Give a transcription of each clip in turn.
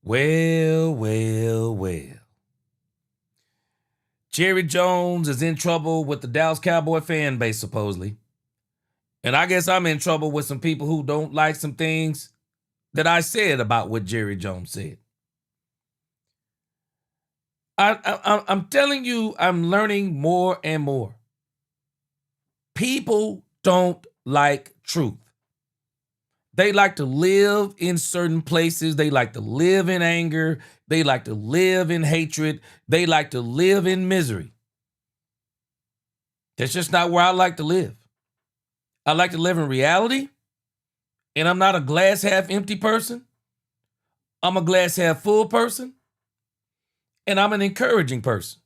Well, well, well. Jerry Jones is in trouble with the Dallas Cowboy fan base, supposedly. And I guess I'm in trouble with some people who don't like some things that I said about what Jerry Jones said. I'm telling you, I'm learning more and more. People don't like truth. They like to live in certain places. They like to live in anger. They like to live in hatred. They like to live in misery. That's just not where I like to live. I like to live in reality, and I'm not a glass half empty person. I'm a glass half full person, and I'm an encouraging person.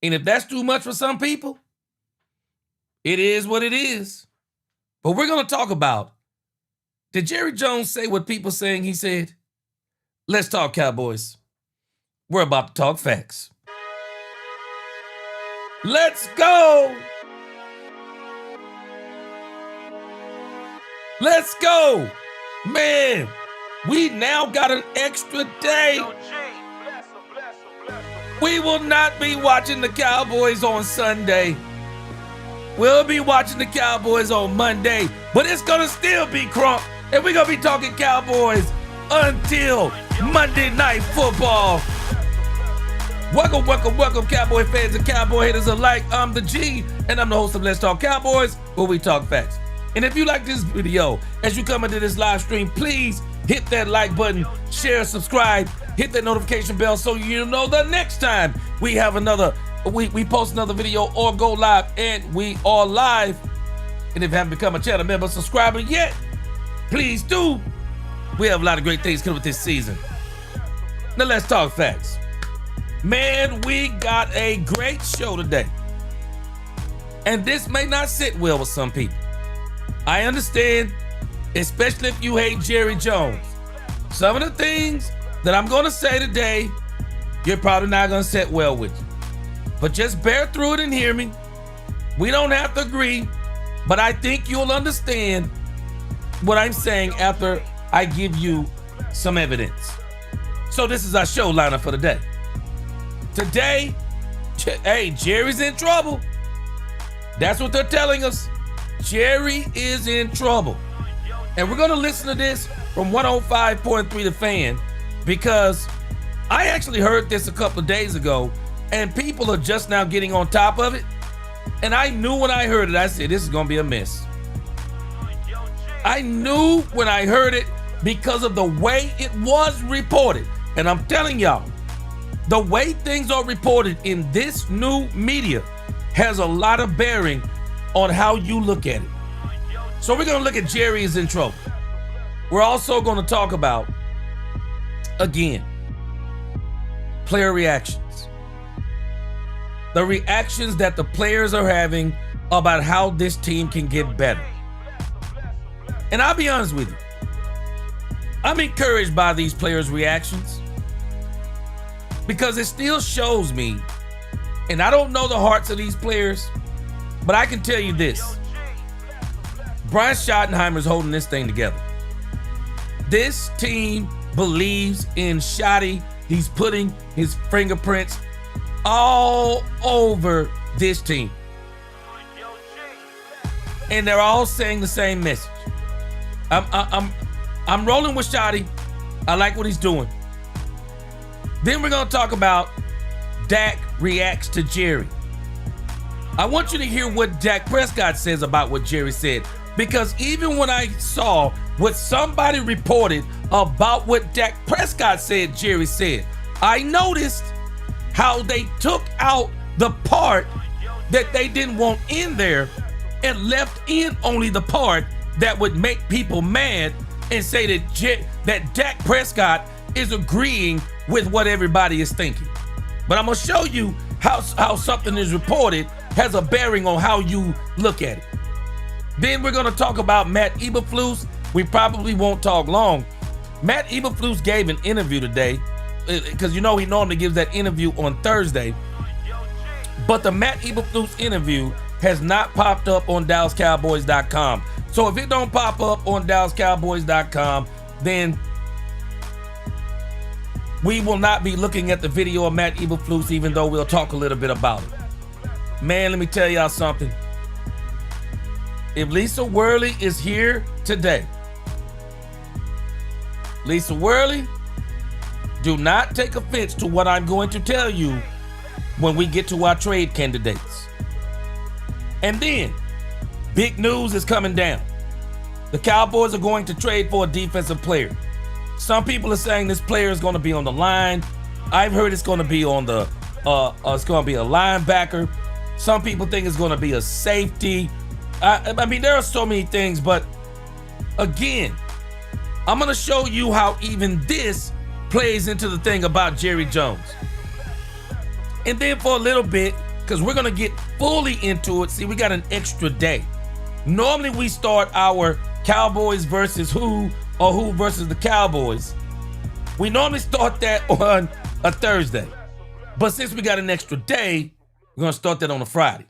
And if that's too much for some people, it is what it is. But we're going to talk about, did Jerry Jones say what people saying he said? Let's talk Cowboys. We're about to talk facts. Let's go. Let's go. Man, we now got an extra day. We will not be watching the Cowboys on Sunday. We'll be watching the Cowboys on Monday, but it's going to still be crunk, and we're going to be talking Cowboys until Monday Night Football. Welcome, welcome, welcome, Cowboy fans and Cowboy haters alike. I'm the G, and I'm the host of Let's Talk Cowboys, where we talk facts. And if you like this video, as you come into this live stream, please hit that like button, share, subscribe, hit that notification bell so you know the next time we have we post another video or go live, and we are live. And if you haven't become a channel member, subscriber yet, please do. We have a lot of great things coming this season. Now let's talk facts. Man, we got a great show today. And this may not sit well with some people. I understand, especially if you hate Jerry Jones. Some of the things that I'm going to say today, you're probably not going to sit well with you. But just bear through it and hear me. We don't have to agree, but I think you'll understand what I'm saying after I give you some evidence. So this is our show lineup for the day. Today, hey, Jerry's in trouble. That's what they're telling us. Jerry is in trouble. And we're going to listen to this from 105.3 The Fan, because I actually heard this a couple of days ago, and people are just now getting on top of it. And I knew when I heard it, I said, this is going to be a mess. I knew when I heard it because of the way it was reported. And I'm telling y'all, the way things are reported in this new media has a lot of bearing on how you look at it. So we're going to look at Jerry is in trouble. We're also going to talk about, again, player reactions. The reactions that the players are having about how this team can get better. And I'll be honest with you, I'm encouraged by these players' reactions, because it still shows me, and I don't know the hearts of these players, but I can tell you this. Brian Schottenheimer's holding this thing together. This team believes in Schotty. He's putting his fingerprints all over this team. And they're all saying the same message. I'm rolling with Schotty. I like what he's doing. Then we're going to talk about Dak reacts to Jerry. I want you to hear what Dak Prescott says about what Jerry said, because even when I saw what somebody reported about what Dak Prescott said Jerry said, I noticed how they took out the part that they didn't want in there and left in only the part that would make people mad and say that Dak Prescott is agreeing with what everybody is thinking. But I'm going to show you how something is reported has a bearing on how you look at it. Then we're going to talk about Matt Eberflus. We probably won't talk long. Matt Eberflus gave an interview today, because you know he normally gives that interview on Thursday. But the Matt Eberflus interview has not popped up on DallasCowboys.com. So if it don't pop up on DallasCowboys.com, then we will not be looking at the video of Matt Eberflus, even though we'll talk a little bit about it. Man, let me tell y'all something. If Lisa Worley is here today, Lisa Worley, do not take offense to what I'm going to tell you when we get to our trade candidates. And then, big news is coming down. The Cowboys are going to trade for a defensive player. Some people are saying this player is going to be on the line. I've heard it's going to be on the, it's going to be a linebacker. Some people think it's going to be a safety. I mean, there are so many things, but again, I'm going to show you how even this plays into the thing about Jerry Jones. And then for a little bit, because we're going to get fully into it, see, we got an extra day. Normally we start our Cowboys versus who, or who versus the Cowboys. We normally start that on a Thursday. But since we got an extra day, we're going to start that on a Friday.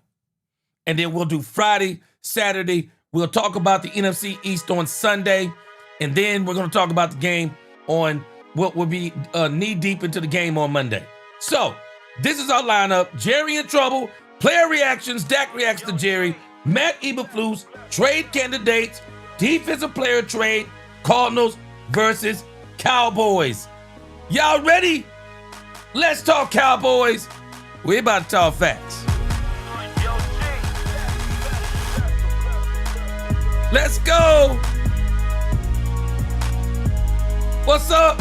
And then we'll do Friday, Saturday. We'll talk about the NFC East on Sunday. And then we're going to talk about the game on what will be knee deep into the game on Monday. So this is our lineup. Jerry in trouble. Player reactions. Dak reacts to Jerry. Matt Eberflus. Trade candidates. Defensive player trade. Cardinals versus Cowboys. Y'all ready? Let's talk Cowboys. We're about to talk facts. Let's go. What's up?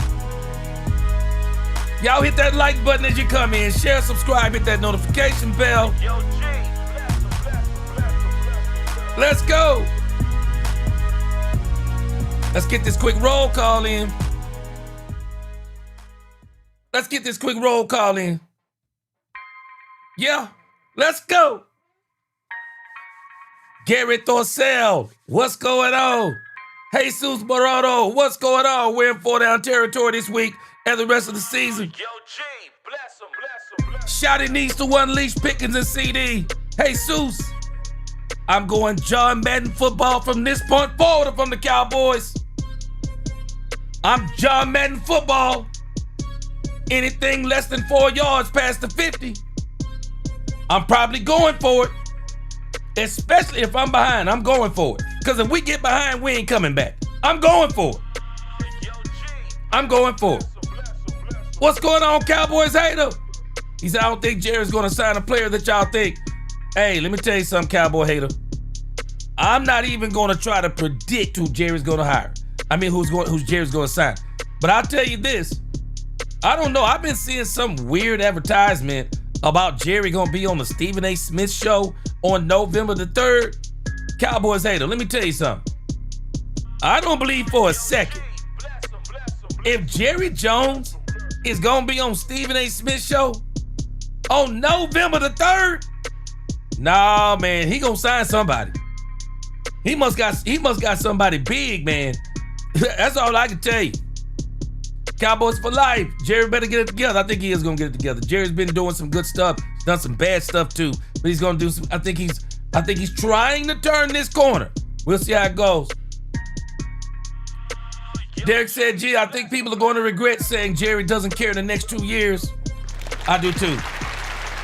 Y'all hit that like button as you come in. Share, subscribe, hit that notification bell. Let's go. Let's get this quick roll call in. Let's get this quick roll call in. Yeah, let's go. Garrett Thorcell, what's going on? Jesus Morado, what's going on? We're in 4-down territory this week and the rest of the season. Yo, G, bless him, bless him, bless him. Shotty needs to unleash Pickens and CD. Jesus, I'm going John Madden football from this point forward from the Cowboys. I'm John Madden football. Anything less than 4 yards past the 50, I'm probably going for it. Especially if I'm behind, I'm going for it. Because if we get behind, we ain't coming back. I'm going for it. I'm going for it. What's going on, Cowboys hater? He said, I don't think Jerry's going to sign a player that y'all think. Hey, let me tell you something, Cowboy hater. I'm not even going to try to predict who Jerry's going to hire. I mean, who's Jerry's going to sign. But I'll tell you this. I don't know. I've been seeing some weird advertisement about Jerry going to be on the Stephen A. Smith show on November the 3rd. Cowboys hater, let me tell you something. I don't believe for a second if Jerry Jones is going to be on Stephen A. Smith show on November the 3rd. Nah, man, he going to sign somebody. He must got somebody big, man. That's all I can tell you. Cowboys for life. Jerry better get it together. I think he is going to get it together. Jerry's been doing some good stuff. He's done some bad stuff too. But he's going to do some, I think he's trying to turn this corner. We'll see how it goes. Derek said, gee, I think people are going to regret saying Jerry doesn't care in the next 2 years. I do too.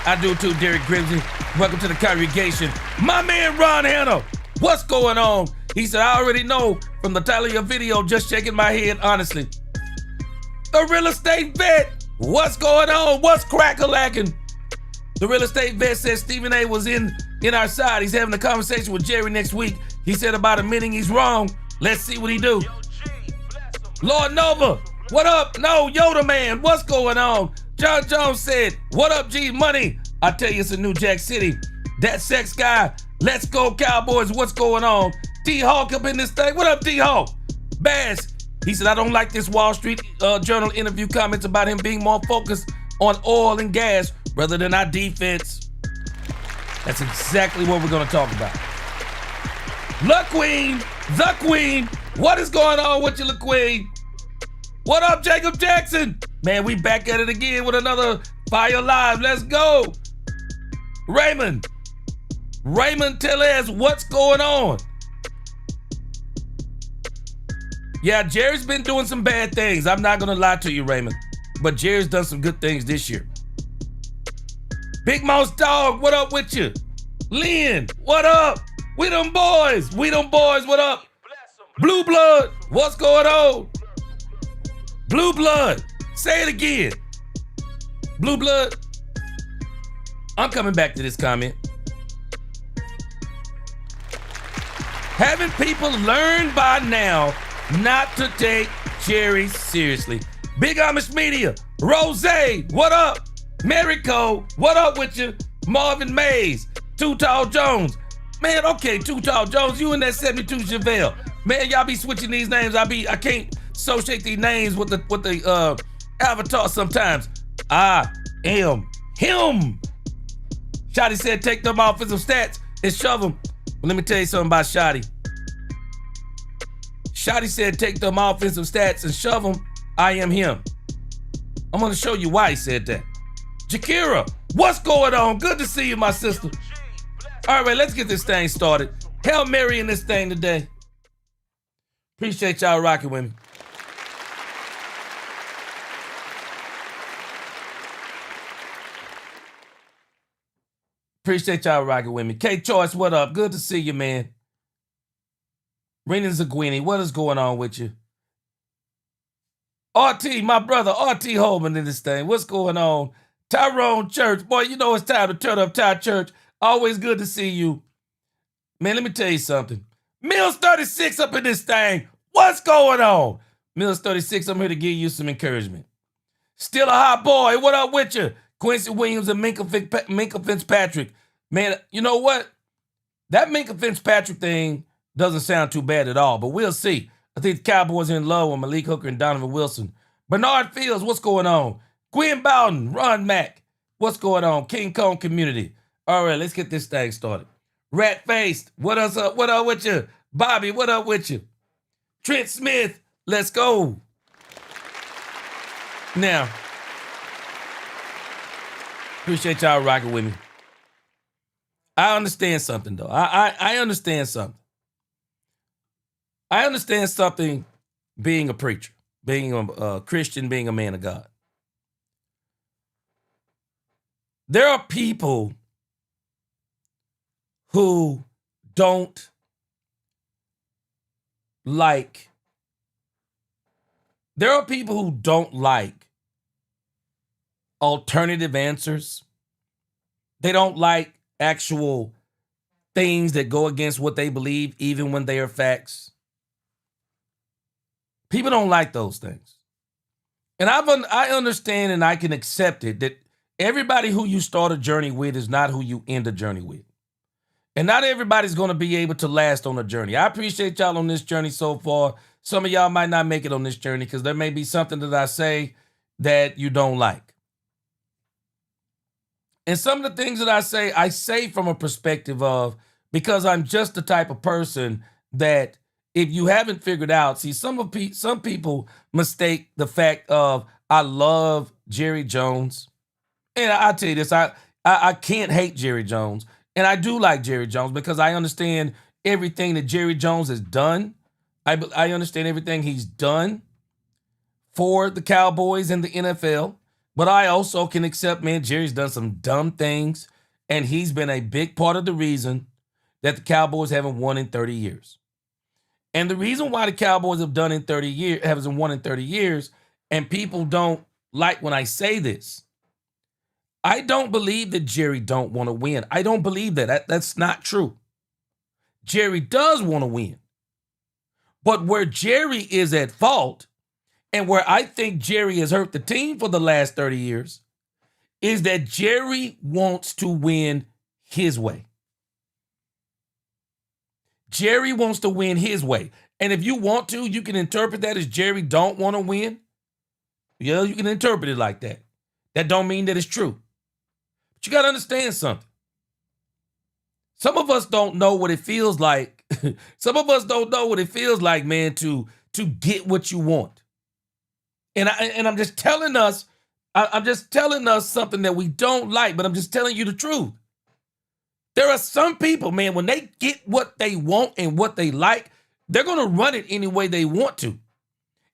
I do too, Derek Grimsey. Welcome to the congregation. My man, Ron Hanna. What's going on? He said, I already know from the title of your video, just shaking my head, honestly. The real estate vet. What's going on? What's crack-a-lacking? The real estate vet says Stephen A. was in our side. He's having a conversation with Jerry next week. He said about admitting he's wrong. Let's see what he do. Lord Nova, what up? No, Yoda man, what's going on? John Jones said, what up, G Money? I tell you, it's a New Jack City. That sex guy, let's go Cowboys, what's going on? D-Hawk up in this thing. What up, D-Hawk? Bass, he said, I don't like this Wall Street Journal interview comments about him being more focused on oil and gas rather than our defense. That's exactly what we're going to talk about. The Queen. What is going on with you, La Queen? What up, Jacob Jackson? Man, we back at it again with another Fire Live. Let's go. Raymond Tellez, what's going on? Yeah, Jerry's been doing some bad things. I'm not going to lie to you, Raymond. but Jerry's done some good things this year. Big Mouse Dog, what up with you? Lynn, what up? We them boys, what up? Blue Blood, what's going on? Blue Blood, say it again. Blue Blood, I'm coming back to this comment. Haven't people learned by now not to take Jerry seriously? Big Amish Media, Rose, what up? Marico, what up with you? Marvin Mays, Too Tall Jones. Man, okay, Too Tall Jones, you and that 72 Chevelle. Man, y'all be switching these names. I can't associate these names with the avatar sometimes. I am him. Shotty said take them offensive stats and shove them. Well, let me tell you something about Shotty. Shotty said take them offensive stats and shove them. I am him. I'm going to show you why he said that. Jakira, what's going on? Good to see you, my sister. All right, let's get this thing started. Hail Mary in this thing today. Appreciate y'all rocking with me. Appreciate y'all rocking with me. K-Choice, what up? Good to see you, man. Renan Zaguini, what is going on with you? RT, my brother, RT Holman in this thing. What's going on? Tyrone Church, boy, you know it's time to turn up Ty Church. Always good to see you. Man, let me tell you something. Mills 36 up in this thing. What's going on? Mills 36, I'm here to give you some encouragement. Still a hot boy. What up with you? Quincy Williams and Minka Fitzpatrick. Man, you know what? That Minka Fitzpatrick thing doesn't sound too bad at all, but we'll see. I think the Cowboys are in love with Malik Hooker and Donovan Wilson. Bernard Fields, what's going on? Gwen Bowden, Ron Mack, what's going on? King Kong community. All right, let's get this thing started. Rat Faced, what up? What up with you? Bobby, what up with you? Trent Smith, let's go. Now, appreciate y'all rocking with me. I understand something, though. I understand something. I understand something being a preacher, being a Christian, being a man of God. There are people who don't like, alternative answers. They don't like actual things that go against what they believe, even when they are facts. People don't like those things. And I understand and I can accept it that everybody who you start a journey with is not who you end a journey with. And not everybody's going to be able to last on a journey. I appreciate y'all on this journey so far. Some of y'all might not make it on this journey because there may be something that I say that you don't like. And some of the things that I say from a perspective of, because I'm just the type of person that if you haven't figured out, see, some people mistake the fact of I love Jerry Jones. And I'll tell you this, I can't hate Jerry Jones. And I do like Jerry Jones because I understand everything that Jerry Jones has done. I understand everything he's done for the Cowboys and the NFL. But I also can accept, man, Jerry's done some dumb things. And he's been a big part of the reason that the Cowboys haven't won in 30 years. And the reason why the Cowboys haven't won in 30 years, and people don't like when I say this, I don't believe that Jerry don't want to win. I don't believe that. That's not true. Jerry does want to win. But where Jerry is at fault, and where I think Jerry has hurt the team for the last 30 years, is that Jerry wants to win his way. Jerry wants to win his way. And if you want to, you can interpret that as Jerry don't want to win. Yeah, you can interpret it like that. That don't mean that it's true. But you got to understand something. Some of us don't know what it feels like. Some of us don't know what it feels like, man, to get what you want. And I'm just telling us, something that we don't like, but I'm just telling you the truth. There are some people, man, when they get what they want and what they like, they're going to run it any way they want to.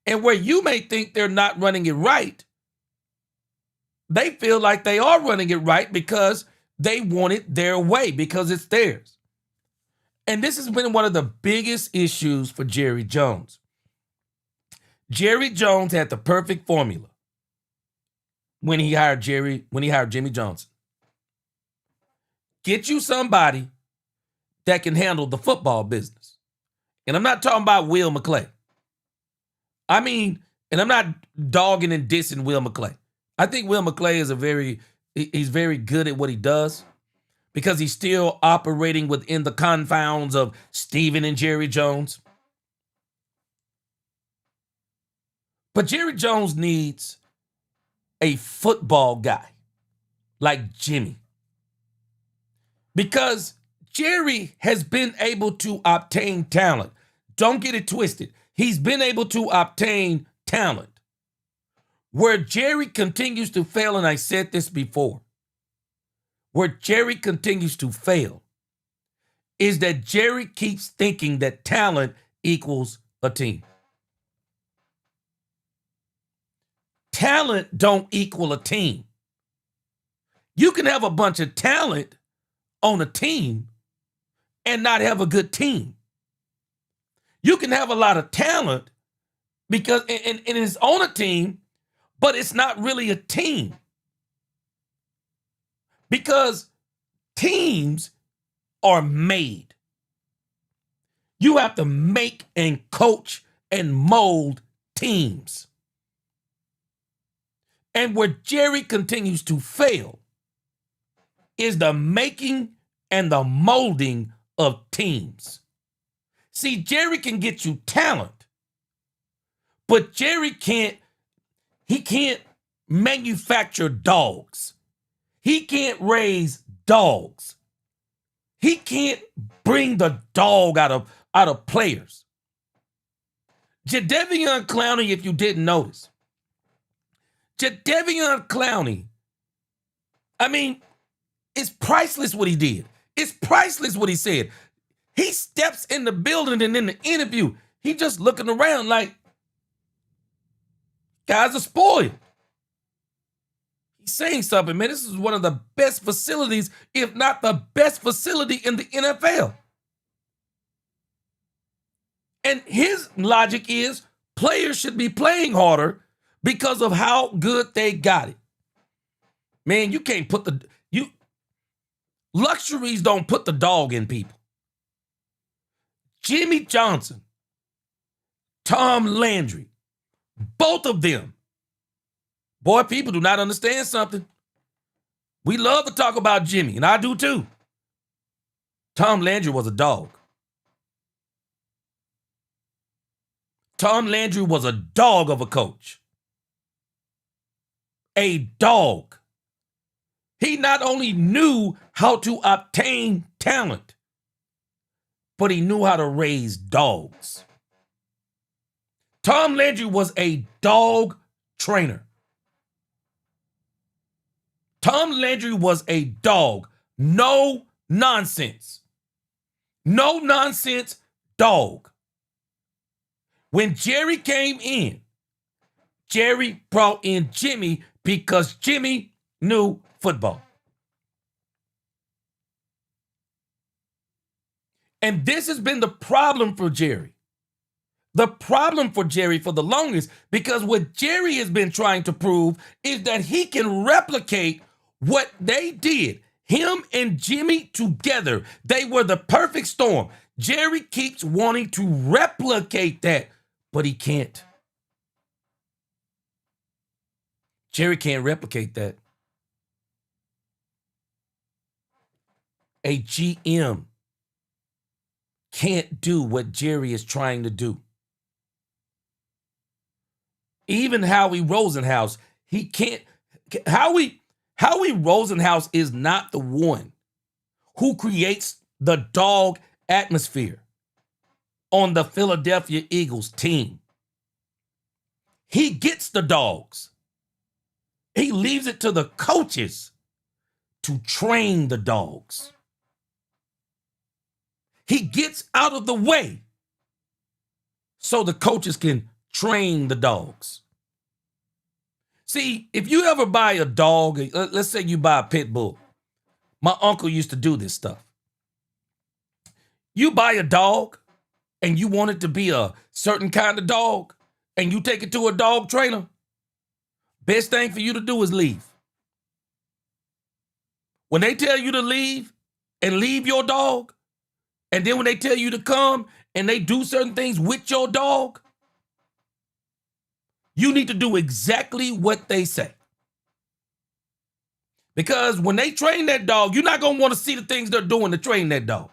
And where you may think they're not running it right, they feel like they are running it right because they want it their way, because it's theirs. And this has been one of the biggest issues for Jerry Jones. Jerry Jones had the perfect formula when he hired Jimmy Johnson. Get you somebody that can handle the football business. And I'm not talking about Will McClay. I mean, and I'm not dogging and dissing Will McClay. I think Will McClay is he's very good at what he does because he's still operating within the confounds of Stephen and Jerry Jones. But Jerry Jones needs a football guy like Jimmy, because Jerry has been able to obtain talent. Don't get it twisted. He's been able to obtain talent. Where Jerry continues to fail, and I said this before, where Jerry continues to fail is that Jerry keeps thinking that talent equals a team. Talent don't equal a team. You can have a bunch of talent on a team and not have a good team. You can have a lot of talent because and it's on a team, but it's not really a team. Because teams are made. You have to make and coach and mold teams. And where Jerry continues to fail is the making and the molding of teams. See, Jerry can get you talent, but Jerry can't manufacture dogs. He can't raise dogs. He can't bring the dog out of players. Jadeveon Clowney, if you didn't notice, Jadeveon Clowney, I mean, it's priceless what he did. It's priceless what he said. He steps in the building and in the interview, he just looking around like, guys are spoiled. He's saying something, man. This is one of the best facilities, if not the best facility in the NFL. And his logic is players should be playing harder because of how good they got it. Man, you can't put luxuries don't put the dog in people. Jimmy Johnson, Tom Landry, both of them. Boy, people do not understand something. We love to talk about Jimmy, and I do too. Tom Landry was a dog. Tom Landry was a dog of a coach. A dog. He not only knew how to obtain talent, but he knew how to raise dogs. Tom Landry was a dog trainer. Tom Landry was a dog. No nonsense. No nonsense dog. When Jerry came in, Jerry brought in Jimmy because Jimmy knew football. And this has been the problem for Jerry. The problem for Jerry for the longest, because what Jerry has been trying to prove is that he can replicate what they did. Him and Jimmy together, they were the perfect storm. Jerry keeps wanting to replicate that, but he can't. Jerry can't replicate that. A GM can't do what Jerry is trying to do. Even Howie Rosenhaus, he can't. Howie Rosenhaus is not the one who creates the dog atmosphere on the Philadelphia Eagles team. He gets the dogs. He leaves it to the coaches to train the dogs. He gets out of the way so the coaches can train the dogs. See, if you ever buy a dog, let's say you buy a pit bull. My uncle used to do this stuff. You buy a dog and you want it to be a certain kind of dog and you take it to a dog trainer, best thing for you to do is leave. When they tell you to leave and leave your dog, and then when they tell you to come and they do certain things with your dog, you need to do exactly what they say. Because when they train that dog, you're not going to want to see the things they're doing to train that dog.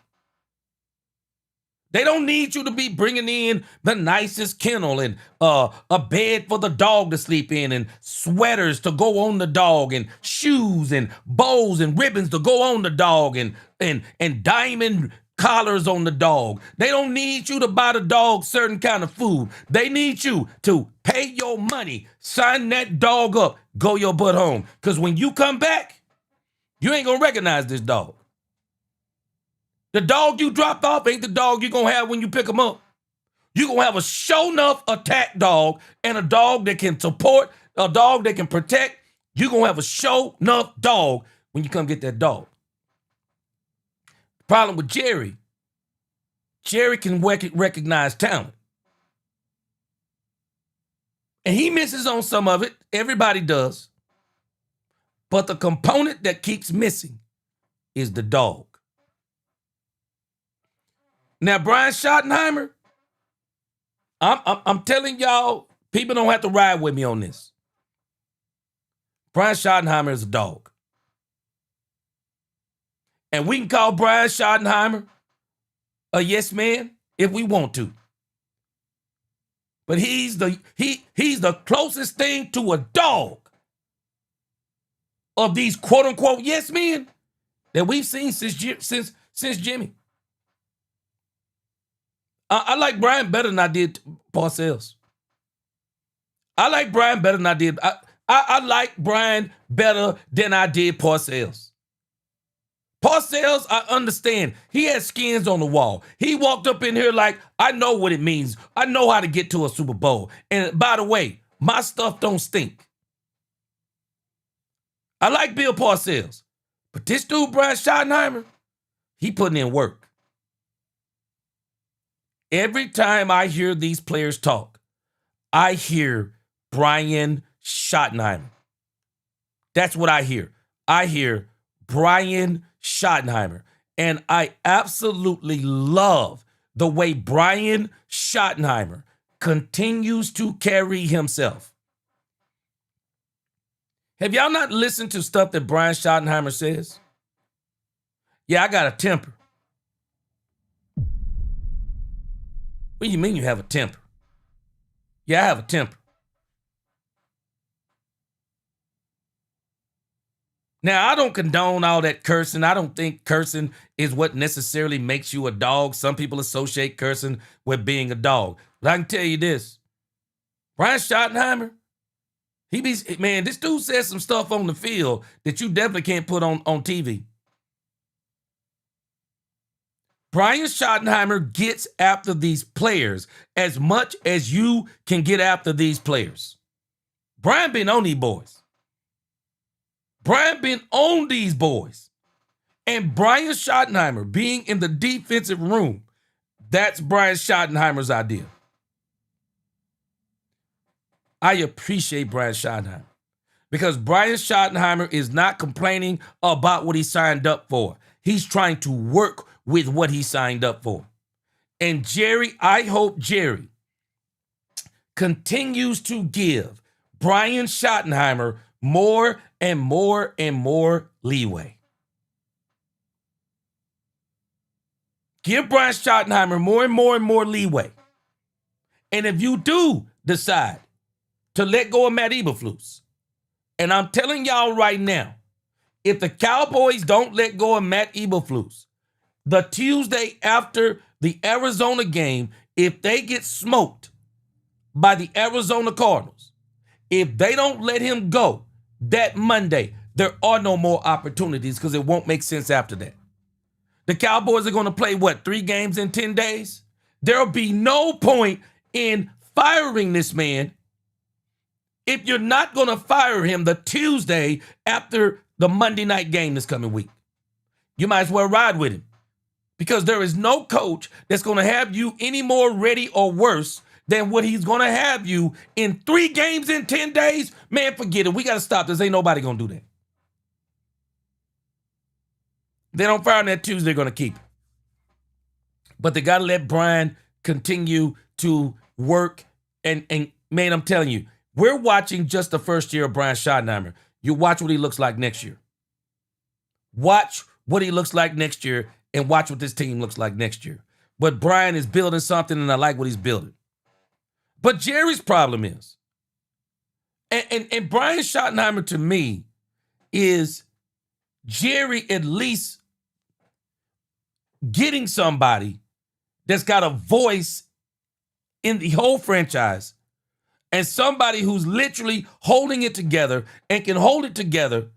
They don't need you to be bringing in the nicest kennel and a bed for the dog to sleep in and sweaters to go on the dog and shoes and bows and ribbons to go on the dog and diamond collars on the dog. They don't need you to buy the dog certain kind of food. They need you to pay your money, sign that dog up, go your butt home. Because when you come back, you ain't going to recognize this dog. The dog you dropped off ain't the dog you're going to have when you pick him up. You're going to have a show-enough attack dog and a dog that can support, a dog that can protect. You're going to have a show-enough dog when you come get that dog. The problem with Jerry can recognize talent. And he misses on some of it. Everybody does. But the component that keeps missing is the dog. Now, Brian Schottenheimer, I'm telling y'all, people don't have to ride with me on this. Brian Schottenheimer is a dog. And we can call Brian Schottenheimer a yes man if we want to. But he's the closest thing to a dog of these quote unquote yes men that we've seen since Jimmy. I like Brian better than I did Parcells. I like Brian better than I did. I like Brian better than I did Parcells. Parcells, I understand. He had skins on the wall. He walked up in here like, I know what it means. I know how to get to a Super Bowl. And by the way, my stuff don't stink. I like Bill Parcells. But this dude, Brian Schottenheimer, he putting in work. Every time I hear these players talk, I hear Brian Schottenheimer. That's what I hear. I hear Brian Schottenheimer. And I absolutely love the way Brian Schottenheimer continues to carry himself. Have y'all not listened to stuff that Brian Schottenheimer says? Yeah, I got a temper. What do you mean you have a temper? Yeah, I have a temper. Now, I don't condone all that cursing. I don't think cursing is what necessarily makes you a dog. Some people associate cursing with being a dog. But I can tell you this. Brian Schottenheimer, this dude says some stuff on the field that you definitely can't put on TV. Brian Schottenheimer gets after these players as much as you can get after these players. Brian been on these boys. Brian been on these boys. And Brian Schottenheimer being in the defensive room, that's Brian Schottenheimer's idea. I appreciate Brian Schottenheimer because Brian Schottenheimer is not complaining about what he signed up for. He's trying to work with what he signed up for. And Jerry, I hope Jerry continues to give Brian Schottenheimer more and more and more leeway. Give Brian Schottenheimer more and more and more leeway. And if you do decide to let go of Matt Eberflus, and I'm telling y'all right now, if the Cowboys don't let go of Matt Eberflus, the Tuesday after the Arizona game, if they get smoked by the Arizona Cardinals, if they don't let him go that Monday, there are no more opportunities because it won't make sense after that. The Cowboys are going to play, 3 games in 10 days? There'll be no point in firing this man if you're not going to fire him the Tuesday after the Monday night game this coming week? You might as well ride with him, because there is no coach that's going to have you any more ready or worse than what he's going to have you in 3 games in 10 days. Man, forget it. We got to stop this. Ain't nobody going to do that. They don't fire him that Tuesday, they're going to keep him. But they got to let Brian continue to work. And man, I'm telling you, we're watching just the first year of Brian Schottenheimer. You watch what he looks like next year. Watch what he looks like next year, and watch what this team looks like next year. But Brian is building something, and I like what he's building. But Jerry's problem is, and Brian Schottenheimer to me is Jerry at least getting somebody that's got a voice in the whole franchise, and somebody who's literally holding it together and can hold it together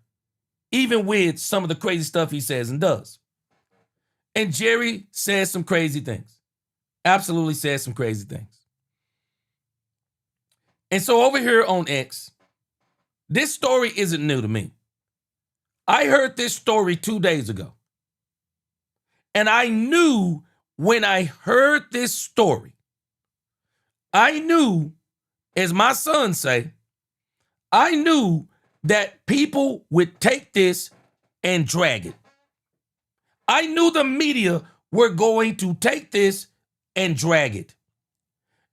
even with some of the crazy stuff he says and does. And Jerry says some crazy things. Absolutely says some crazy things. And so over here on X, this story isn't new to me. I heard this story 2 days ago. And I knew when I heard this story, I knew, as my son say, I knew that people would take this and drag it. I knew the media were going to take this and drag it.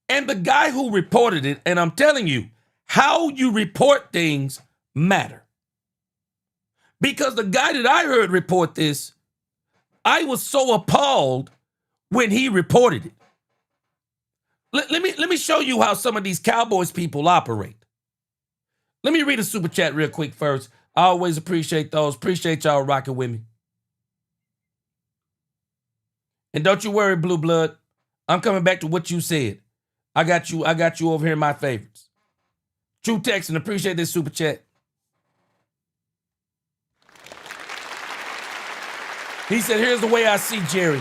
And the guy who reported it, and I'm telling you, how you report things matter. Because the guy that I heard report this, I was so appalled when he reported it. Let me show you how some of these Cowboys people operate. Let me read a super chat real quick first. I always appreciate those. Appreciate y'all rocking with me. And don't you worry, Blue Blood. I'm coming back to what you said. I got you over here in my favorites. True Texan, appreciate this super chat. He said, here's the way I see Jerry.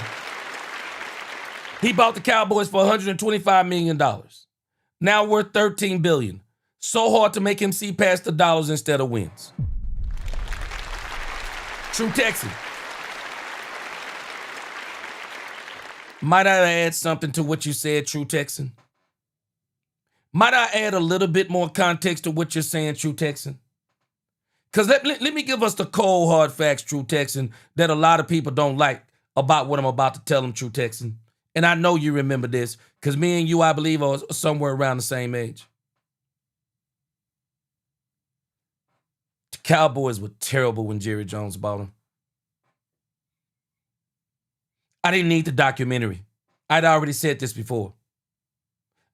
He bought the Cowboys for $125 million. Now worth $13 billion. So hard to make him see past the dollars instead of wins. True Texan. Might I add something to what you said, True Texan? Might I add a little bit more context to what you're saying, True Texan? Because let me give us the cold, hard facts, True Texan, that a lot of people don't like about what I'm about to tell them, True Texan. And I know you remember this, because me and you, I believe, are somewhere around the same age. The Cowboys were terrible when Jerry Jones bought them. I didn't need the documentary. I'd already said this before.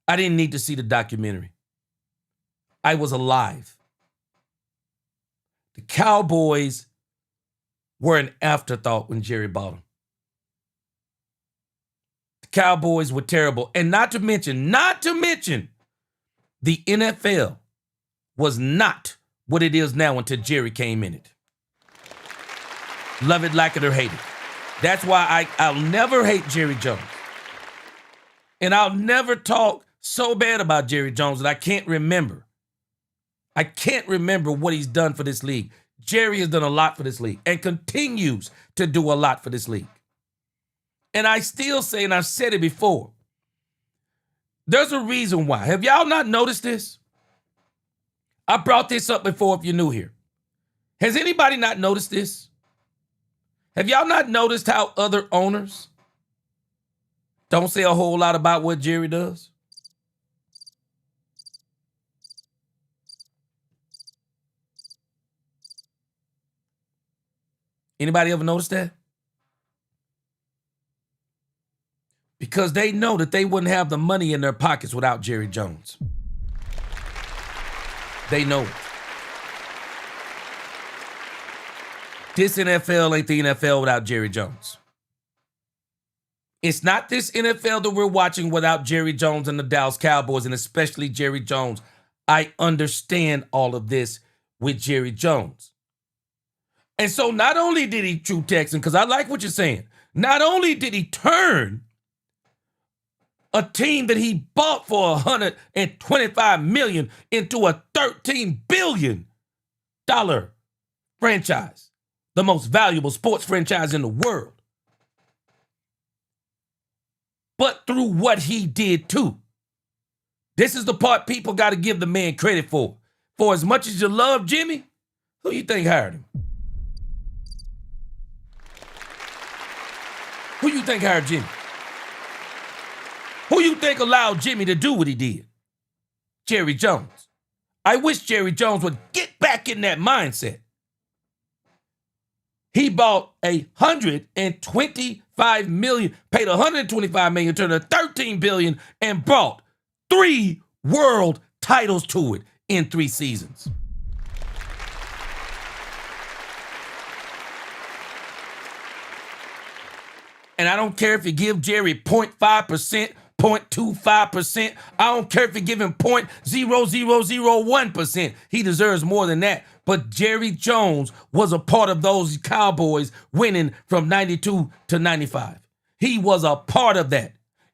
I didn't need to see the documentary. I was alive. The Cowboys were an afterthought when Jerry bought them. The Cowboys were terrible. And not to mention, the NFL was not what it is now until Jerry came in it. Love it, like it, or hate it. That's why I'll never hate Jerry Jones. And I'll never talk so bad about Jerry Jones that I can't remember. I can't remember what he's done for this league. Jerry has done a lot for this league and continues to do a lot for this league. And I still say, and I've said it before, there's a reason why. Have y'all not noticed this? I brought this up before if you're new here. Has anybody not noticed this? Have y'all not noticed how other owners don't say a whole lot about what Jerry does? Anybody ever notice that? Because they know that they wouldn't have the money in their pockets without Jerry Jones. They know it. This NFL ain't the NFL without Jerry Jones. It's not this NFL that we're watching without Jerry Jones and the Dallas Cowboys, and especially Jerry Jones. I understand all of this with Jerry Jones. And so not only did he, True Texan, because I like what you're saying, not only did he turn a team that he bought for $125 million into a $13 billion franchise, the most valuable sports franchise in the world. But through what he did too. This is the part people got to give the man credit for. For as much as you love Jimmy, who you think hired him? Who you think hired Jimmy? Who you think allowed Jimmy to do what he did? Jerry Jones. I wish Jerry Jones would get back in that mindset. He bought $125 million, paid $125 million, turned to $13 billion, and brought 3 world titles to it in 3 seasons. And I don't care if you give Jerry 0.5%, 0.25%. I don't care if you give him 0.0001%. He deserves more than that. But Jerry Jones was a part of those Cowboys winning from 92 to 95. He was a part of that.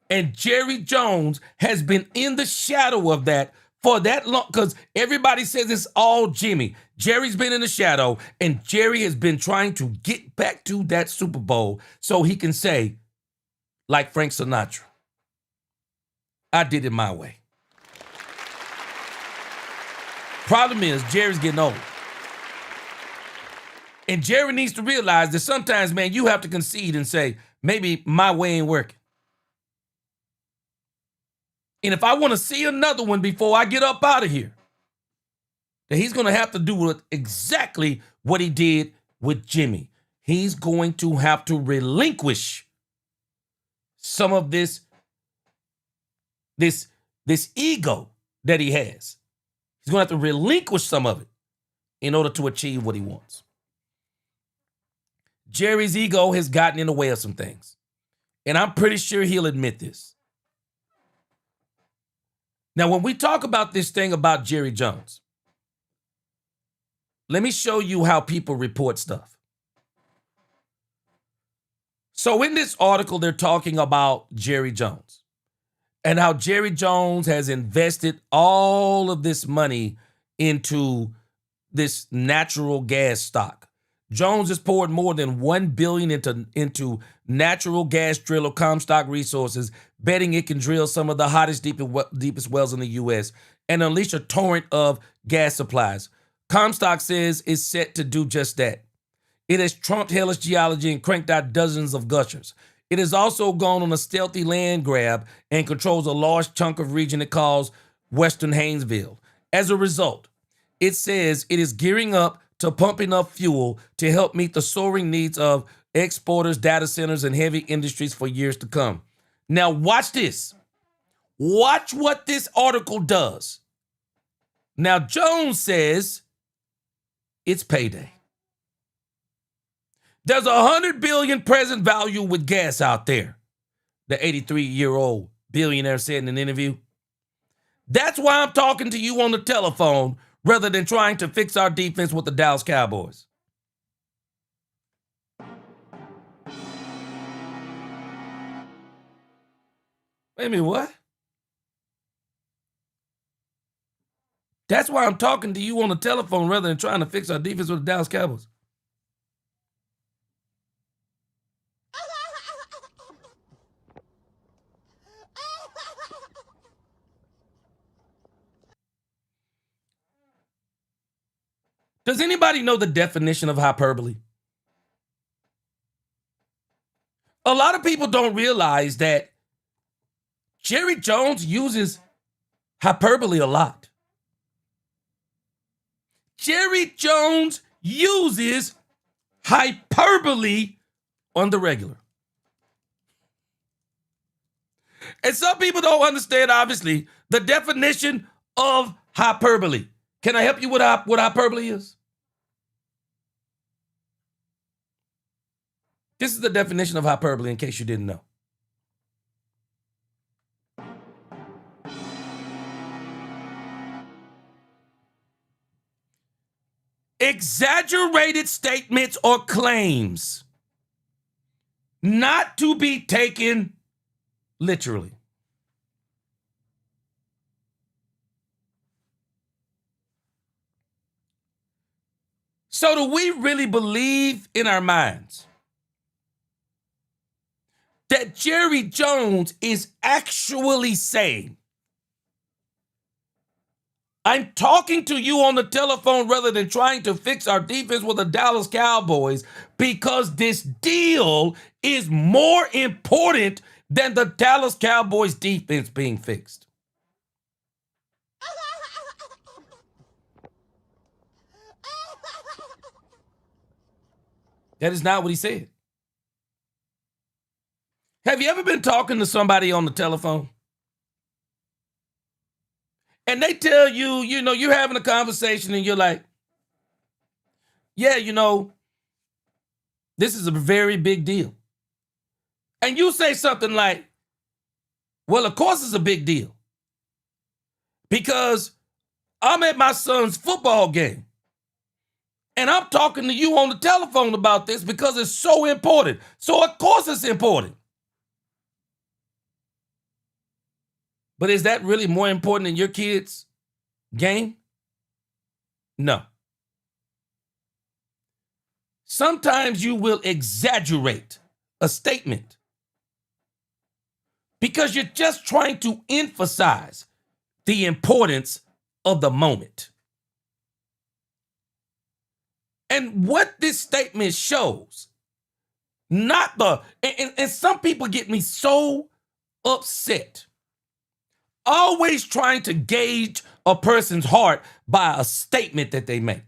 And Jerry Jones has been in the shadow of that for that long, because everybody says it's all Jimmy. Jerry's been in the shadow, and Jerry has been trying to get back to that Super Bowl so he can say, like Frank Sinatra, I did it my way. Problem is, Jerry's getting old. And Jerry needs to realize that sometimes, man, you have to concede and say, maybe my way ain't working. And if I want to see another one before I get up out of here, then he's going to have to do exactly what he did with Jimmy. He's going to have to relinquish some of this ego that he has. He's going to have to relinquish some of it in order to achieve what he wants. Jerry's ego has gotten in the way of some things. And I'm pretty sure he'll admit this. Now, when we talk about this thing about Jerry Jones, let me show you how people report stuff. So in this article, they're talking about Jerry Jones and how Jerry Jones has invested all of this money into this natural gas stock. Jones has poured more than $1 billion into natural gas driller Comstock Resources, betting it can drill some of the hottest, deepest wells in the U.S. and unleash a torrent of gas supplies. Comstock says it's set to do just that. It has trumped hellish geology and cranked out dozens of gushers. It has also gone on a stealthy land grab and controls a large chunk of region it calls Western Haynesville. As a result, it says it is gearing up to pump enough fuel to help meet the soaring needs of exporters, data centers, and heavy industries for years to come. Now watch this. Watch what this article does. Now Jones says it's payday. There's $100 billion present value with gas out there, the 83-year-old billionaire said in an interview. That's why I'm talking to you on the telephone rather than trying to fix our defense with the Dallas Cowboys. Wait a minute, what? That's why I'm talking to you on the telephone rather than trying to fix our defense with the Dallas Cowboys. Does anybody know the definition of hyperbole? A lot of people don't realize that Jerry Jones uses hyperbole a lot. Jerry Jones uses hyperbole on the regular. And some people don't understand, obviously, the definition of hyperbole. Can I help you with what hyperbole is? This is the definition of hyperbole in case you didn't know. Exaggerated statements or claims, not to be taken literally. So do we really believe in our minds that Jerry Jones is actually saying, I'm talking to you on the telephone rather than trying to fix our defense with the Dallas Cowboys because this deal is more important than the Dallas Cowboys defense being fixed? That is not what he said. Have you ever been talking to somebody on the telephone? And they tell you, you're having a conversation and you're like, yeah, this is a very big deal. And you say something like, well, of course it's a big deal. Because I'm at my son's football game. And I'm talking to you on the telephone about this because it's so important. So of course it's important. But is that really more important than your kid's game? No. Sometimes you will exaggerate a statement because you're just trying to emphasize the importance of the moment. And what this statement shows, and some people get me so upset, always trying to gauge a person's heart by a statement that they make.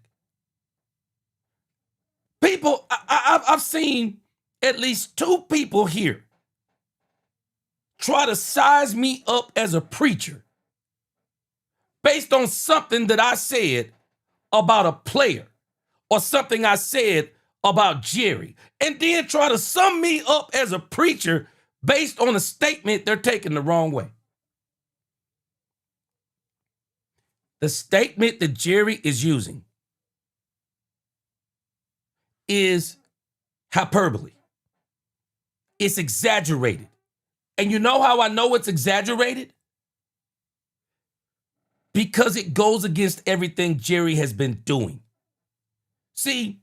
People, I've seen at least two people here try to size me up as a preacher based on something that I said about a player or something I said about Jerry, and then try to sum me up as a preacher based on a statement they're taking the wrong way. The statement that Jerry is using is hyperbole. It's exaggerated. And you know how I know it's exaggerated? Because it goes against everything Jerry has been doing. See,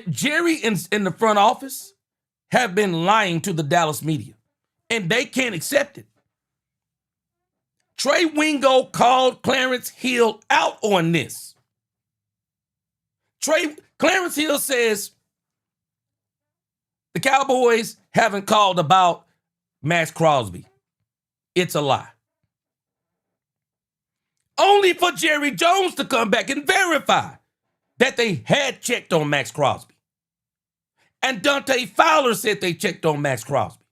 Jerry in the front office have been lying to the Dallas media, and they can't accept it. Trey Wingo called Clarence Hill out on this. Clarence Hill says the Cowboys haven't called about Max Crosby. It's a lie. Only for Jerry Jones to come back and verify that they had checked on Max Crosby. And Dante Fowler said they checked on Max Crosby.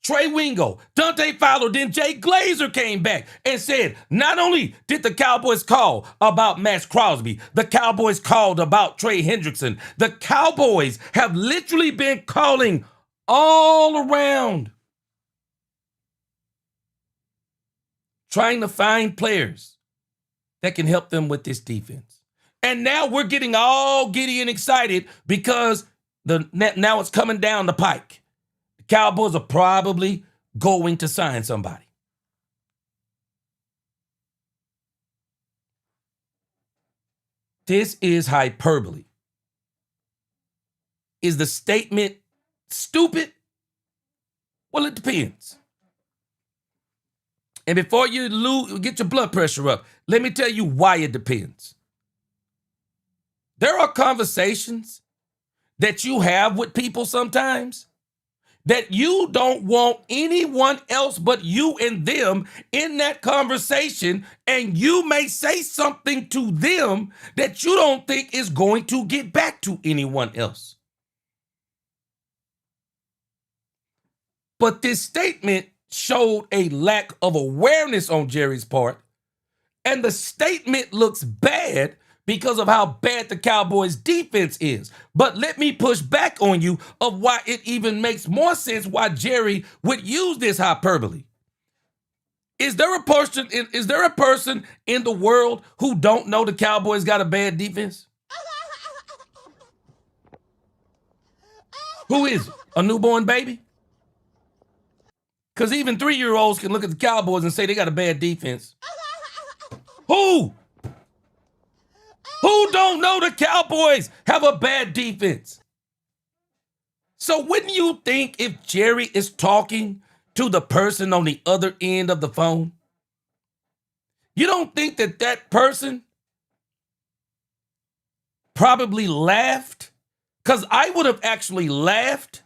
Trey Wingo, Dante Fowler, then Jay Glazer came back and said, not only did the Cowboys call about Max Crosby, the Cowboys called about Trey Hendrickson. The Cowboys have literally been calling all around, trying to find players that can help them with this defense. And now we're getting all giddy and excited because now it's coming down the pike. The Cowboys are probably going to sign somebody. This is hyperbole. Is the statement stupid? Well, it depends. And before you get your blood pressure up, let me tell you why it depends. There are conversations that you have with people sometimes that you don't want anyone else but you and them in that conversation, and you may say something to them that you don't think is going to get back to anyone else. But this statement showed a lack of awareness on Jerry's part, and the statement looks bad because of how bad the Cowboys defense is. But let me push back on you of why it even makes more sense why Jerry would use this hyperbole. Is there a person in the world who don't know the Cowboys got a bad defense? Who is it? A newborn baby? Because even 3-year-olds can look at the Cowboys and say they got a bad defense. Who? Who don't know the Cowboys have a bad defense. So wouldn't you think if Jerry is talking to the person on the other end of the phone, you don't think that that person probably laughed? Because I would have actually laughed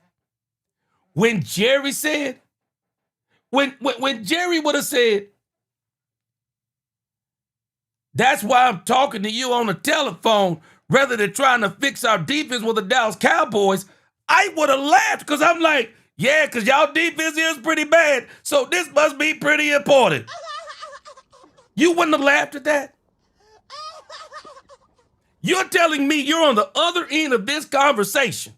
when Jerry said, when Jerry would have said, that's why I'm talking to you on the telephone rather than trying to fix our defense with the Dallas Cowboys, I would have laughed because I'm like, yeah, because y'all defense is pretty bad, so this must be pretty important. You wouldn't have laughed at that? You're telling me you're on the other end of this conversation,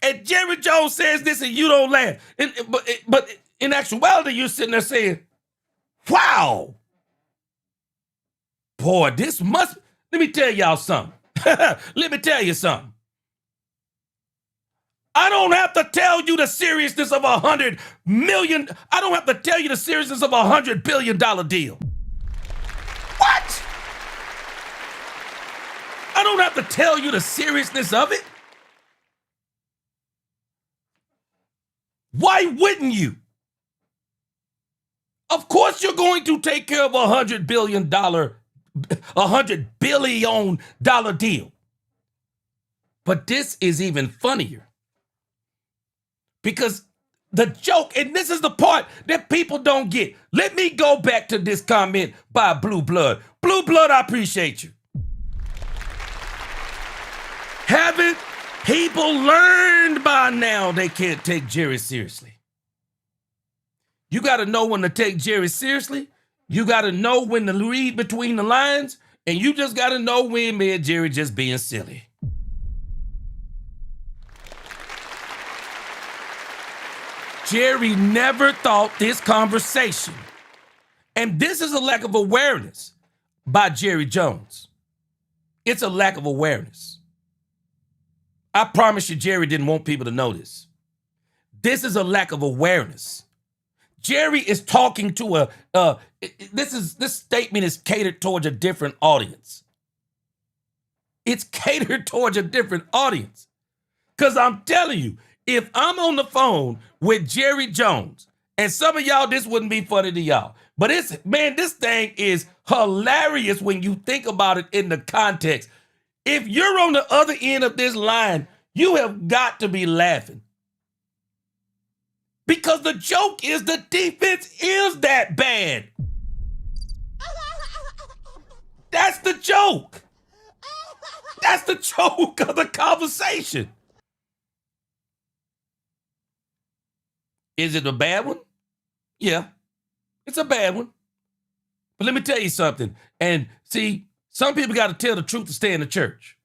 and Jerry Jones says this and you don't laugh. But in actuality, you're sitting there saying, wow. Boy, this must, let me tell y'all something. Let me tell you something. I don't have to tell you the seriousness of $100 million. I don't have to tell you the seriousness of $100 billion deal. What? I don't have to tell you the seriousness of it. Why wouldn't you? Of course you're going to take care of $100 billion deal. But this is even funnier because the joke, and this is the part that people don't get. Let me go back to this comment by Blue Blood. Blue Blood, I appreciate you. Haven't people learned by now they can't take Jerry seriously? You got to know when to take Jerry seriously. You got to know when to read between the lines, and you just got to know when me and Jerry just being silly. Jerry never thought this conversation, and this is a lack of awareness by Jerry Jones. It's a lack of awareness. I promise you, Jerry didn't want people to know this. This is a lack of awareness. Jerry is talking to this statement is catered towards a different audience. It's catered towards a different audience. Because I'm telling you, if I'm on the phone with Jerry Jones, and some of y'all, this wouldn't be funny to y'all, but this thing is hilarious when you think about it in the context. If you're on the other end of this line, you have got to be laughing. Because the joke is the defense is that bad. That's the joke. That's the joke of the conversation. Is it a bad one? Yeah, it's a bad one. But let me tell you something. And see, some people got to tell the truth to stay in the church.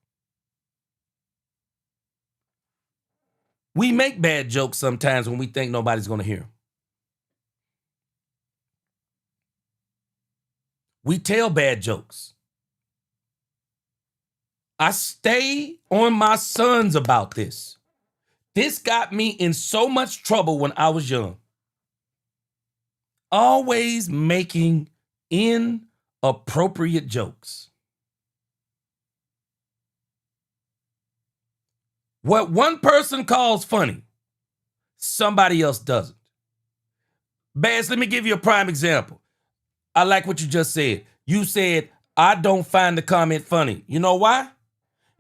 We make bad jokes sometimes when we think nobody's going to hear them. We tell bad jokes. I stay on my sons about this. This got me in so much trouble when I was young. Always making inappropriate jokes. What one person calls funny, somebody else doesn't. Baz, let me give you a prime example. I like what you just said. You said, I don't find the comment funny. You know why?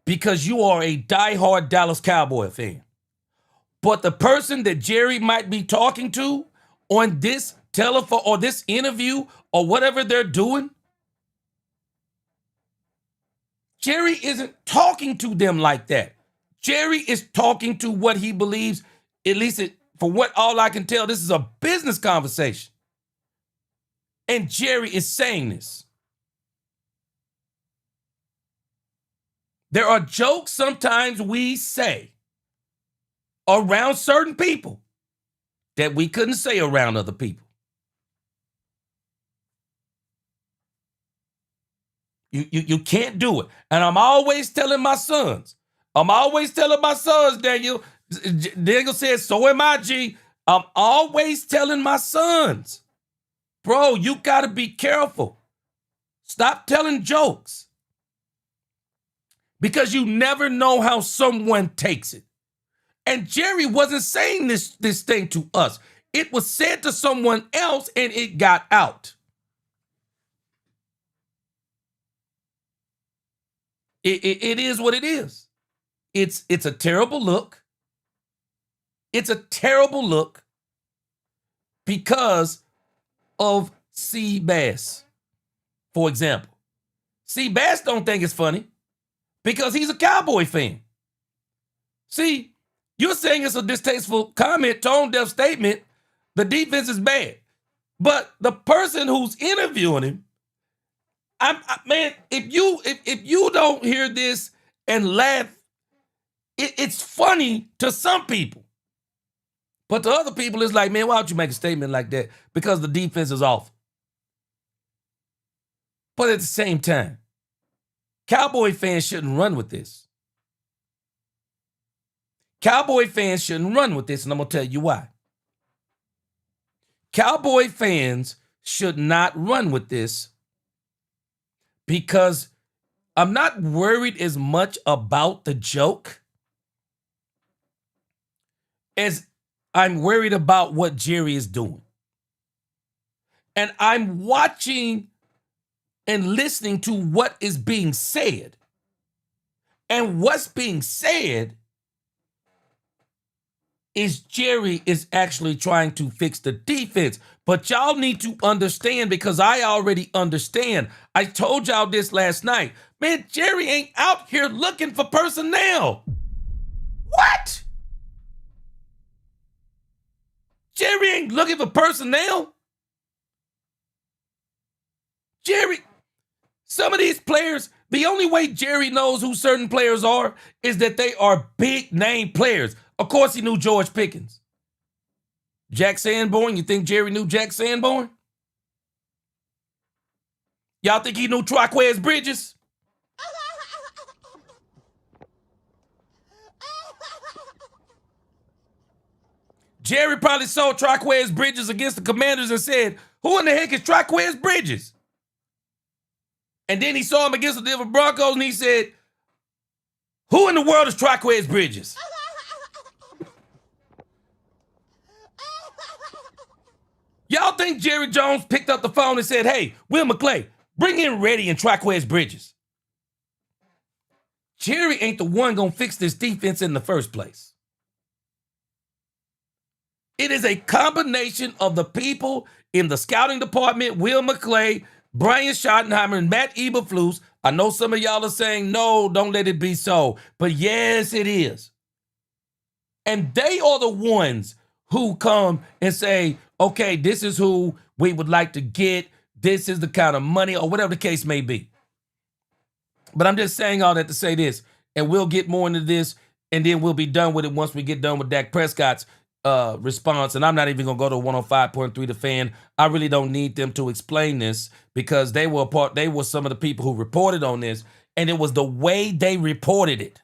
Because you are a diehard Dallas Cowboy fan. But the person that Jerry might be talking to on this telephone or this interview or whatever they're doing, Jerry isn't talking to them like that. Jerry is talking to what he believes, at least for what all I can tell, this is a business conversation. And Jerry is saying this. There are jokes sometimes we say around certain people that we couldn't say around other people. You can't do it. And I'm always telling my sons, Daniel says, so am I, G. I'm always telling my sons, bro, you got to be careful. Stop telling jokes. because you never know how someone takes it. And Jerry wasn't saying this thing to us. It was said to someone else and it got out. It is what it is. It's a terrible look. It's a terrible look because of C. Bass, for example. C. Bass don't think it's funny because he's a Cowboy fan. See, you're saying it's a distasteful comment, tone-deaf statement. The defense is bad. But the person who's interviewing him, man, if you don't hear this and laugh, it's funny to some people. But to other people, it's like, man, why don't you make a statement like that? Because the defense is awful. But at the same time, Cowboy fans shouldn't run with this. Cowboy fans shouldn't run with this, and I'm going to tell you why. Cowboy fans should not run with this because I'm not worried as much about the joke as I'm worried about what Jerry is doing. And I'm watching and listening to what is being said. And what's being said is Jerry is actually trying to fix the defense. But y'all need to understand, because I already understand. I told y'all this last night. Man, Jerry ain't out here looking for personnel. What? Jerry ain't looking for personnel? Jerry, some of these players, the only way Jerry knows who certain players are is that they are big name players. Of course, he knew George Pickens. Jack Sanborn, you think Jerry knew Jack Sanborn? Y'all think he knew Traquez Bridges? Jerry probably saw Traquez Bridges against the Commanders and said, who in the heck is Traquez Bridges? And then he saw him against the Denver Broncos and he said, who in the world is Traquez Bridges? Y'all think Jerry Jones picked up the phone and said, hey, Will McClay, bring in Reddy and Traquez Bridges? Jerry ain't the one gonna fix this defense in the first place. It is a combination of the people in the scouting department, Will McClay, Brian Schottenheimer, and Matt Eberflus. I know some of y'all are saying, no, don't let it be so. But yes, it is. And they are the ones who come and say, okay, this is who we would like to get. This is the kind of money, or whatever the case may be. But I'm just saying all that to say this, and we'll get more into this, and then we'll be done with it once we get done with Dak Prescott's response. And I'm not even going to go to 105.3 The Fan. I really don't need them to explain this because they were some of the people who reported on this, and it was the way they reported it.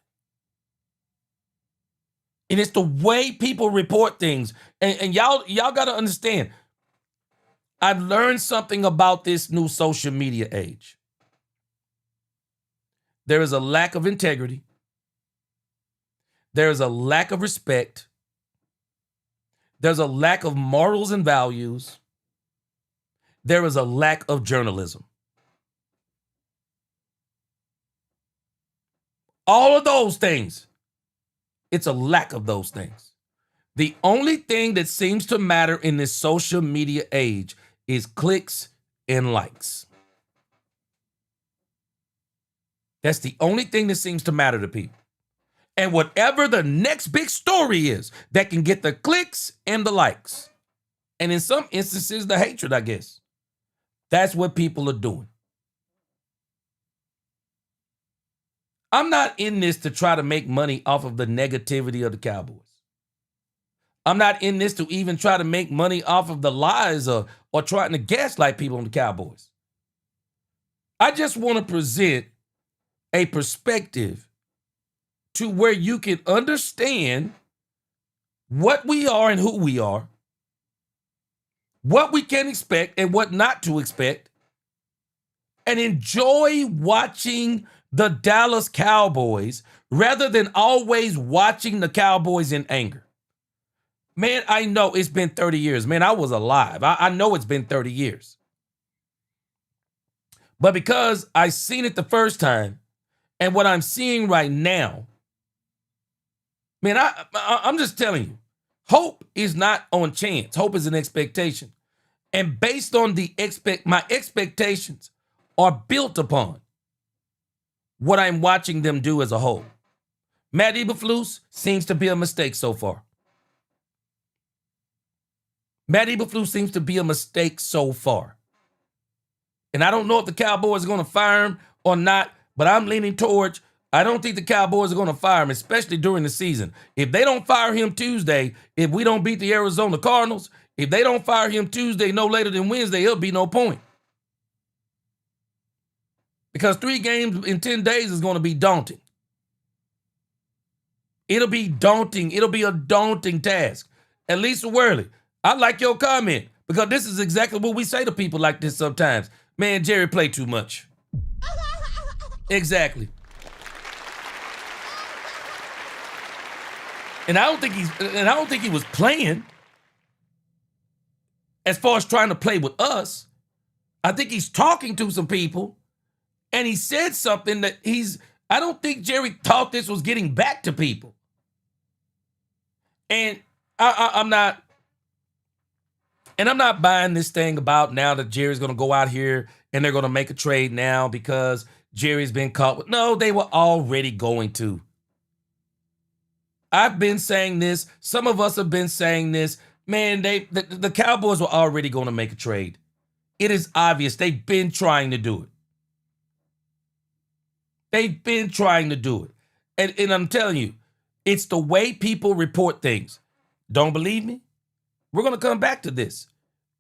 And it's the way people report things. And y'all got to understand, I've learned something about this new social media age. There is a lack of integrity. There is a lack of respect. There's a lack of morals and values. There is a lack of journalism. All of those things. It's a lack of those things. The only thing that seems to matter in this social media age is clicks and likes. That's the only thing that seems to matter to people. And whatever the next big story is that can get the clicks and the likes, and in some instances, the hatred, I guess, that's what people are doing. I'm not in this to try to make money off of the negativity of the Cowboys. I'm not in this to even try to make money off of the lies or trying to gaslight people on the Cowboys. I just want to present a perspective to where you can understand what we are and who we are, what we can expect and what not to expect, and enjoy watching the Dallas Cowboys rather than always watching the Cowboys in anger. Man, I know it's been 30 years. Man, I was alive. I know it's been 30 years. But because I seen it the first time and what I'm seeing right now, man, I'm just telling you, hope is not on chance. Hope is an expectation. And based on my expectations are built upon what I'm watching them do as a whole. Matt Eberflus seems to be a mistake so far. Matt Eberflus seems to be a mistake so far. And I don't know if the Cowboys are going to fire him or not, but I'm leaning towards, I don't think the Cowboys are going to fire him, especially during the season. If they don't fire him Tuesday, if we don't beat the Arizona Cardinals, if they don't fire him Tuesday no later than Wednesday, it'll be no point. Because 3 games in 10 days is going to be daunting. It'll be daunting. It'll be a daunting task. At Lisa Worley, I like your comment because this is exactly what we say to people like this sometimes. Man, Jerry played too much. Exactly. And I don't think he was playing as far as trying to play with us. I think he's talking to some people and he said something that I don't think Jerry thought this was getting back to people. And I'm not buying this thing about now that Jerry's going to go out here and they're going to make a trade now because Jerry's been caught with. No, they were already going to. I've been saying this. Some of us have been saying this. Man, the Cowboys were already going to make a trade. It is obvious. They've been trying to do it. They've been trying to do it. And I'm telling you, it's the way people report things. Don't believe me? We're going to come back to this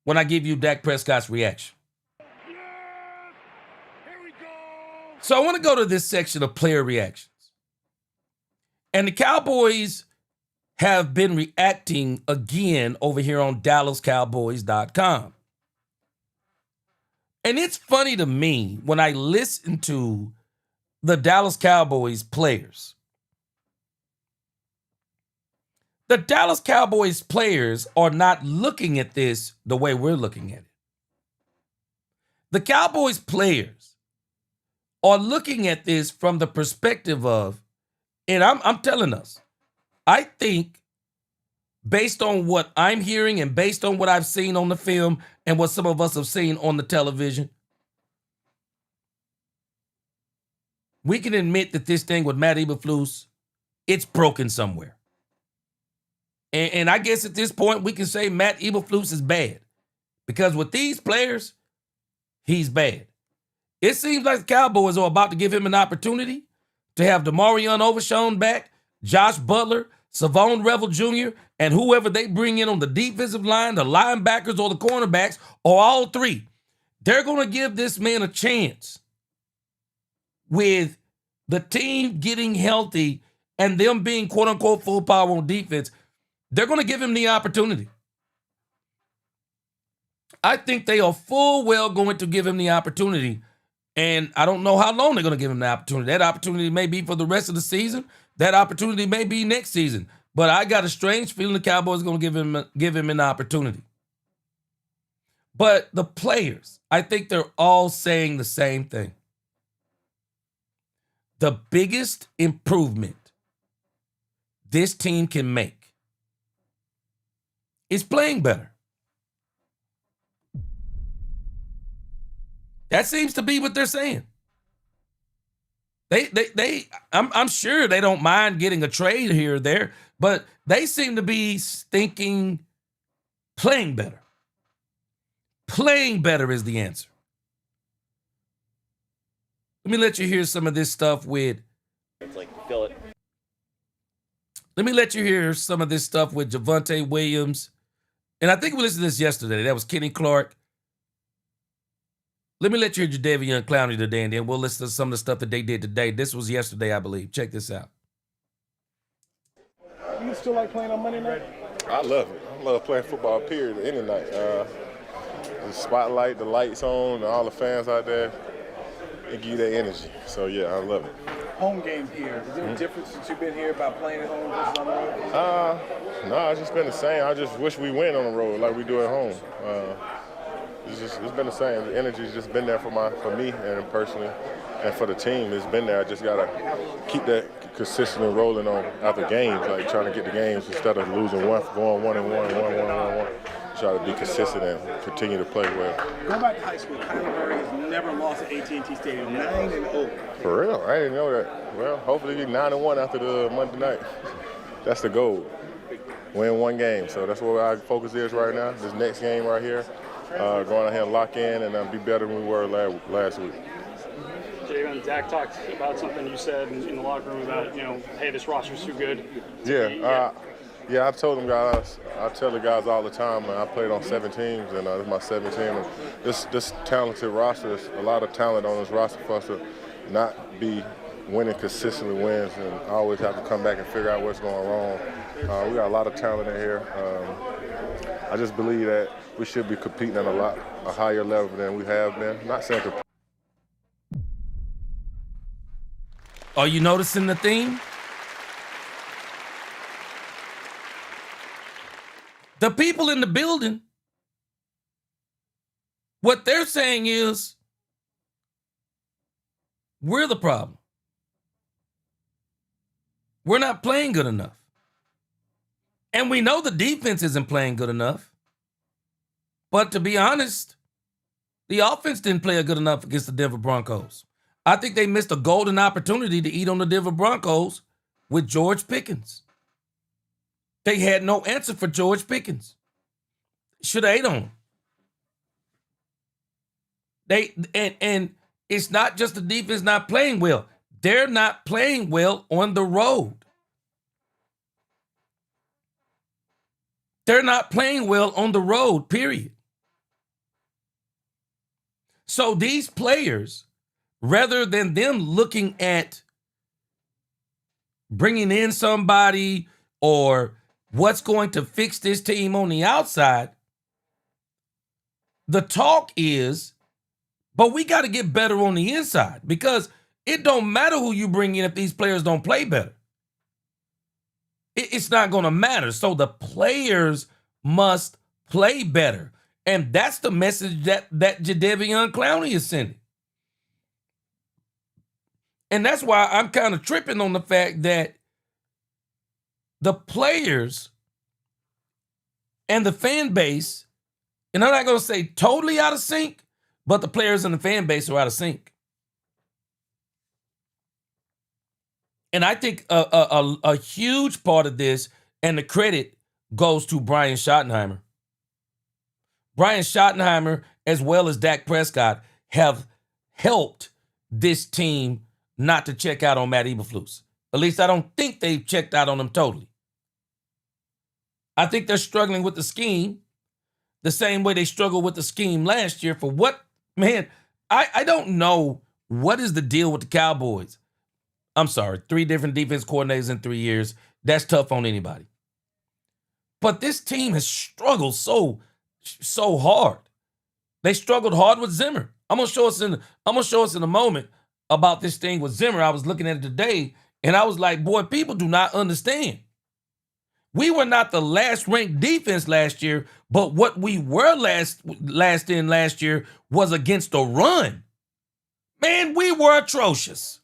when I give you Dak Prescott's reaction. So I want to go to this section of player reactions. And the Cowboys have been reacting again over here on DallasCowboys.com. And it's funny to me when I listen to the Dallas Cowboys players. The Dallas Cowboys players are not looking at this the way we're looking at it. The Cowboys players are looking at this from the perspective of, and I'm telling us, I think based on what I'm hearing and based on what I've seen on the film and what some of us have seen on the television, we can admit that this thing with Matt Eberflus, it's broken somewhere. And I guess at this point, we can say Matt Eberflus is bad. Because with these players, he's bad. It seems like the Cowboys are about to give him an opportunity to have DeMarion Overshown back, Josh Butler, Savon Revel Jr., and whoever they bring in on the defensive line, the linebackers or the cornerbacks, or all three. They're going to give this man a chance with the team getting healthy and them being quote-unquote full power on defense. They're going to give him the opportunity. I think they are full well going to give him the opportunity. And I don't know how long they're going to give him the opportunity. That opportunity may be for the rest of the season. That opportunity may be next season. But I got a strange feeling the Cowboys are going to give him an opportunity. But the players, I think they're all saying the same thing. The biggest improvement this team can make is playing better. That seems to be what they're saying. I'm sure they don't mind getting a trade here or there, but they seem to be thinking playing better. Playing better is the answer. Let me let you hear some of this stuff with. It's like fill it. Let me let you hear some of this stuff with Javonte Williams. And I think we listened to this yesterday. That was Kenny Clark. Let me let you hear Jadeveon Clowney today, and then we'll listen to some of the stuff that they did today. This was yesterday, I believe. Check this out. You still like playing on Monday night? I love it. I love playing football, period, any night. The spotlight, the lights on, and all the fans out there. and give you that energy. So yeah, I love it. Home games here. Is there a difference since you've been here about playing at home versus on the road? No, it's just been the same. I just wish we win on the road like we do at home. It's been the same. The energy's just been there for me and personally, and for the team. It's been there. I just gotta keep that consistently rolling on after games, like trying to get the games instead of losing one, going 1-1. Try to be consistent and continue to play well. Going back to high school, Kyler Murray has never lost at AT&T Stadium, 9-0. For real, I didn't know that. Well, hopefully we 9-1 after the Monday night. That's the goal. Win one game. So that's where our focus is right now. This next game right here, going out here and lock in and be better than we were last week. Javen, Dak talked about something you said in the locker room about, hey, this roster's too good. Yeah, I've told them guys, I tell the guys all the time, man, I played on 7 teams, and this is my 7th team. And this talented roster, there's a lot of talent on this roster for us to not be winning consistently wins and always have to come back and figure out what's going wrong. We got a lot of talent in here. I just believe that we should be competing at a higher level than we have been. Not saying to. Are you noticing the theme? The people in the building, what they're saying is, we're the problem. We're not playing good enough. And we know the defense isn't playing good enough. But to be honest, the offense didn't play good enough against the Denver Broncos. I think they missed a golden opportunity to eat on the Denver Broncos with George Pickens. They had no answer for George Pickens. Should have ate on him. And it's not just the defense not playing well. They're not playing well on the road. They're not playing well on the road, period. So these players, rather than them looking at bringing in somebody or what's going to fix this team on the outside, the talk is, but we got to get better on the inside because it don't matter who you bring in if these players don't play better. It's not going to matter. So the players must play better. And that's the message that Jadeveon Clowney is sending. And that's why I'm kind of tripping on the fact that the players and the fan base, and I'm not going to say totally out of sync, but the players and the fan base are out of sync. And I think a huge part of this, and the credit goes to Brian Schottenheimer. Brian Schottenheimer, as well as Dak Prescott, have helped this team not to check out on Matt Eberflus. At least I don't think they've checked out on him totally. I think they're struggling with the scheme the same way they struggled with the scheme last year. For what, man, I don't know what is the deal with the Cowboys. I'm sorry, 3 different defense coordinators in 3 years. That's tough on anybody. But this team has struggled so hard. They struggled hard with Zimmer. I'm gonna show us in a moment about this thing with Zimmer. I was looking at it today, and I was like, boy, people do not understand. We were not the last ranked defense last year, but what we were last year was against the run. Man, we were atrocious.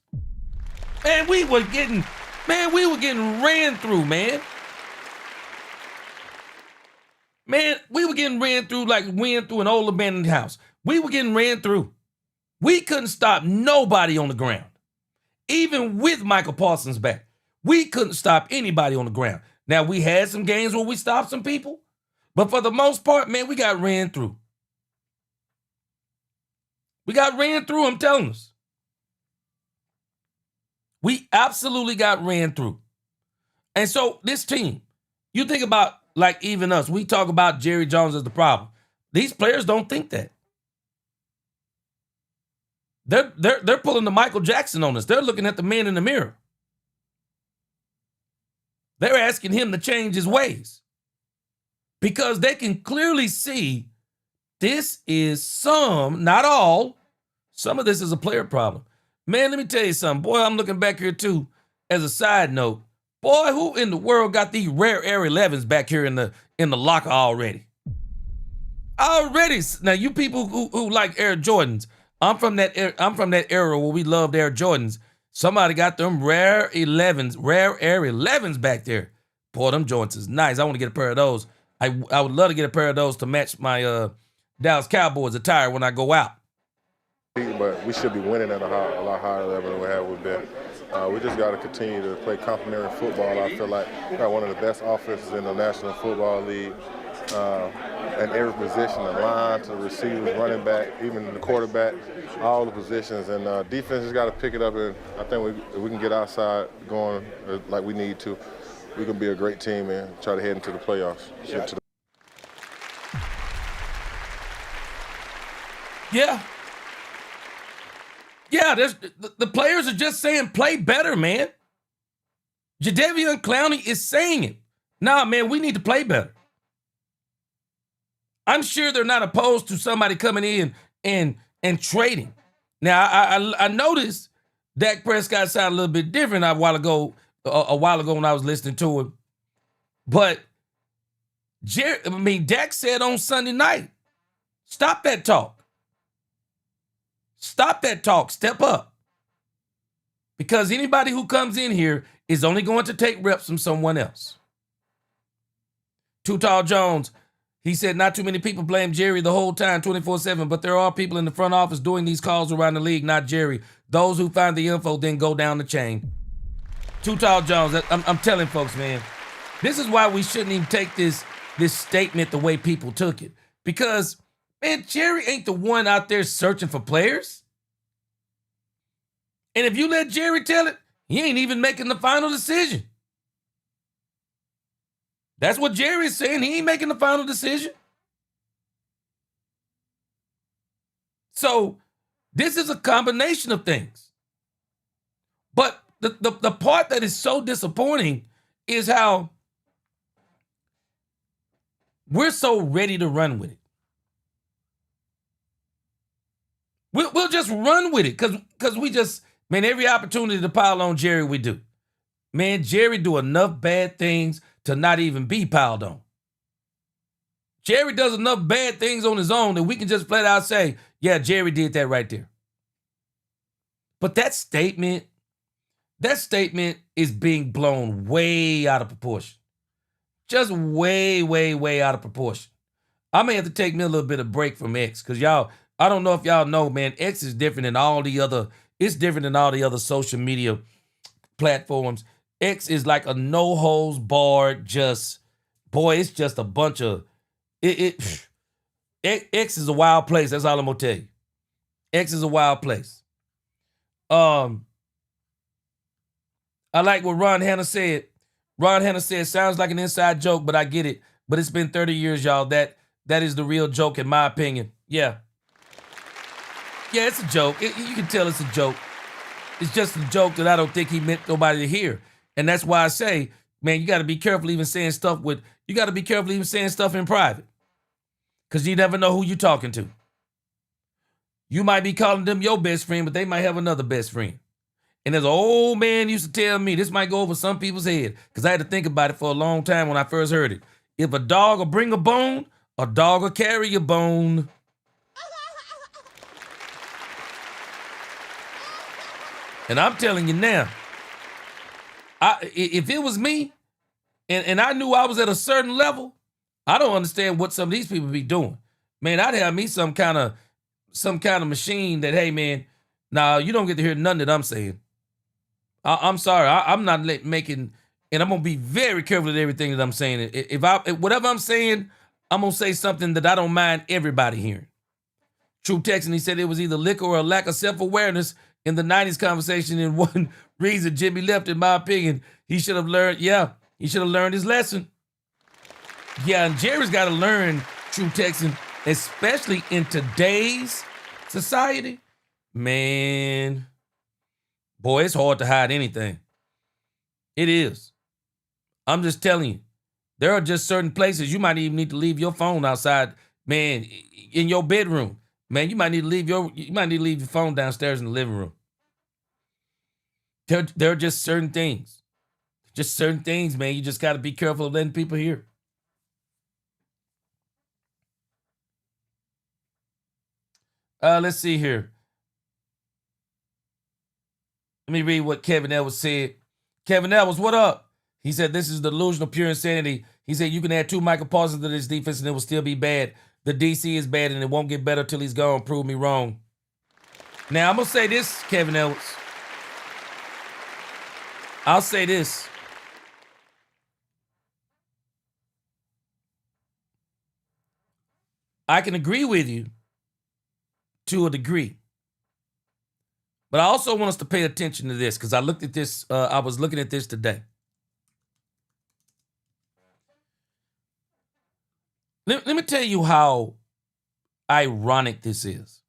Man, we were getting ran through, man. Man, we were getting ran through like ran through an old abandoned house. We were getting ran through. We couldn't stop nobody on the ground. Even with Michael Parsons back, we couldn't stop anybody on the ground. Now, we had some games where we stopped some people, but for the most part, man, we got ran through. We got ran through, I'm telling us. We absolutely got ran through. And so this team, you think about, like even us, we talk about Jerry Jones as the problem. These players don't think that. They're pulling the Michael Jackson on us. They're looking at the man in the mirror. They're asking him to change his ways because they can clearly see this is some, not all, Some of this is a player problem. Man, let me tell you something. Boy, I'm looking back here too. As a side note, boy, who in the world got these rare Air 11s back here in the locker already? Already. Now, you people who like Air Jordans, I'm from that era where we loved Air Jordans. Somebody got them rare Air 11s back there. Boy, them joints is nice. I want to get a pair of those. I would love to get a pair of those to match my Dallas Cowboys attire when I go out. But we should be winning at a lot higher level than we have with been. We just got to continue to play complementary football. I feel like we got one of the best offenses in the National Football League. In every position, the line to the receivers, running back, even the quarterback, all the positions. And defense has got to pick it up. And I think if we can get outside going like we need to, we can be a great team and try to head into the playoffs. Yeah. Yeah, the players are just saying play better, man. Jadeveon Clowney is saying it. Nah, man, we need to play better. I'm sure they're not opposed to somebody coming in and trading. Now, I noticed Dak Prescott sounded a little bit different a while ago when I was listening to him. But Dak said on Sunday night, stop that talk. Stop that talk. Step up. Because anybody who comes in here is only going to take reps from someone else. Too Tall Jones, he said not too many people blame Jerry the whole time, 24/7, but there are people in the front office doing these calls around the league, not Jerry. Those who find the info then go down the chain. Too Tall Jones, I'm telling folks, man, this is why we shouldn't even take this statement the way people took it. Because man, Jerry ain't the one out there searching for players. And if you let Jerry tell it, he ain't even making the final decision. That's what Jerry's saying. He ain't making the final decision. So this is a combination of things. But the part that is so disappointing is how we're so ready to run with it. We'll just run with it because we just, man, every opportunity to pile on Jerry, we do. Man, Jerry do enough bad things to not even be piled on. Jerry does enough bad things on his own that we can just flat out say, yeah, Jerry did that right there. But that statement is being blown way out of proportion. Just way, way, way out of proportion. I may have to take me a little bit of break from X because y'all, I don't know if y'all know, man, X is different than all the other, it's different than all the other social media platforms. X is like a no holds barred, just, boy, it's just a bunch of, X is a wild place. That's all I'm going to tell you. X is a wild place. I like what Ron Hanna said. Ron Hanna said, sounds like an inside joke, but I get it. But it's been 30 years, y'all. That is the real joke, in my opinion. Yeah. Yeah, it's a joke. You can tell it's a joke. It's just a joke that I don't think he meant nobody to hear. And that's why I say, man, you got to be careful even saying stuff in private. Because you never know who you're talking to. You might be calling them your best friend, but they might have another best friend. And there's an old man used to tell me, this might go over some people's head, because I had to think about it for a long time when I first heard it. If a dog will bring a bone, a dog will carry a bone. And I'm telling you now, if it was me, and I knew I was at a certain level, I don't understand what some of these people be doing. Man, I'd have me some kind of machine that, hey, man, nah, you don't get to hear nothing that I'm saying. I'm sorry, I'm not making, and I'm gonna be very careful with everything that I'm saying. If whatever I'm saying, I'm gonna say something that I don't mind everybody hearing. True Texan, he said it was either liquor or a lack of self-awareness in the 90s conversation, and one reason Jimmy left, in my opinion, he should have learned his lesson. Yeah, and Jerry's got to learn, True Texan, especially in today's society. Man, boy, it's hard to hide anything. It is. I'm just telling you, there are just certain places you might even need to leave your phone outside, man, in your bedroom. Man, you might need to leave your phone downstairs in the living room. There are just certain things. Just certain things, man. You just got to be careful of letting people hear. Let's see here. Let me read what Kevin Edwards said. Kevin Edwards, what up? He said, this is delusional, pure insanity. He said, you can add 2 Michael Parsons to this defense and it will still be bad. The DC is bad and it won't get better till he's gone. Prove me wrong. Now, I'm going to say this, Kevin Edwards. I'll say this. I can agree with you to a degree. But I also want us to pay attention to this because I looked at this. I was looking at this today. Let me tell you how ironic this is.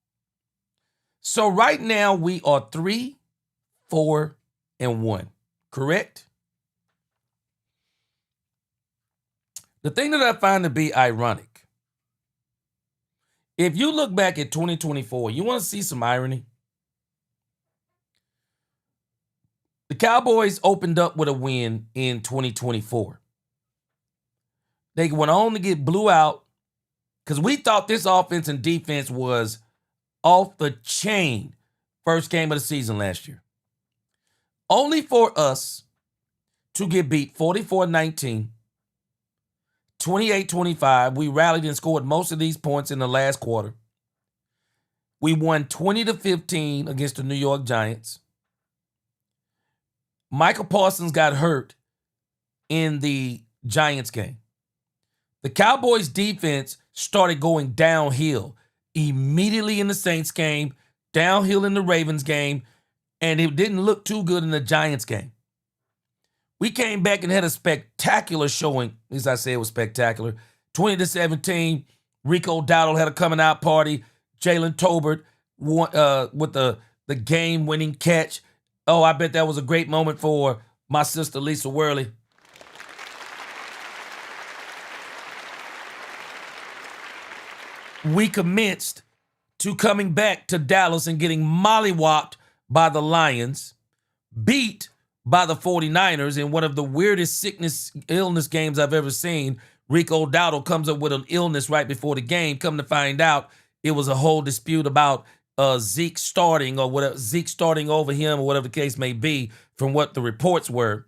So right now we are 3, 4, and 1. Correct? The thing that I find to be ironic, if you look back at 2024, you want to see some irony? The Cowboys opened up with a win in 2024. They went on to get blew out because we thought this offense and defense was off the chain first game of the season last year. Only for us to get beat 44-19, 28-25. We rallied and scored most of these points in the last quarter. We won 20-15 against the New York Giants. Michael Parsons got hurt in the Giants game. The Cowboys defense started going downhill immediately in the Saints game, downhill in the Ravens game, and it didn't look too good in the Giants game. We came back and had a spectacular showing. At least I say it was spectacular. 20-17, Rico Dowdle had a coming out party. Jalen Tolbert with the game-winning catch. Oh, I bet that was a great moment for my sister, Lisa Worley. We commenced to coming back to Dallas and getting mollywopped by the Lions, beat by the 49ers in one of the weirdest illness games I've ever seen. Rico Dowdle comes up with an illness right before the game. Come to find out, it was a whole dispute about Zeke starting or whatever, Zeke starting over him or whatever the case may be from what the reports were.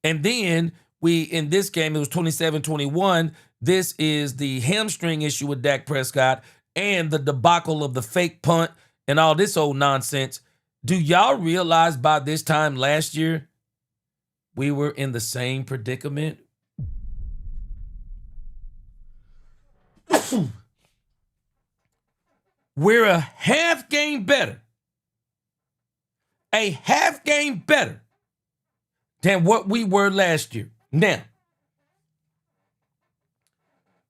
And then in this game, it was 27-21. This is the hamstring issue with Dak Prescott and the debacle of the fake punt and all this old nonsense. Do y'all realize by this time last year, we were in the same predicament? We're a half game better. A half game better than what we were last year. Now,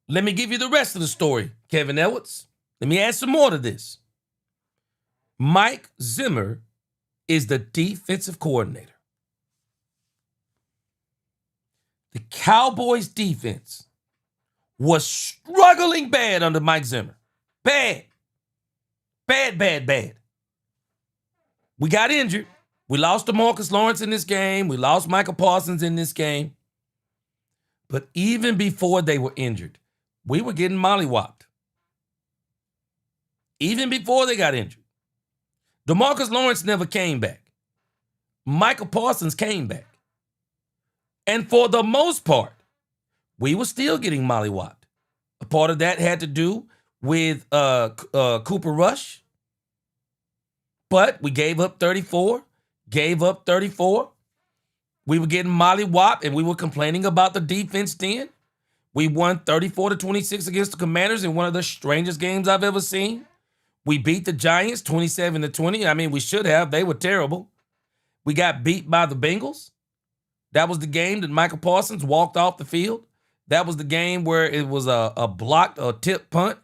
let me give you the rest of the story, Kevin Edwards. Let me add some more to this. Mike Zimmer is the defensive coordinator. The Cowboys defense was struggling bad under Mike Zimmer. Bad. Bad. We got injured. We lost DeMarcus Lawrence in this game. We lost Michael Parsons in this game. But even before they were injured, we were getting mollywopped. Even before they got injured. DeMarcus Lawrence never came back. Michael Parsons came back. And for the most part, we were still getting mollywopped. A part of that had to do with Cooper Rush. But we gave up 34. We were getting mollywopped, and we were complaining about the defense then. We won 34-26 against the Commanders in one of the strangest games I've ever seen. We beat the Giants 27-20. I mean, we should have. They were terrible. We got beat by the Bengals. That was the game that Michael Parsons walked off the field. That was the game where it was a blocked or tip punt,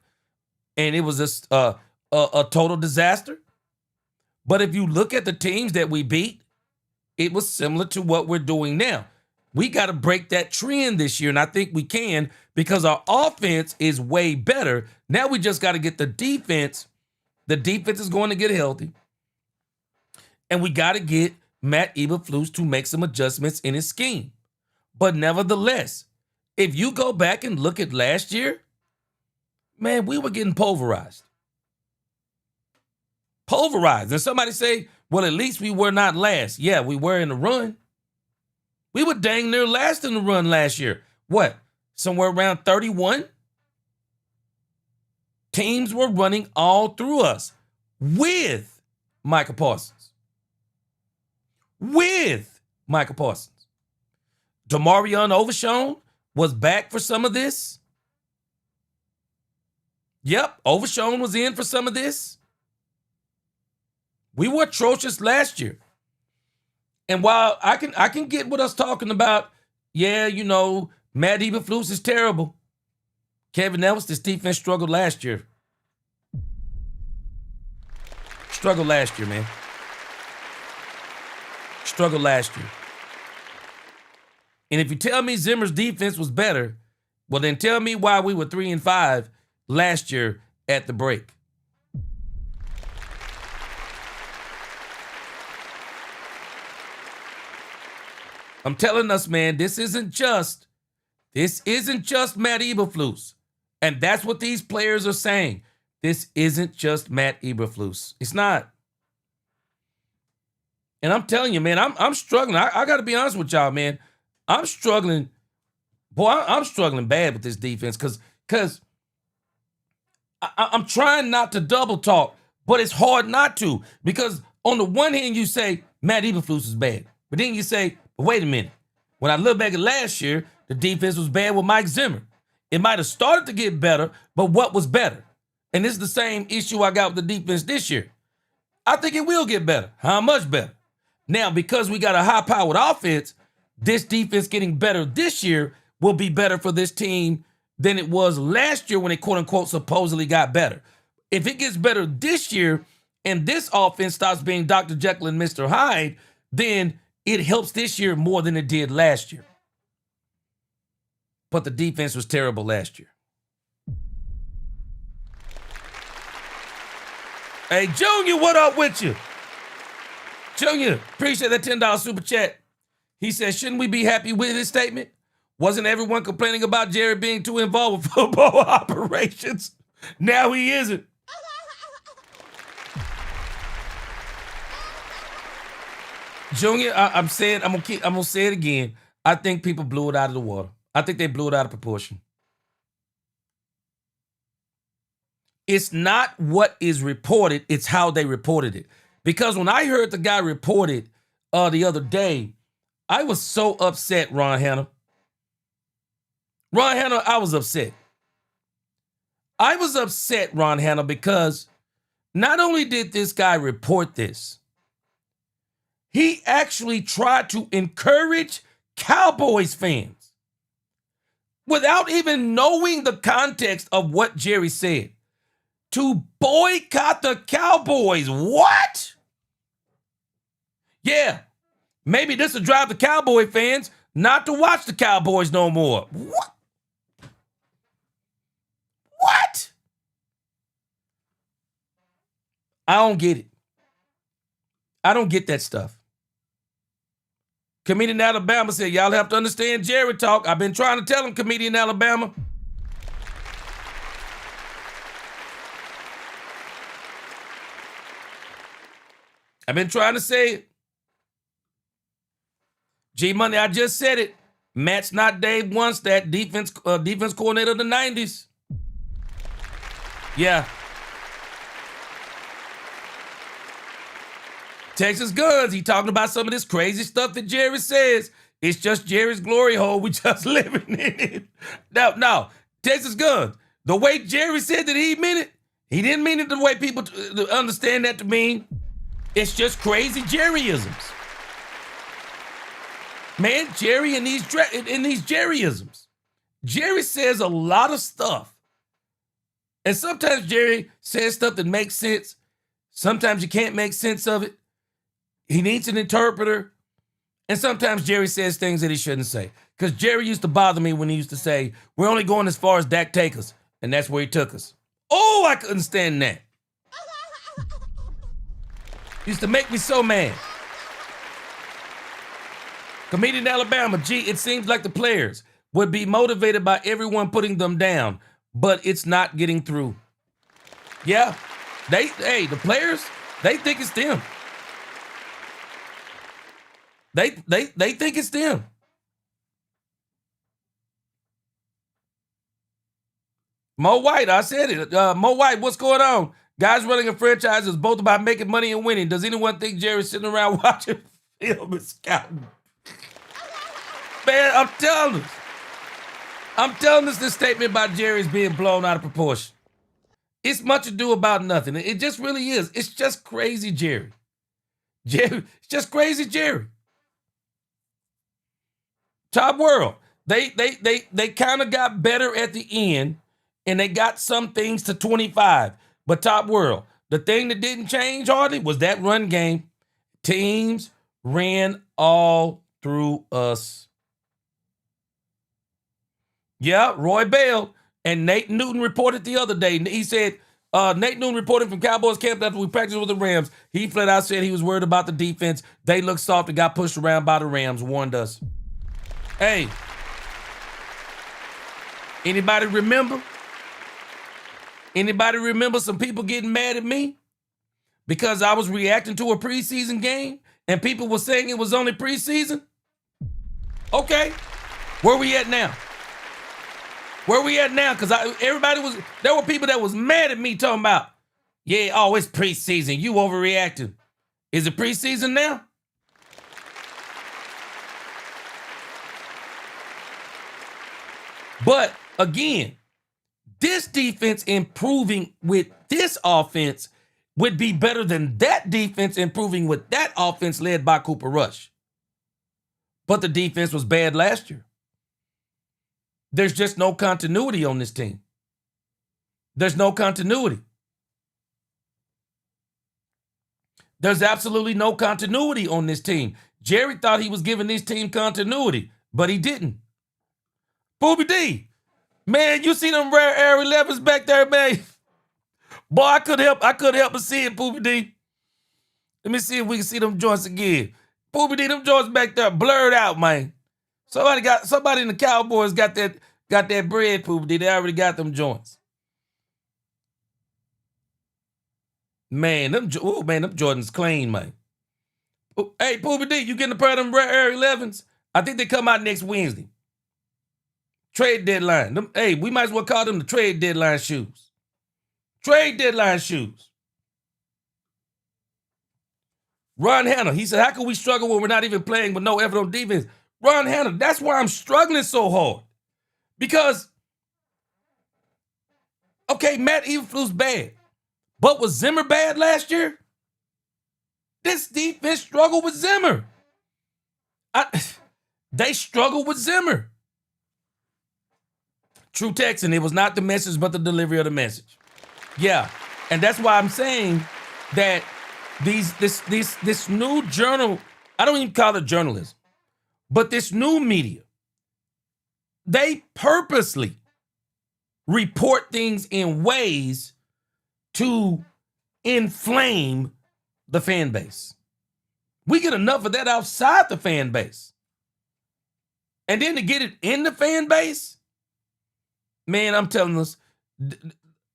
and it was just a total disaster. But if you look at the teams that we beat, it was similar to what we're doing now. We got to break that trend this year, and I think we can because our offense is way better. Now we just got to get the defense The defense is going to get healthy. And we got to get Matt Eberflus to make some adjustments in his scheme. But nevertheless, if you go back and look at last year, man, we were getting pulverized. Pulverized. And somebody say, well, at least we were not last. Yeah, we were in the run. We were dang near last in the run last year. What? Somewhere around 31? Teams were running all through us with Micah Parsons. With Micah Parsons. Demarion Overshown was back for some of this. Yep, Overshown was in for some of this. We were atrocious last year. And while I can get what us talking about, yeah, you know, Matt Eberflus is terrible. Kevin Ellis, this defense struggled last year. Struggled last year, man. Struggled last year. And if you tell me Zimmer's defense was better, well, then tell me why we were 3-5 last year at the break. I'm telling us, man, this isn't just Matt Eberflus. And that's what these players are saying. This isn't just Matt Eberflus. It's not. And I'm telling you, man, I'm struggling. I got to be honest with y'all, man. I'm struggling. Boy, I'm struggling bad with this defense because I'm trying not to double talk, but it's hard not to. Because on the one hand, you say Matt Eberflus is bad. But then you say, but wait a minute. When I look back at last year, the defense was bad with Mike Zimmer. It might have started to get better, but what was better? And this is the same issue I got with the defense this year. I think it will get better. How much better? Now, because we got a high-powered offense, this defense getting better this year will be better for this team than it was last year when it, quote-unquote, supposedly got better. If it gets better this year and this offense stops being Dr. Jekyll and Mr. Hyde, then it helps this year more than it did last year. But the defense was terrible last year. Hey, Junior, what up with you? Junior, appreciate that $10 super chat. He says, shouldn't we be happy with his statement? Wasn't everyone complaining about Jerry being too involved with football operations? Now he isn't. Junior, I'm gonna say it again. I think people blew it out of the water. I think they blew it out of proportion. It's not what is reported, it's how they reported it. Because when I heard the guy report it the other day, I was so upset, Ron Hanna. Ron Hanna, I was upset. I was upset, Ron Hanna, because not only did this guy report this, he actually tried to encourage Cowboys fans without even knowing the context of what Jerry said to boycott the Cowboys. What? Yeah, maybe this will drive the Cowboy fans not to watch the Cowboys no more. What? What? I don't get it. I don't get that stuff. Comedian Alabama said, y'all have to understand Jerry talk. I've been trying to tell him, Comedian Alabama. I've been trying to say it. G Money, I just said it. Matt's not Dave Onstad, defense coordinator of the 90s. Yeah. Texas Guns, he talking about some of this crazy stuff that Jerry says. It's just Jerry's glory hole. We just living in it. No, Texas Guns, the way Jerry said that he meant it, he didn't mean it the way people understand that to mean. It's just crazy Jerryisms. Man, Jerry and these Jerryisms. Jerry says a lot of stuff. And sometimes Jerry says stuff that makes sense. Sometimes you can't make sense of it. He needs an interpreter. And sometimes Jerry says things that he shouldn't say. Because Jerry used to bother me when he used to say, we're only going as far as Dak take us. And that's where he took us. Oh, I couldn't stand that. Used to make me so mad. Comedian in Alabama, it seems like the players would be motivated by everyone putting them down, but it's not getting through. Yeah, the players, they think it's them. They think it's them. Mo White, I said it. Mo White, what's going on? Guys running a franchise is both about making money and winning. Does anyone think Jerry's sitting around watching film and scouting? Man, I'm telling us this statement about Jerry's being blown out of proportion. It's much ado about nothing. It just really is. It's just crazy Jerry. It's just crazy Jerry. Top World. They kind of got better at the end, and they got some things to 25. But Top World, the thing that didn't change hardly was that run game. Teams ran all through us. Yeah, Roy Bell and Nate Newton reported the other day. He said, Nate Newton reported from Cowboys camp after we practiced with the Rams. He flat out said he was worried about the defense. They looked soft and got pushed around by the Rams, warned us. Hey, anybody remember? Anybody remember some people getting mad at me because I was reacting to a preseason game and people were saying it was only preseason? Okay, where we at now? Where we at now? Because there were people that was mad at me talking about, yeah, oh, it's preseason. You overreacting. Is it preseason now? But again, this defense improving with this offense would be better than that defense improving with that offense led by Cooper Rush. But the defense was bad last year. There's just no continuity on this team. There's no continuity. There's absolutely no continuity on this team. Jerry thought he was giving this team continuity, but he didn't. Poobie D, man, you see them rare Air 11s back there, man? Boy, I could help but see it, Poobie D. Let me see if we can see them joints again. Poobie D, them joints back there blurred out, man. Somebody in the Cowboys got that bread, Poobie D. They already got them joints. Man, them Jordans clean, man. Hey, Poobie D, you getting a pair of them rare Air 11s? I think they come out next Wednesday. Trade deadline. Hey, we might as well call them the trade deadline shoes. Trade deadline shoes. Ron Hanna, he said, how can we struggle when we're not even playing with no effort on defense? Ron Hanna, that's why I'm struggling so hard. Because, okay, Matt Eberflus bad. But was Zimmer bad last year? This defense struggled with Zimmer. They struggled with Zimmer. True Texan, it was not the message, but the delivery of the message. Yeah, and that's why I'm saying that this new journal, I don't even call it journalism, but this new media, they purposely report things in ways to inflame the fan base. We get enough of that outside the fan base. And then to get it in the fan base, man, I'm telling us,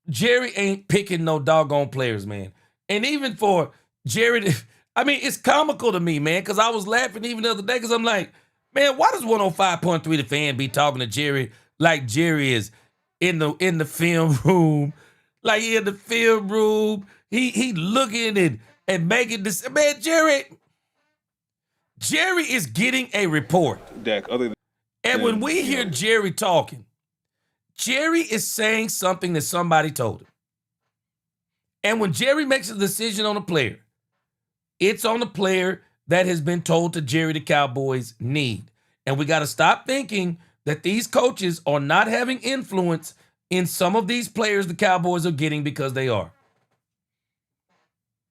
Jerry ain't picking no doggone players, man. And even for Jerry, I mean, it's comical to me, man, because I was laughing even the other day because I'm like, man, why does 105.3 The Fan be talking to Jerry like Jerry is in the film room? Like he in the film room, he looking and making this. Man, Jerry is getting a report. And when we hear Jerry talking, Jerry is saying something that somebody told him. And when Jerry makes a decision on a player, it's on the player that has been told to Jerry the Cowboys need. And we got to stop thinking that these coaches are not having influence in some of these players the Cowboys are getting, because they are.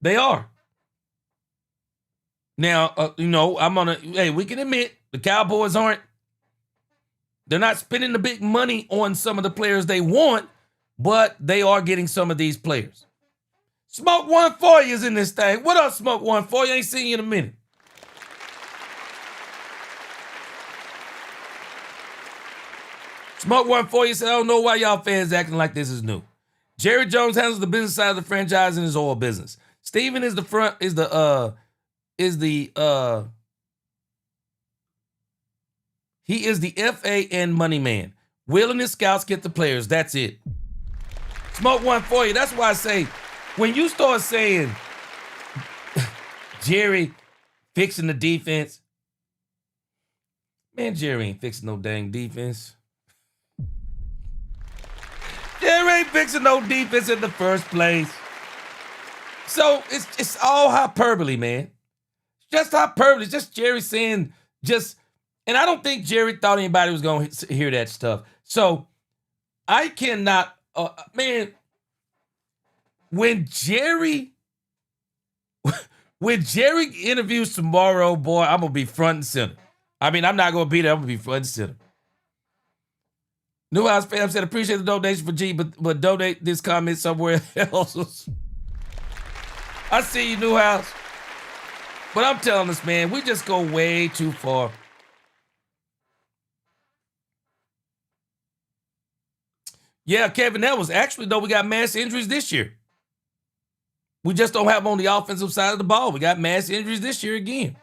They are. Now, we can admit the Cowboys they're not spending the big money on some of the players they want, but they are getting some of these players. Smoke 140 is in this thing. What up, Smoke 140? Ain't seen you in a minute. Smoke 140 said, I don't know why y'all fans acting like this is new. Jerry Jones handles the business side of the franchise in his oil business. Steven is he is the FAN money man. Will and his scouts get the players. That's it. Smoke 140. That's why I say, when you start saying Jerry fixing the defense, man, Jerry ain't fixing no dang defense. Jerry ain't fixing no defense in the first place. So it's all hyperbole, man. Just hyperbole. It's just Jerry saying and I don't think Jerry thought anybody was going to hear that stuff. So I cannot, man, when Jerry interviews tomorrow, boy, I'm going to be front and center. I mean, I'm not going to be there. I'm going to be front and center. Newhouse fam said, appreciate the donation for G, but donate this comment somewhere else. I see you, Newhouse. But I'm telling us, man, we just go way too far. Yeah, Kevin, that was actually, though, we got mass injuries this year. We just don't have them on the offensive side of the ball. We got mass injuries this year again.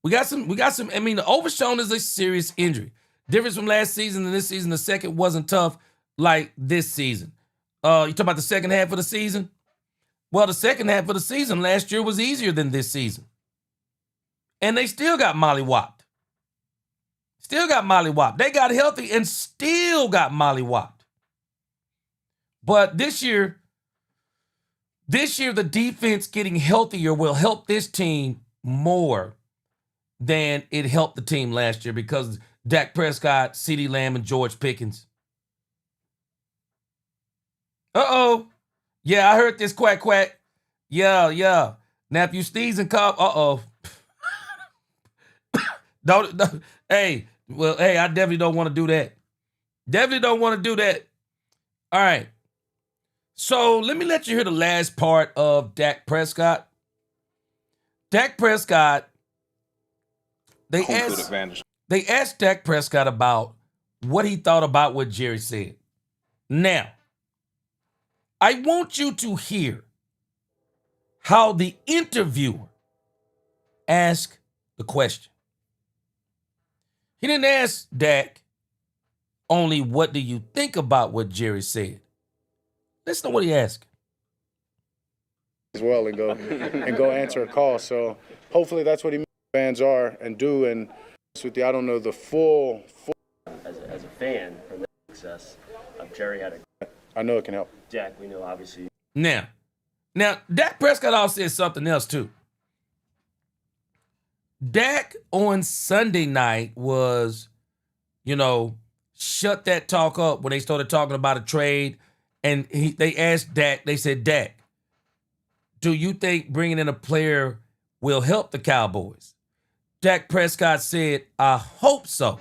We got some, I mean, the Overshown is a serious injury. Difference from last season and this season, the second wasn't tough like this season. You talking about the second half of the season? Well, the second half of the season last year was easier than this season. And they still got mollywopped. They got healthy and still got mollywopped. But this year, the defense getting healthier will help this team more than it helped the team last year because Dak Prescott, CeeDee Lamb, and George Pickens. Uh-oh. Yeah, I heard this quack. Yeah. Now, if you sneeze and cough, don't. Hey, I definitely don't want to do that. All right. So let me let you hear the last part of Dak Prescott. Dak Prescott, they asked Dak Prescott about what he thought about what Jerry said. Now, I want you to hear how the interviewer asked the question. He didn't ask Dak only what do you think about what Jerry said. Listen to what he asked. As well and go answer a call. So hopefully that's what he fans are and do. And with you, I don't know the full. As a fan from the success of Jerry had I know it can help. Jack, we know obviously. Now, Dak Prescott also said something else too. Dak on Sunday night was, shut that talk up when they started talking about a trade. And they asked Dak, they said, Dak, do you think bringing in a player will help the Cowboys? Dak Prescott said, I hope so.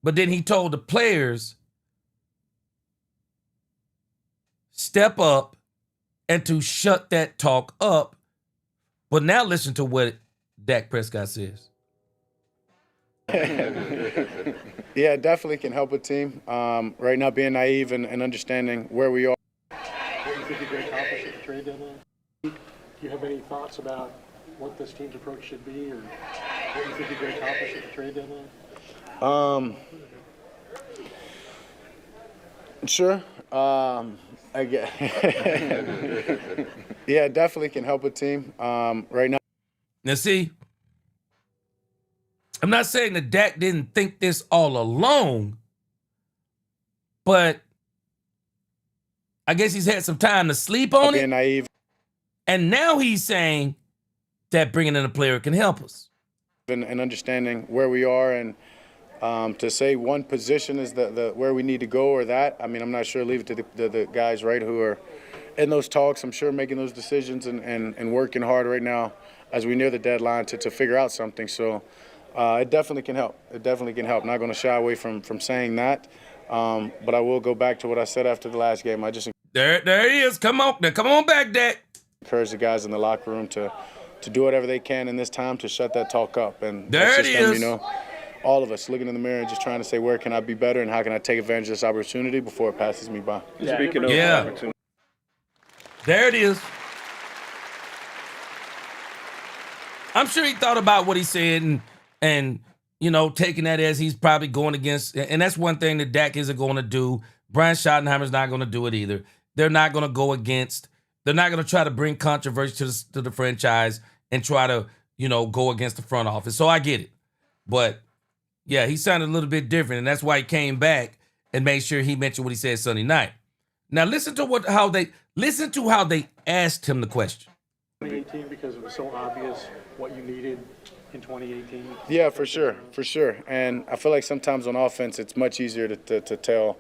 But then he told the players, step up and to shut that talk up. But now listen to what Dak Prescott says. Yeah, it definitely can help a team. Right now, being naive and understanding where we are. What do you think you could accomplish at the trade deadline? Do you have any thoughts about what this team's approach should be, or what do you think you could accomplish at the trade deadline? Sure. I guess. Yeah, it definitely can help a team. Right now. Now, see, I'm not saying that Dak didn't think this all along, but I guess he's had some time to sleep on being it. Naive. And now he's saying that bringing in a player can help us. And understanding where we are and to say one position is the where we need to go or that, I mean, I'm not sure. Leave it to the guys, right, who are in those talks. I'm sure making those decisions and working hard right now as we near the deadline to figure out something. So it definitely can help. It definitely can help. Not going to shy away from saying that, but I will go back to what I said after the last game. There he is. Come on. Now, come on back, Dak. Encourage the guys in the locker room to do whatever they can in this time to shut that talk up. And There that's it just them, is. you know, all of us looking in the mirror and just trying to say, where can I be better and how can I take advantage of this opportunity before it passes me by. Speaking of Yeah. opportunity, There it is. I'm sure he thought about what he said and you know, taking that as he's probably going against, and that's one thing that Dak isn't going to do. Brian Schottenheimer's not going to do it either. They're not going to go against, they're not going to try to bring controversy to the franchise and try to, you know, go against the front office. So I get it. But yeah, he sounded a little bit different, and that's why he came back and made sure he mentioned what he said Sunday night. Now listen to how they asked him the question. 2018, because it was so obvious what you needed in 2018. Yeah, for sure. And I feel like sometimes on offense, it's much easier to tell.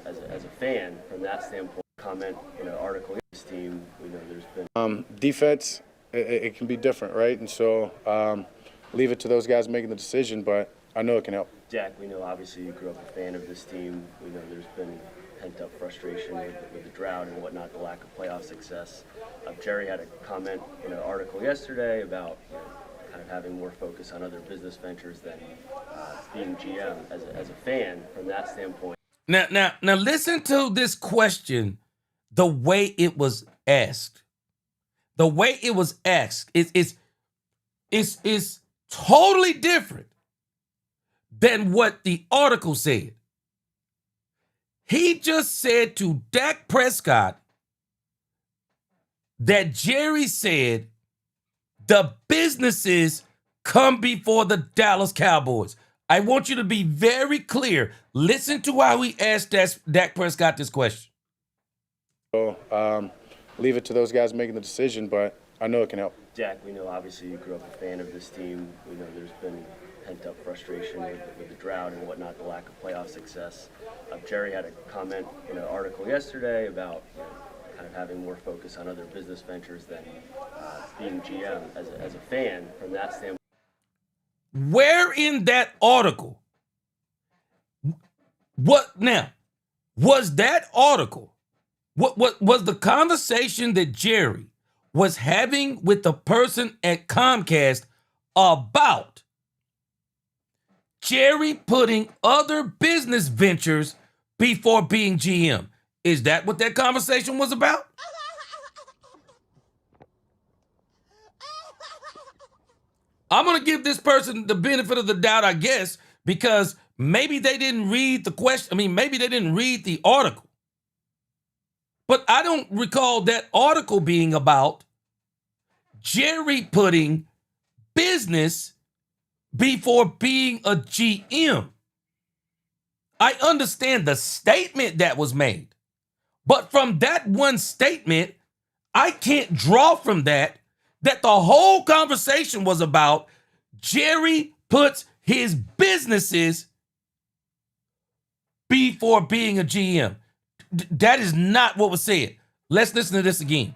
As a fan, from that standpoint, comment in an article in this team, we know there's been Defense, it can be different, right? And so leave it to those guys making the decision, but I know it can help. Jack, we know obviously you grew up a fan of this team. We know there's been pent-up frustration with the drought and whatnot, the lack of playoff success. Jerry had a comment in an article yesterday about kind of having more focus on other business ventures than being GM. As a fan, from that standpoint. Now, listen to this question, the way it was asked. The way it was asked is totally different than what the article said. He just said to Dak Prescott that Jerry said the businesses come before the Dallas Cowboys. I want you to be very clear. Listen to how he asked Dak Prescott this question. So leave it to those guys making the decision, but I know it can help. Jack, we know obviously you grew up a fan of this team. We know there's been pent-up frustration with the drought and whatnot, the lack of playoff success. Jerry had a comment in an article yesterday about kind of having more focus on other business ventures than being GM. As a fan, from that standpoint. Where in that article? What now? Was that article? What was the conversation that Jerry was having with the person at Comcast about Jerry putting other business ventures before being GM? Is that what that conversation was about? I'm going to give this person the benefit of the doubt, I guess, because maybe they didn't read the question. I mean, maybe they didn't read the article. But I don't recall that article being about Jerry putting business before being a GM. I understand the statement that was made. But from that one statement, I can't draw from that the whole conversation was about Jerry puts his businesses before being a GM. That is not what was said. Let's listen to this again.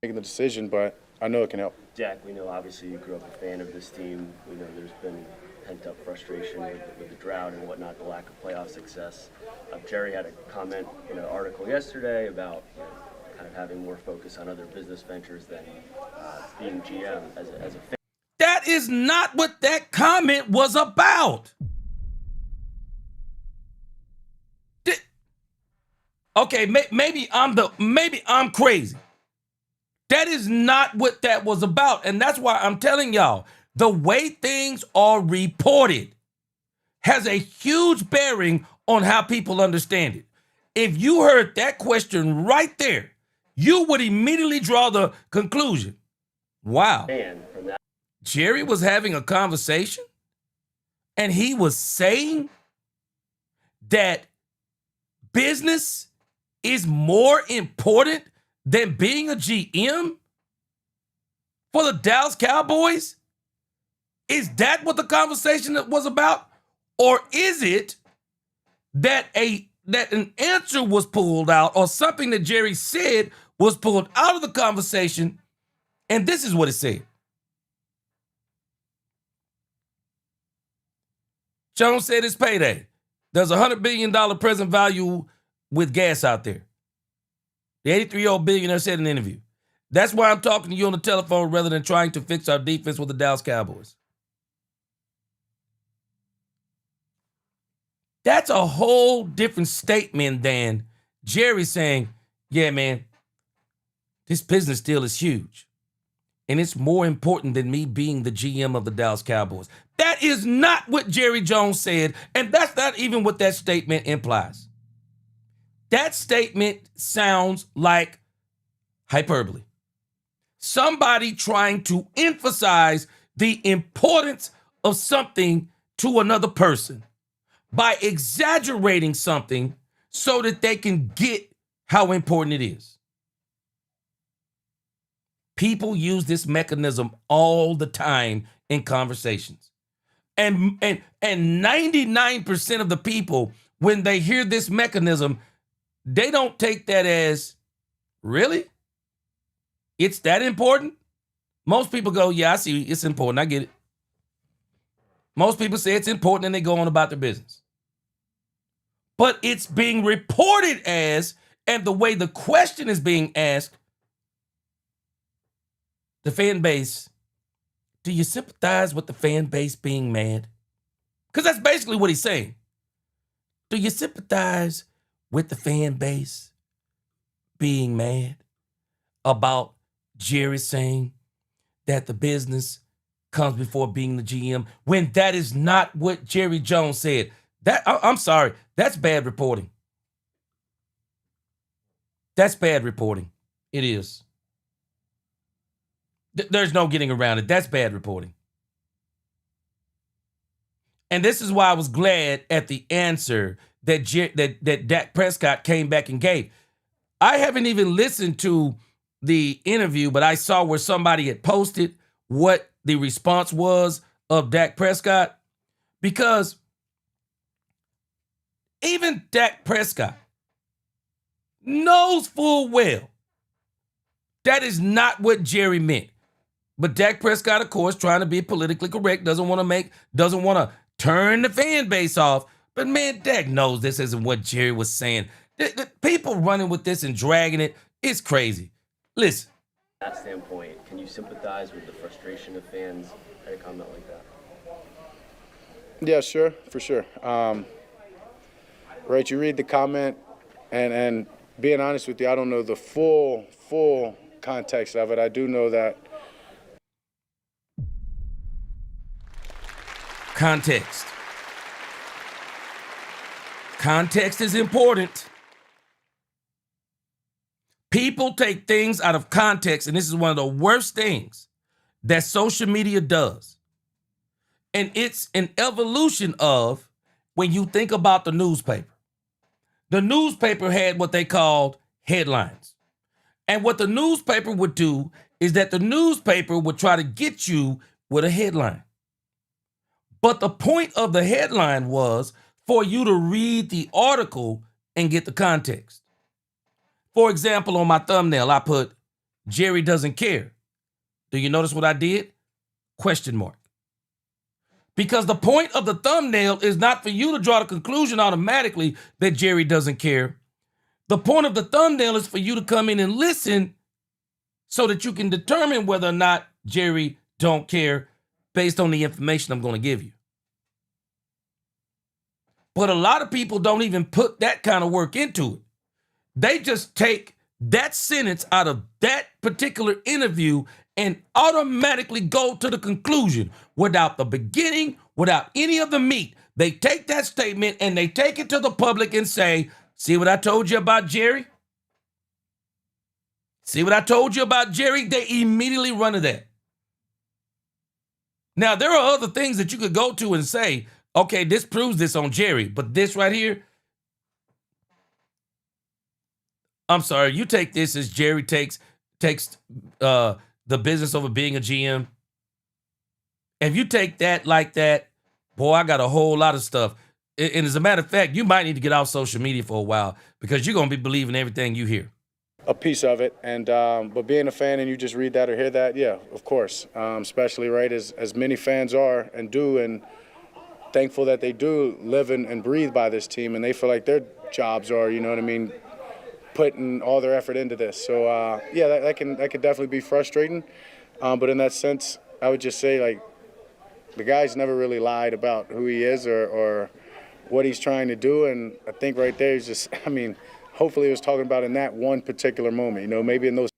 Making the decision, but I know it can help. Jack, we know obviously you grew up a fan of this team. We know there's been pent-up frustration with the drought and whatnot, the lack of playoff success. Jerry had a comment in an article yesterday about kind of having more focus on other business ventures than being GM. As a fan. That is not what that comment was about. Okay, maybe I'm crazy. That is not what that was about. And that's why I'm telling y'all, the way things are reported has a huge bearing on how people understand it. If you heard that question right there, you would immediately draw the conclusion. Wow. Jerry was having a conversation and he was saying that business is more important than being a GM for the Dallas Cowboys? Is that what the conversation was about? Or is it that an answer was pulled out or something that Jerry said was pulled out of the conversation, and this is what it said. Jones said it's payday. There's a $100 billion present value with gas out there. The 83-year-old billionaire said in an interview, that's why I'm talking to you on the telephone rather than trying to fix our defense with the Dallas Cowboys. That's a whole different statement than Jerry saying, yeah, man, this business deal is huge. And it's more important than me being the GM of the Dallas Cowboys. That is not what Jerry Jones said, and that's not even what that statement implies. That statement sounds like hyperbole. Somebody trying to emphasize the importance of something to another person by exaggerating something so that they can get how important it is. People use this mechanism all the time in conversations. And 99% of the people, when they hear this mechanism, they don't take that as, really? It's that important? Most people go, yeah, I see, it's important, I get it. Most people say it's important and they go on about their business. But it's being reported as, and the way the question is being asked, the fan base, do you sympathize with the fan base being mad? Because that's basically what he's saying. Do you sympathize with the fan base being mad about Jerry saying that the business comes before being the GM when that is not what Jerry Jones said? I'm sorry, that's bad reporting. That's bad reporting. It is. There's no getting around it. That's bad reporting. And this is why I was glad at the answer that Dak Prescott came back and gave. I haven't even listened to the interview, but I saw where somebody had posted what the response was of Dak Prescott, because even Dak Prescott knows full well that is not what Jerry meant. But Dak Prescott, of course, trying to be politically correct, doesn't want to turn the fan base off. But man, Dak knows this isn't what Jerry was saying. The people running with this and dragging it, it's crazy. Listen. That standpoint, can you sympathize with the frustration of fans at a comment like that? Yeah, sure, for sure. Right, you read the comment, and being honest with you, I don't know the full context of it. I do know that. Context. Context is important. People take things out of context, and this is one of the worst things that social media does. And it's an evolution of when you think about the newspaper. The newspaper had what they called headlines. And what the newspaper would do is that the newspaper would try to get you with a headline. But the point of the headline was for you to read the article and get the context. For example, on my thumbnail, I put, Jerry doesn't care. Do you notice what I did? Question mark. Because the point of the thumbnail is not for you to draw the conclusion automatically that Jerry doesn't care. The point of the thumbnail is for you to come in and listen so that you can determine whether or not Jerry don't care based on the information I'm going to give you. But a lot of people don't even put that kind of work into it. They just take that sentence out of that particular interview and automatically go to the conclusion without the beginning, without any of the meat. They take that statement and they take it to the public and say, see what I told you about Jerry? See what I told you about Jerry? They immediately run to that. Now, there are other things that you could go to and say, okay, this proves this on Jerry, but this right here, I'm sorry, you take this as Jerry takes the business over being a GM. If you take that like that, boy, I got a whole lot of stuff. And as a matter of fact, you might need to get off social media for a while because you're going to be believing everything you hear. A piece of it, and but being a fan and you just read that or hear that, yeah, of course, especially right as many fans are and do, and thankful that they do live and breathe by this team, and they feel like they're jobs are, you know what I mean, putting all their effort into this. So, yeah, that can definitely be frustrating. But in that sense, I would just say, like, the guy's never really lied about who he is or what he's trying to do. And I think right there is just, I mean, hopefully he was talking about in that one particular moment, you know, maybe in those.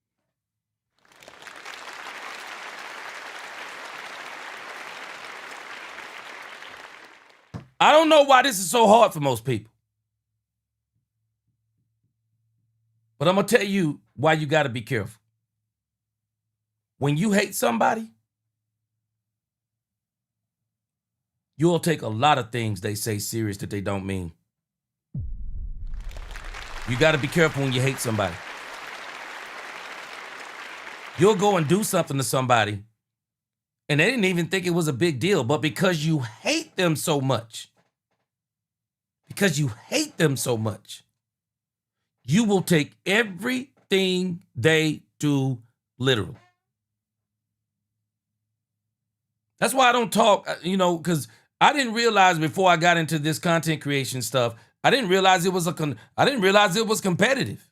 I don't know why this is so hard for most people. But I'm going to tell you why you got to be careful. When you hate somebody, you'll take a lot of things they say serious that they don't mean. You got to be careful when you hate somebody. You'll go and do something to somebody, and they didn't even think it was a big deal, but because you hate them so much, you will take everything they do literal. That's why I don't talk, because I didn't realize before I got into this content creation stuff, I didn't realize it was competitive.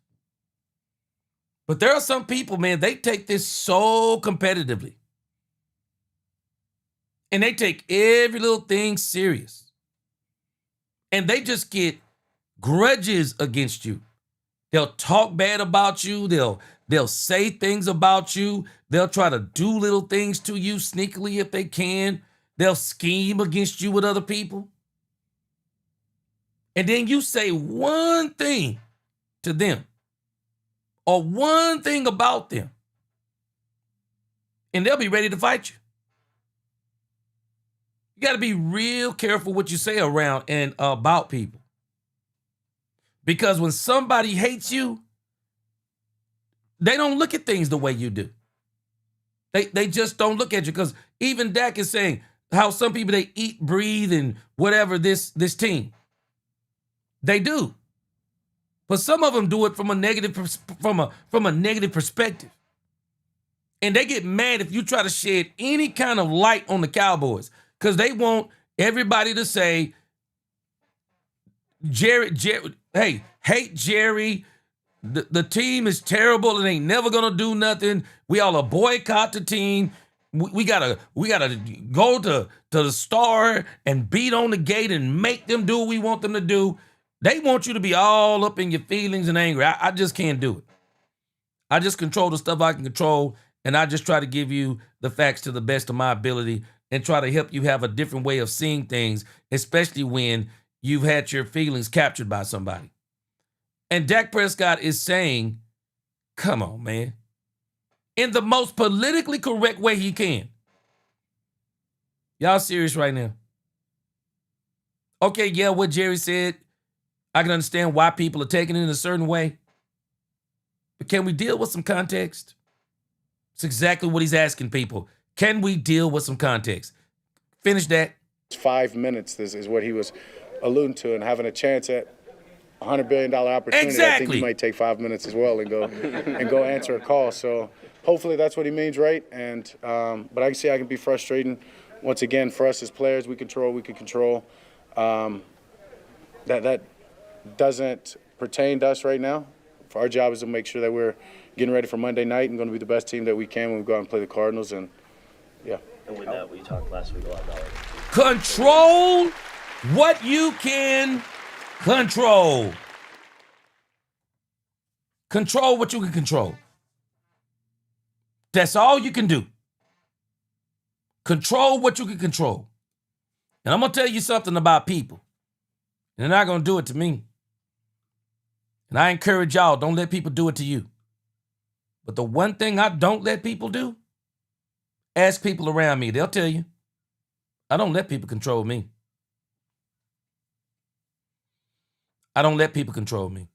But there are some people, man, they take this so competitively. And they take every little thing serious. And they just get grudges against you. They'll talk bad about you. They'll say things about you. They'll try to do little things to you sneakily if they can. They'll scheme against you with other people. And then you say one thing to them or one thing about them, and they'll be ready to fight you. You got to be real careful what you say around and about people. Because when somebody hates you, they don't look at things the way you do. They just don't look at you. Because even Dak is saying how some people, they eat, breathe, and whatever this team. They do. But some of them do it from a negative perspective. And they get mad if you try to shed any kind of light on the Cowboys. Because they want everybody to say, Jerry, hey, hate Jerry. The team is terrible and ain't never gonna do nothing. We all boycott the team. We gotta go to the Star and beat on the gate and make them do what we want them to do. They want you to be all up in your feelings and angry. I just can't do it. I just control the stuff I can control, and I just try to give you the facts to the best of my ability and try to help you have a different way of seeing things, especially when you've had your feelings captured by somebody. And Dak Prescott is saying, come on, man, in the most politically correct way he can. Y'all serious right now? Okay, yeah, what Jerry said, I can understand why people are taking it in a certain way. But can we deal with some context? It's exactly what he's asking people. Can we deal with some context? Finish that. 5 minutes is what he was alluding to, and having a chance at $100 billion opportunity. Exactly. I think you might take 5 minutes as well and go answer a call. So hopefully that's what he means, right? And but I can see I can be frustrating. Once again, for us as players, we can control. That doesn't pertain to us right now. Our job is to make sure that we're getting ready for Monday night and going to be the best team that we can when we go out and play the Cardinals. And yeah. And with that, we talked last week a lot about Control what you can control. Control what you can control. That's all you can do. Control what you can control. And I'm going to tell you something about people. And they're not going to do it to me. And I encourage y'all, don't let people do it to you. But the one thing I don't let people do, ask people around me. They'll tell you. I don't let people control me. I don't let people control me.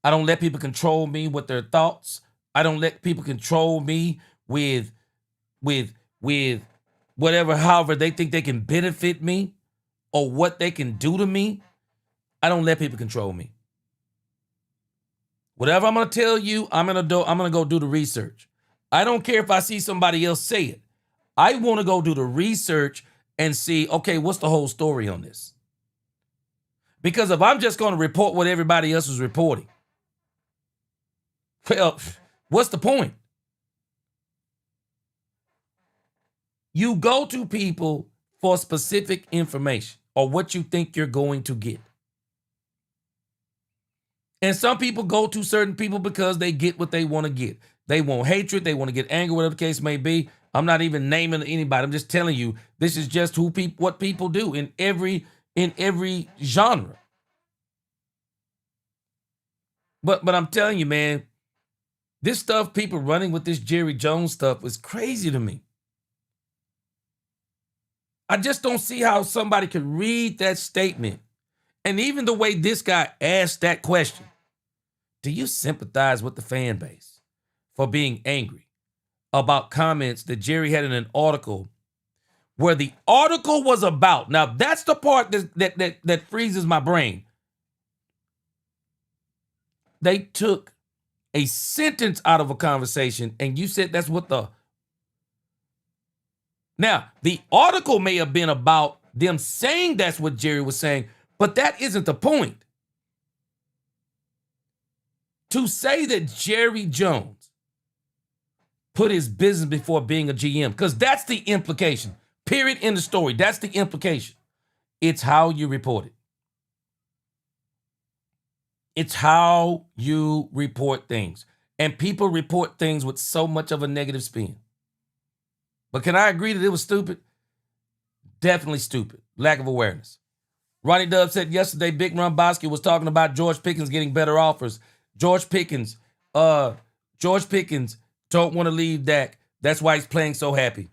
I don't let people control me with their thoughts. I don't let people control me with whatever, however they think they can benefit me or what they can do to me. I don't let people control me. Whatever I'm going to tell you, I'm going to go do the research. I don't care if I see somebody else say it. I want to go do the research and see, okay, what's the whole story on this? Because if I'm just going to report what everybody else is reporting, well, what's the point? You go to people for specific information or what you think you're going to get. And some people go to certain people because they get what they want to get. They want hatred, they want to get angry, whatever the case may be. I'm not even naming anybody. I'm just telling you, this is just what people do in every genre. But I'm telling you, man, this stuff, people running with this Jerry Jones stuff is crazy to me. I just don't see how somebody could read that statement. And even the way this guy asked that question, do you sympathize with the fan base for being angry about comments that Jerry had in an article where the article was about? Now, that's the part that freezes my brain. They took a sentence out of a conversation and you said that's what the... Now, the article may have been about them saying that's what Jerry was saying, but that isn't the point. To say that Jerry Jones put his business before being a GM, because that's the implication. Period in the story. That's the implication. It's how you report it. It's how you report things. And people report things with so much of a negative spin. But can I agree that it was stupid? Definitely stupid. Lack of awareness. Ronnie Dub said yesterday Big Ron Bosky was talking about George Pickens getting better offers. George Pickens don't want to leave Dak. That's why he's playing so happy.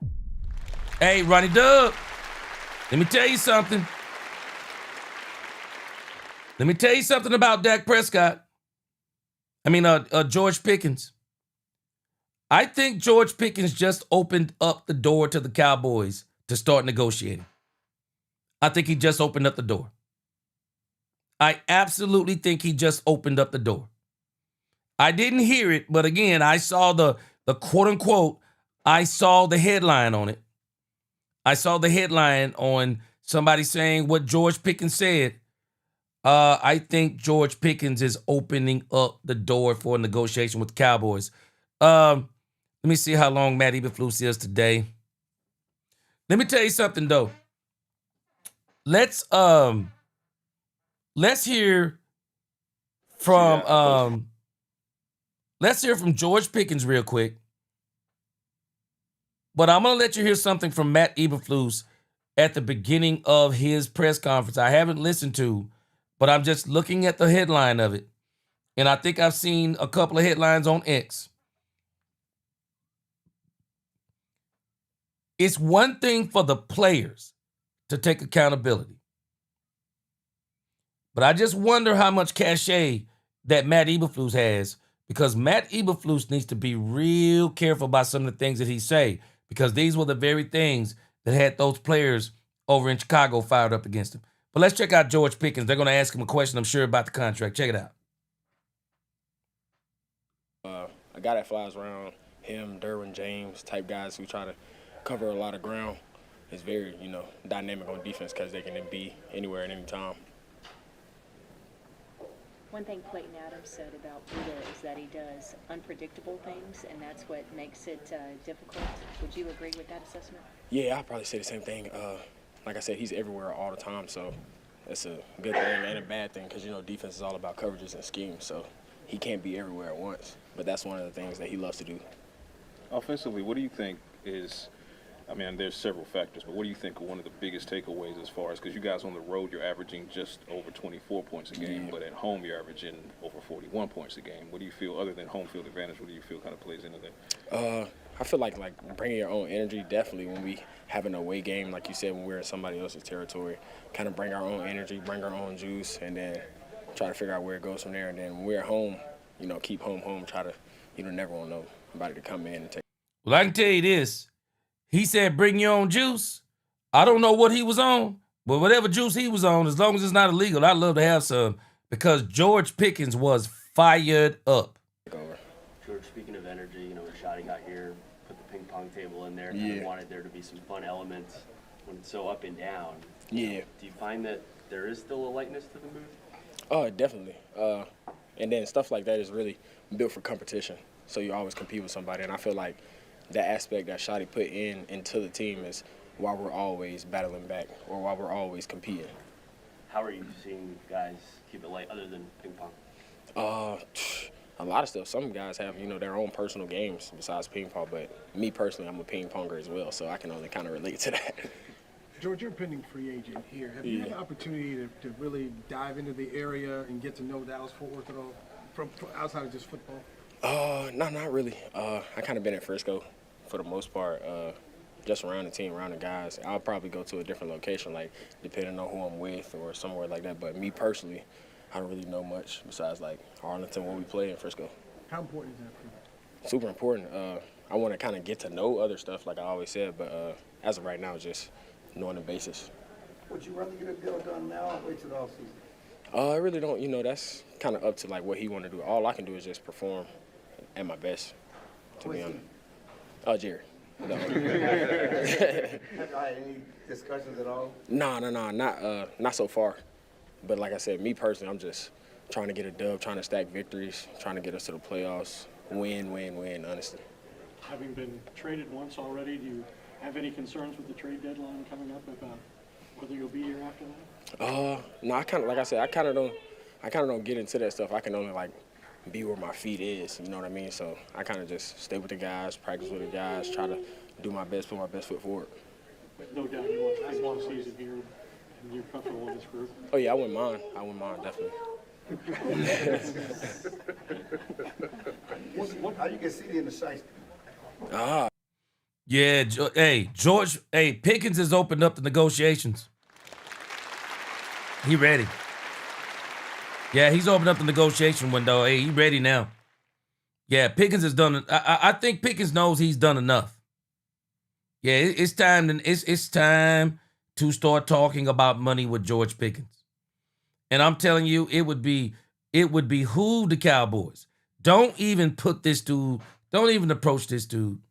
Hey, Ronnie Dub, let me tell you something. Let me tell you something about Dak Prescott. George Pickens. I think George Pickens just opened up the door to the Cowboys to start negotiating. I think he just opened up the door. I absolutely think he just opened up the door. I didn't hear it, but again, I saw the quote unquote, I saw the headline on it. I saw the headline on somebody saying what George Pickens said. I think George Pickens is opening up the door for a negotiation with the Cowboys. Let me see how long Matt Eberflus is today. Let me tell you something though. Let's hear from George Pickens real quick. But I'm gonna let you hear something from Matt Eberflus at the beginning of his press conference. I haven't listened to, but I'm just looking at the headline of it. And I think I've seen a couple of headlines on X. It's one thing for the players to take accountability. But I just wonder how much cachet that Matt Eberflus has, because Matt Eberflus needs to be real careful about some of the things that he say, because these were the very things that had those players over in Chicago fired up against him. But let's check out George Pickens. They're going to ask him a question, I'm sure, about the contract. Check it out. A guy that flies around, him, Derwin James, type guys who try to cover a lot of ground, is very, dynamic on defense because they can be anywhere at any time. One thing Clayton Adams said about Buda is that he does unpredictable things, and that's what makes it difficult. Would you agree with that assessment? Yeah, I'd probably say the same thing. Like I said, he's everywhere all the time, so it's a good thing and a bad thing because, defense is all about coverages and schemes, so he can't be everywhere at once. But that's one of the things that he loves to do. Offensively, what do you think is – there's several factors, but what do you think are one of the biggest takeaways as far as – because you guys on the road, you're averaging just over 24 points a game, but at home you're averaging over 41 points a game. What do you feel, other than home field advantage, what do you feel kind of plays into that? I feel like bringing your own energy, definitely when we have an away game, like you said, when we're in somebody else's territory, kind of bring our own energy, bring our own juice, and then try to figure out where it goes from there. And then when we're at home, keep home, try to, never want nobody to come in and take. Well, I can tell you this. He said, bring your own juice. I don't know what he was on, but whatever juice he was on, as long as it's not illegal, I'd love to have some, because George Pickens was fired up. George, speaking of energy, Rashadi got here, put the ping pong table in there, kind of wanted there to be some fun elements when it's so up and down. Yeah. Do you find that there is still a lightness to the move? Oh, definitely. And then stuff like that is really built for competition. So you always compete with somebody. And I feel like that aspect that Shotty put into the team is why we're always battling back or why we're always competing. How are you seeing guys keep it light other than ping pong? A lot of stuff. Some guys have, their own personal games besides ping pong. But me personally, I'm a ping ponger as well. So I can only kind of relate to that. George, you're a pending free agent here. Have you had the opportunity to really dive into the area and get to know Dallas-Fort Worth at all, from outside of just football? No, not really. I kind of been at Frisco for the most part, just around the team, around the guys. I'll probably go to a different location, like depending on who I'm with or somewhere like that. But me personally, I don't really know much besides like Arlington when we play in Frisco. How important is that for you? Super important. I want to kind of get to know other stuff, like I always said, but as of right now, just knowing the basis. Would you rather get a deal done now or wait till the offseason? I really don't. That's kind of up to like what he want to do. All I can do is just perform at my best. To be honest. Jerry. No. Have you had any discussions at all? No, not so far. But like I said, me personally, I'm just trying to get a dub, trying to stack victories, trying to get us to the playoffs, win, honestly. Having been traded once already, do you have any concerns with the trade deadline coming up about whether you'll be here after that? No, I kind of, like I said, I kind of don't get into that stuff. I can only like be where my feet is, you know what I mean? So I kind of just stay with the guys, practice with the guys, try to do my best, put my best foot forward. But no doubt you want to finish the season here, and you're comfortable in this group. Oh yeah, I wouldn't mind, definitely. How you can see the indecisive? Yeah, George, Pickens has opened up the negotiations. He ready. Yeah, he's opened up the negotiation window. Hey, he ready now. Yeah, Pickens has done. I think Pickens knows he's done enough. Yeah, it's time. It's time to start talking about money with George Pickens. And I'm telling you, it would behoove the Cowboys. Don't even put this dude. Don't even approach this dude.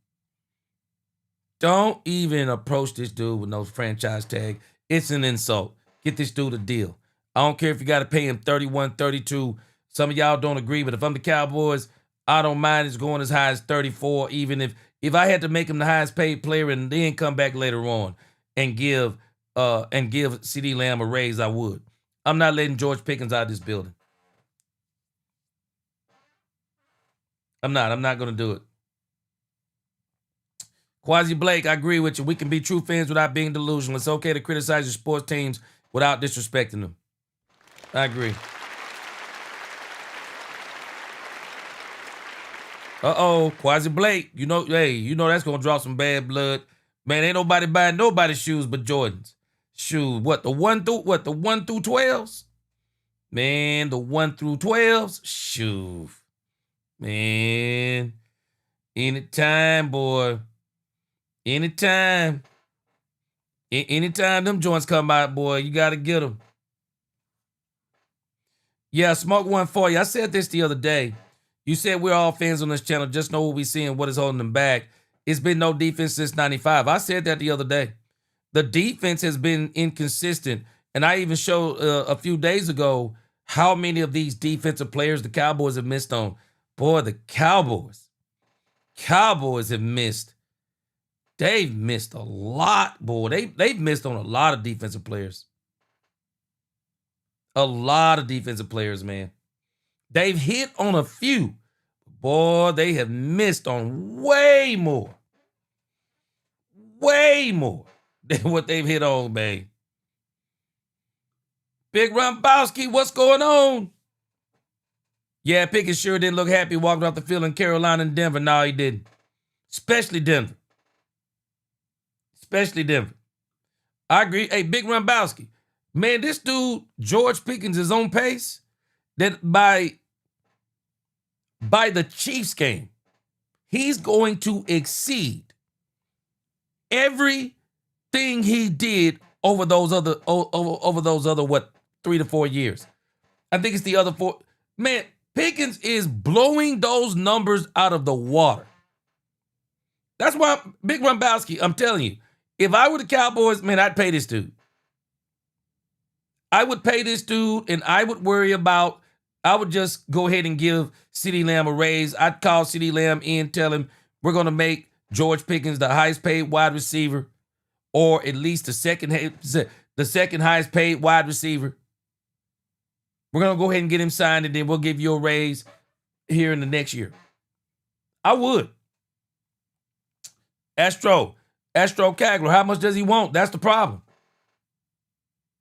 Don't even approach this dude with no franchise tag. It's an insult. Get this dude a deal. I don't care if you got to pay him 31, 32. Some of y'all don't agree, but if I'm the Cowboys, I don't mind it's going as high as 34, even if I had to make him the highest paid player and then come back later on and give CeeDee Lamb a raise, I would. I'm not letting George Pickens out of this building. I'm not going to do it. Quasi Blake, I agree with you. We can be true fans without being delusional. It's okay to criticize your sports teams without disrespecting them. I agree. Quasi Blake, you know that's gonna draw some bad blood. Man, ain't nobody buying nobody's shoes but Jordans. Shoes, the 1 through 12s? Man, the 1 through 12s? Shoe. Man. Anytime, boy. Anytime. Anytime them joints come out, boy, you gotta get them. Yeah, Smoke one for you. I said this the other day. You said we're all fans on this channel. Just know what we see and what is holding them back. It's been no defense since 95. I said that the other day. The defense has been inconsistent. And I even showed a few days ago how many of these defensive players the Cowboys have missed on. Boy, the Cowboys have missed. They've missed a lot, boy. They've missed on a lot of defensive players. A lot of defensive players, man. They've hit on a few. Boy, they have missed on way more. Way more than what they've hit on, man. Big Rombowski, what's going on? Yeah, Pickens sure didn't look happy walking off the field in Carolina and Denver. No, he didn't. Especially Denver. I agree. Hey, Big Rombowski. Man, this dude, George Pickens, is on pace that by the Chiefs game, he's going to exceed everything he did over those other 3 to 4 years. I think it's the other 4. Man, Pickens is blowing those numbers out of the water. That's why, Big Rombowski, I'm telling you, if I were the Cowboys, man, I'd pay this dude. I would pay this dude, and I would just go ahead and give CeeDee Lamb a raise. I'd call CeeDee Lamb in, tell him we're going to make George Pickens the highest paid wide receiver, or at least the second highest paid wide receiver. We're going to go ahead and get him signed, and then we'll give you a raise here in the next year. I would. Astro Cagler, how much does he want? That's the problem.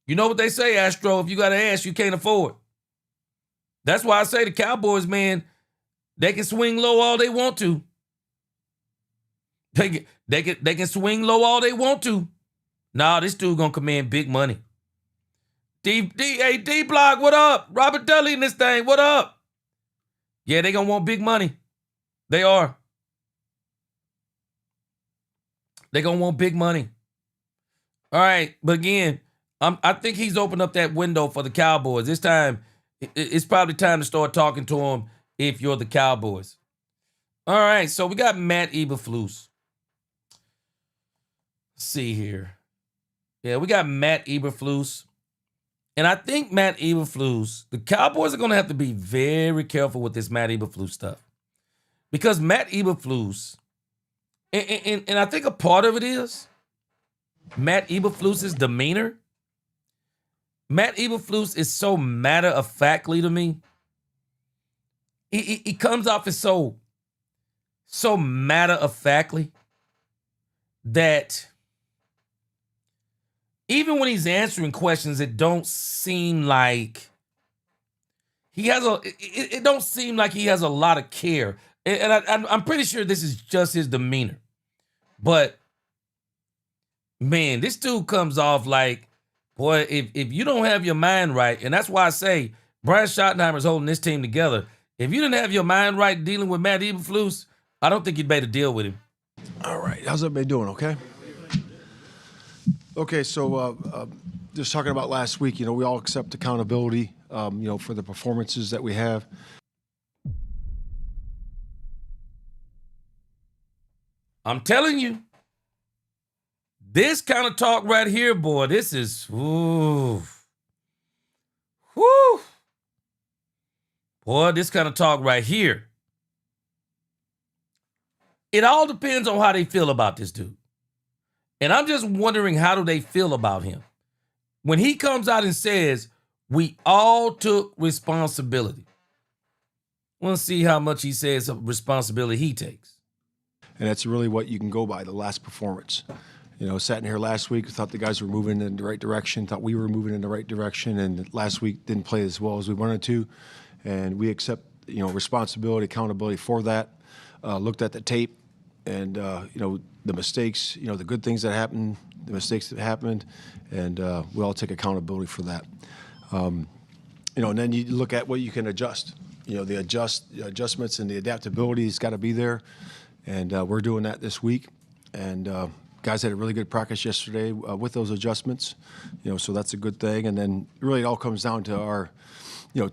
You know what they say, Astro, if you got to ask, you can't afford. That's why I say the Cowboys, man, they can swing low all they want to. They can swing low all they want to. Nah, this dude gonna command big money. D-Block, what up? Robert Dudley in this thing, what up? Yeah, they gonna want big money. They are. They gonna want big money. All right, but again, I think he's opened up that window for the Cowboys. This time, it's probably time to start talking to him if you're the Cowboys. All right, so we got Matt Eberflus. Let's see here. Yeah, we got Matt Eberflus. And I think Matt Eberflus, the Cowboys are going to have to be very careful with this Matt Eberflus stuff. Because Matt Eberflus, and I think a part of it is Matt Eberflus's demeanor. Matt Eberflus is so matter-of-factly to me. He comes off as so matter-of-factly that even when he's answering questions, it don't seem like he has it don't seem like he has a lot of care. And I'm pretty sure this is just his demeanor. But man, this dude comes off like, boy, if you don't have your mind right, and that's why I say Brian Schottenheimer's holding this team together. If you didn't have your mind right dealing with Matt Eberflus, I don't think you'd better deal with him. All right, how's everybody doing? Okay. Okay, so just talking about last week, we all accept accountability, for the performances that we have. I'm telling you, this kind of talk right here, boy, this is, whoo. Boy, this kind of talk right here. It all depends on how they feel about this dude. And I'm just wondering, how do they feel about him? When he comes out and says, we all took responsibility. We'll see how much he says of responsibility he takes. And that's really what you can go by, the last performance. Sat in here last week, thought the guys were moving in the right direction, thought we were moving in the right direction, and last week didn't play as well as we wanted to. And we accept, responsibility, accountability for that. Looked at the tape and, the mistakes, the good things that happened, the mistakes that happened, and we all take accountability for that. And then you look at what you can adjust. The adjustments and the adaptability has got to be there, and we're doing that this week. And guys had a really good practice yesterday with those adjustments, so that's a good thing. And then really it all comes down to our,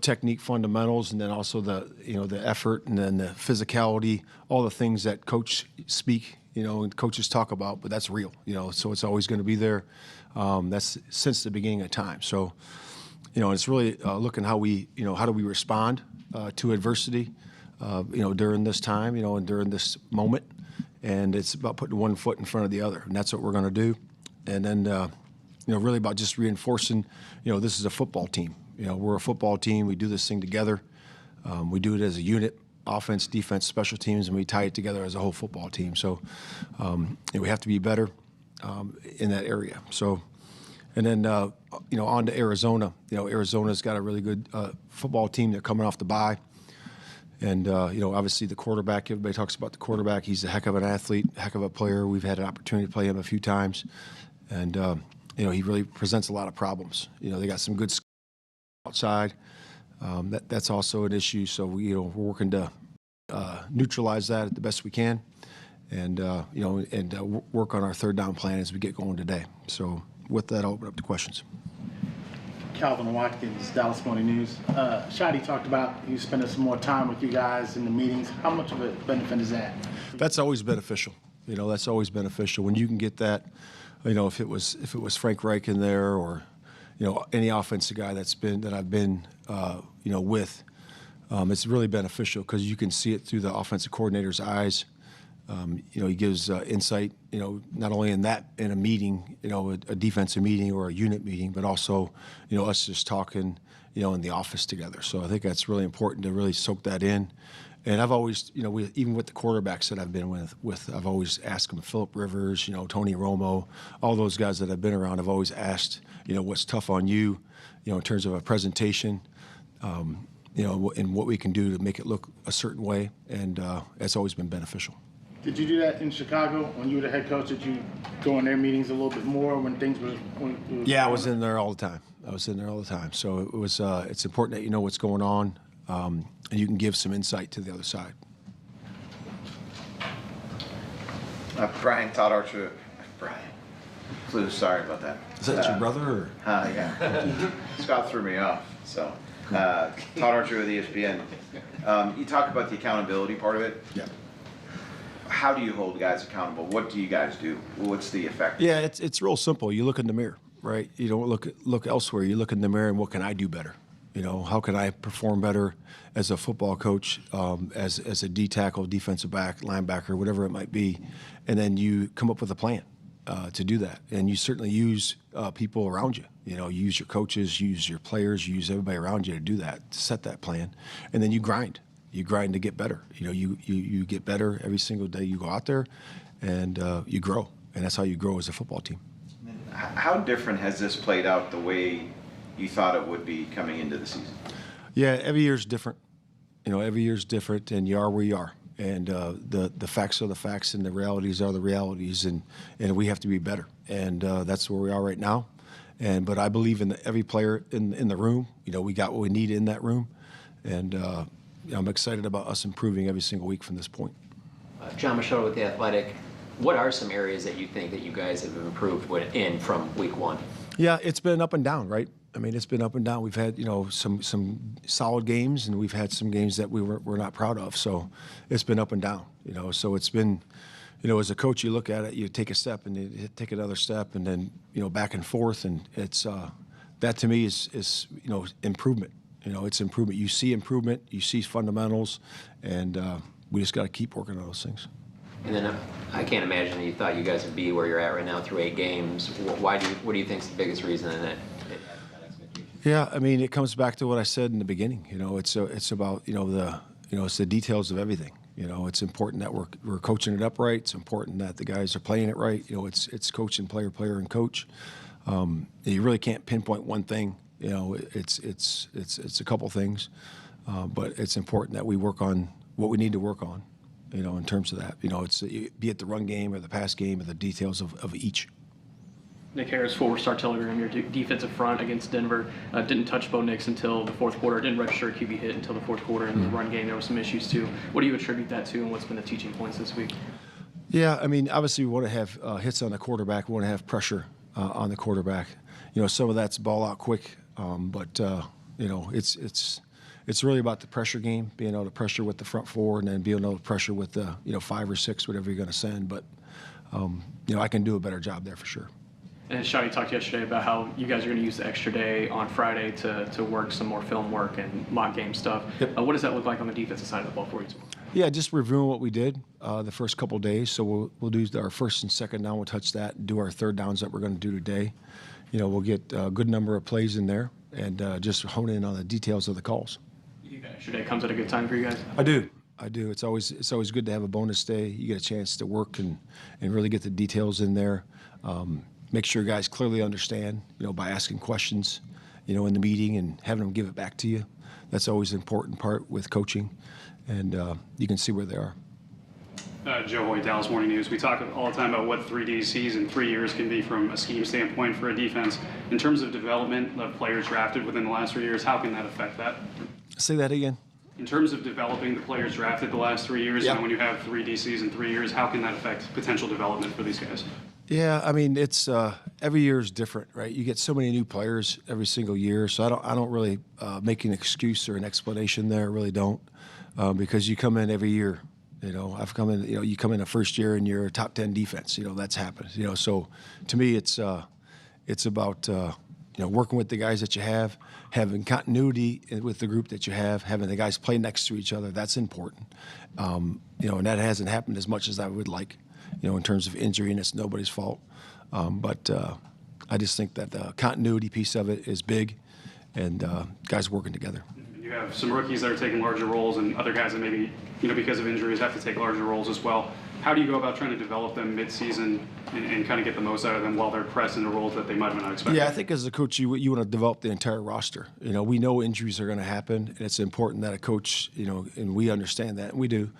technique fundamentals, and then also the effort, and then the physicality, all the things that coach speak, and coaches talk about, but that's real, so it's always going to be there. That's since the beginning of time. So, it's really looking how we, how do we respond to adversity, during this time, and during this moment. And it's about putting one foot in front of the other, and that's what we're going to do. And then, really about just reinforcing, this is a football team. We're a football team. We do this thing together. We do it as a unit, offense, defense, special teams, and we tie it together as a whole football team. So we have to be better in that area. So, and then, on to Arizona. Arizona's got a really good football team. They're coming off the bye. And, obviously the quarterback, everybody talks about the quarterback. He's a heck of an athlete, heck of a player. We've had an opportunity to play him a few times. And, he really presents a lot of problems. They got some good outside. That's also an issue. So, we're working to neutralize that the best we can. And, work on our third down plan as we get going today. So with that, I'll open up to questions. Calvin Watkins, Dallas Morning News. Shotty talked about you spending some more time with you guys in the meetings. How much of a benefit is that? That's always beneficial. That's always beneficial when you can get that. If it was Frank Reich in there, or any offensive guy that I've been with. It's really beneficial because you can see it through the offensive coordinator's eyes. He gives insight, not only in a meeting, a defensive meeting or a unit meeting, but also, us just talking, in the office together. So I think that's really important to really soak that in. And I've always, even with the quarterbacks that I've been with, I've always asked them, Phillip Rivers, Tony Romo, all those guys that I've been around, I've always asked, what's tough on you, in terms of a presentation, and what we can do to make it look a certain way. And it's always been beneficial. Did you do that in Chicago when you were the head coach? Did you go in their meetings a little bit more when things were? Yeah, I was in there all the time. So it was. It's important that you know what's going on, and you can give some insight to the other side. Brian Todd Archer. Brian. Sorry about that. Is that your brother? Or? Yeah. Scott threw me off. So Todd Archer with ESPN. You talk about the accountability part of it. Yeah. How do you hold guys accountable? What do you guys do? What's the effect? Yeah, it's real simple. You look in the mirror, right? You don't look elsewhere. You look in the mirror and what can I do better? How can I perform better as a football coach, as a D tackle, defensive back, linebacker, whatever it might be, and then you come up with a plan to do that. And you certainly use people around you. You use your coaches, use your players, use everybody around you to do that, to set that plan, and then you grind. You grind to get better. You get better every single day you go out there, and you grow. And that's how you grow as a football team. How different has this played out the way you thought it would be coming into the season? Yeah, every year's different. Every year's different, and you are where you are. And the facts are the facts, and the realities are the realities, and we have to be better. And that's where we are right now. But I believe in every player in the room. We got what we need in that room, and I'm excited about us improving every single week from this point. John Machado with The Athletic. What are some areas that you think that you guys have improved in from week one? Yeah, it's been up and down, right? I mean, it's been up and down. We've had, some solid games, and we've had some games that we're not proud of. So it's been up and down, So it's been, as a coach, you look at it, you take a step and you take another step, and then, back and forth. And it's that to me is improvement. It's improvement. You see improvement, you see fundamentals, and we just got to keep working on those things. And then I can't imagine that you thought you guys would be where you're at right now through 8 games. What do you think is the biggest reason in it? Yeah, I mean, it comes back to what I said in the beginning. It's about it's the details of everything. It's important that we're coaching it up right. It's important that the guys are playing it right. It's coach and player, and coach. You really can't pinpoint one thing. It's a couple things, but it's important that we work on what we need to work on, in terms of that. It's be it the run game or the pass game or the details of each. Nick Harris, forward star Telegram, your defensive front against Denver, didn't touch Bo Nix until the fourth quarter, didn't register a QB hit until the fourth quarter. In the run game, there were some issues too. What do you attribute that to, and what's been the teaching points this week? Yeah, I mean, obviously we want to have hits on the quarterback. We want to have pressure on the quarterback. Some of that's ball out quick, but it's really about the pressure game, being able to pressure with the front four, and then being able to pressure with the 5 or 6, whatever you're going to send. But I can do a better job there for sure. And Shotty talked yesterday about how you guys are going to use the extra day on Friday to work some more film work and mock game stuff. Yep. What does that look like on the defensive side of the ball for you tomorrow? Yeah, just reviewing what we did the first couple of days. So we'll do our first and second down. We'll touch that and do our third downs that we're going to do today. We'll get a good number of plays in there and just hone in on the details of the calls. You think that extra day comes at a good time for you guys? I do. It's always good to have a bonus day. You get a chance to work and really get the details in there. Make sure guys clearly understand, by asking questions, in the meeting and having them give it back to you. That's always an important part with coaching, and you can see where they are. Joe Hoyt, Dallas Morning News. We talk all the time about what 3 DCs in 3 years can be from a scheme standpoint for a defense. In terms of development of players drafted within the last 3 years, how can that affect that? Say that again. In terms of developing the players drafted the last 3 years, yeah. And when you have 3 DCs in 3 years, how can that affect potential development for these guys? Yeah, I mean, it's every year is different, right? You get so many new players every single year, so I don't really make an excuse or an explanation there. I really don't, because you come in every year. I've come in. You come in a first year and you're a top 10 defense. That's happened. So to me, it's about working with the guys that you have, having continuity with the group that you have, having the guys play next to each other, that's important. And that hasn't happened as much as I would like, in terms of injury, and it's nobody's fault. But I just think that the continuity piece of it is big, and guys working together. You have some rookies that are taking larger roles and other guys that maybe, because of injuries have to take larger roles as well. How do you go about trying to develop them mid-season and kind of get the most out of them while they're pressed into roles that they might have not expected? Yeah, I think as a coach, you want to develop the entire roster. We know injuries are going to happen, and it's important that a coach, and we understand that, and we do,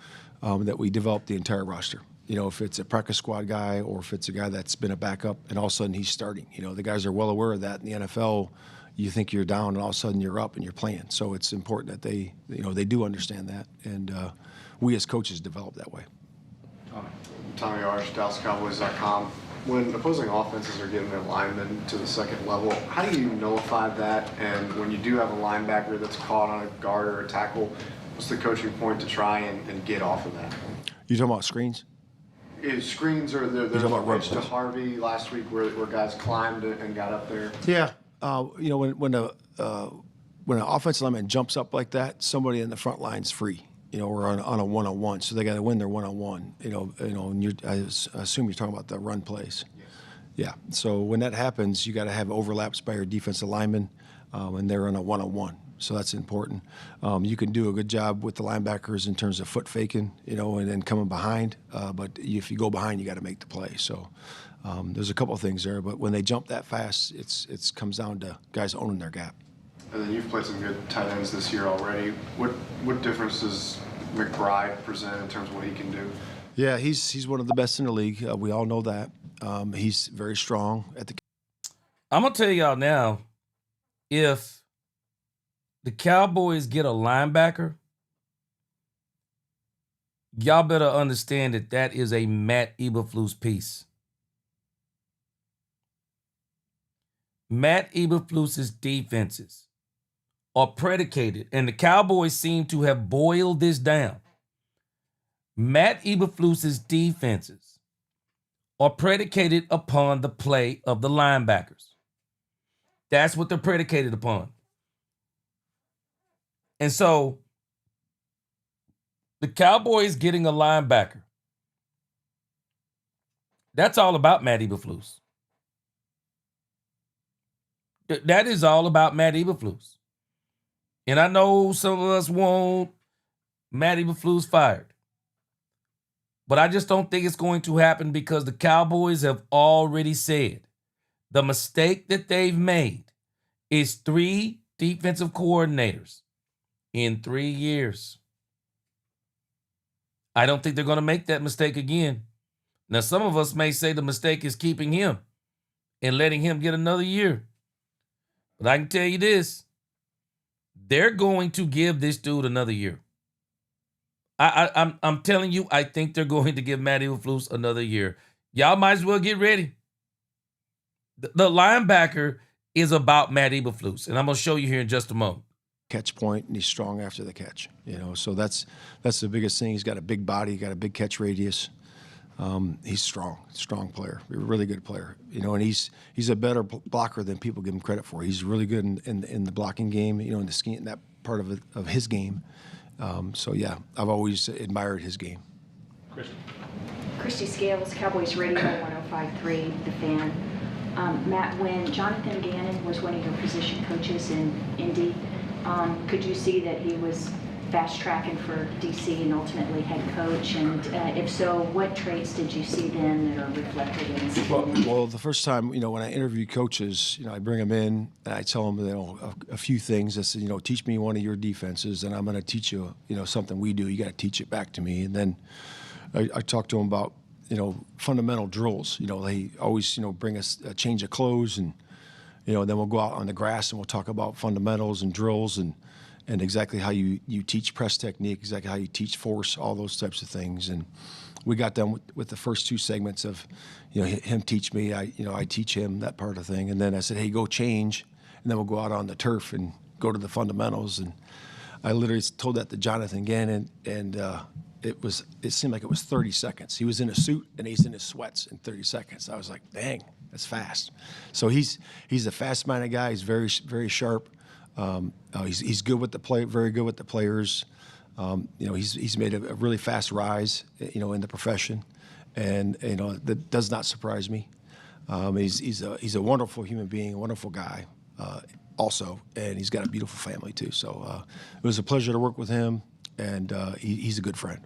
that we develop the entire roster. If it's a practice squad guy or if it's a guy that's been a backup and all of a sudden he's starting. The guys are well aware of that. In the NFL, you think you're down and all of a sudden you're up and you're playing. So it's important that they do understand that, and we as coaches develop that way. Tommy Arsh, DallasCowboys.com. When opposing offenses are getting their linemen to the second level, how do you nullify that? And when you do have a linebacker that's caught on a guard or a tackle, what's the coaching point to try and get off of that? You talking about screens? Screens or there's about a pitch to Harvey last week where guys climbed and got up there. Yeah, when an offensive lineman jumps up like that, somebody in the front line's free. Or on a one-on-one, so they got to win their one-on-one. And I assume you're talking about the run plays. Yes. Yeah. So when that happens, you got to have overlaps by your defensive linemen, and they're on a one-on-one. So that's important. You can do a good job with the linebackers in terms of foot faking, and then coming behind. But if you go behind, you got to make the play. So there's a couple of things there. But when they jump that fast, it comes down to guys owning their gap. And then you've played some good tight ends this year already. What difference does McBride present in terms of what he can do? Yeah, he's one of the best in the league. We all know that. He's very strong at the. I'm gonna tell y'all now, if the Cowboys get a linebacker, y'all better understand that is a Matt Eberflus piece. Matt Eberflus's defenses are predicated, and the Cowboys seem to have boiled this down. Matt Eberflus's defenses are predicated upon the play of the linebackers. That's what they're predicated upon. And so, the Cowboys getting a linebacker, that's all about Matt Eberflus. That is all about Matt Eberflus. And I know some of us want Matt Eberflus fired. But I just don't think it's going to happen because the Cowboys have already said the mistake that they've made is 3 defensive coordinators in 3 years. I don't think they're going to make that mistake again. Now, some of us may say the mistake is keeping him and letting him get another year. But I can tell you this. They're going to give this dude another year. I'm telling you, I think they're going to give Matt Eberflus another year. Y'all might as well get ready. The linebacker is about Matt Eberflus, and I'm going to show you here in just a moment. Catch point, and he's strong after the catch. So that's the biggest thing. He's got a big body, got a big catch radius. He's strong player, a really good player. And he's a better blocker than people give him credit for. He's really good in the blocking game, in the scheme, that part of his game. So yeah, I've always admired his game. Christy Scales, Cowboys Radio 105.3, The Fan. Matt, when Jonathan Gannon was one of your position coaches in Indy, could you see that he was fast tracking for DC and ultimately head coach? And if so, what traits did you see then that are reflected in his Well, the first time, when I interview coaches, I bring them in and I tell them, a few things. I said, teach me one of your defenses, and I'm going to teach you, something we do. You got to teach it back to me. And then I talk to them about, fundamental drills. They always, bring us a change of clothes, and then we'll go out on the grass and we'll talk about fundamentals and drills and exactly how you teach press technique, exactly how you teach force, all those types of things. And we got done with the first 2 segments of, him teach me, I teach him, that part of thing. And then I said, hey, go change, and then we'll go out on the turf and go to the fundamentals. And I literally told that to Jonathan Gannon, and it seemed like it was 30 seconds. He was in a suit and he's in his sweats in 30 seconds. I was like, dang, That's fast. So he's a fast-minded guy. He's very, very sharp. He's good with the play, very good with the players. He's made a really fast rise, in the profession, and that does not surprise me. He's a wonderful human being, a wonderful guy, also, and he's got a beautiful family too. So it was a pleasure to work with him, and he's a good friend.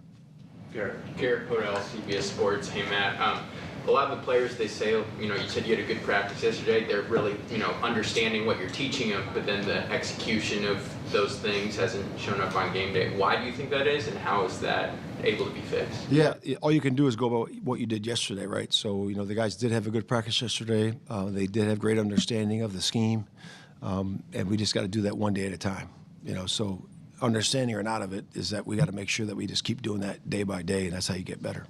Garrett Podell, CBS Sports. Hey, Matt. A lot of the players, they say, you said you had a good practice yesterday. They're really, understanding what you're teaching them, but then the execution of those things hasn't shown up on game day. Why do you think that is, and how is that able to be fixed? Yeah, all you can do is go by what you did yesterday, right? So, the guys did have a good practice yesterday. They did have great understanding of the scheme, and we just got to do that one day at a time. So understanding or not of it is that we got to make sure that we just keep doing that day by day, and that's how you get better.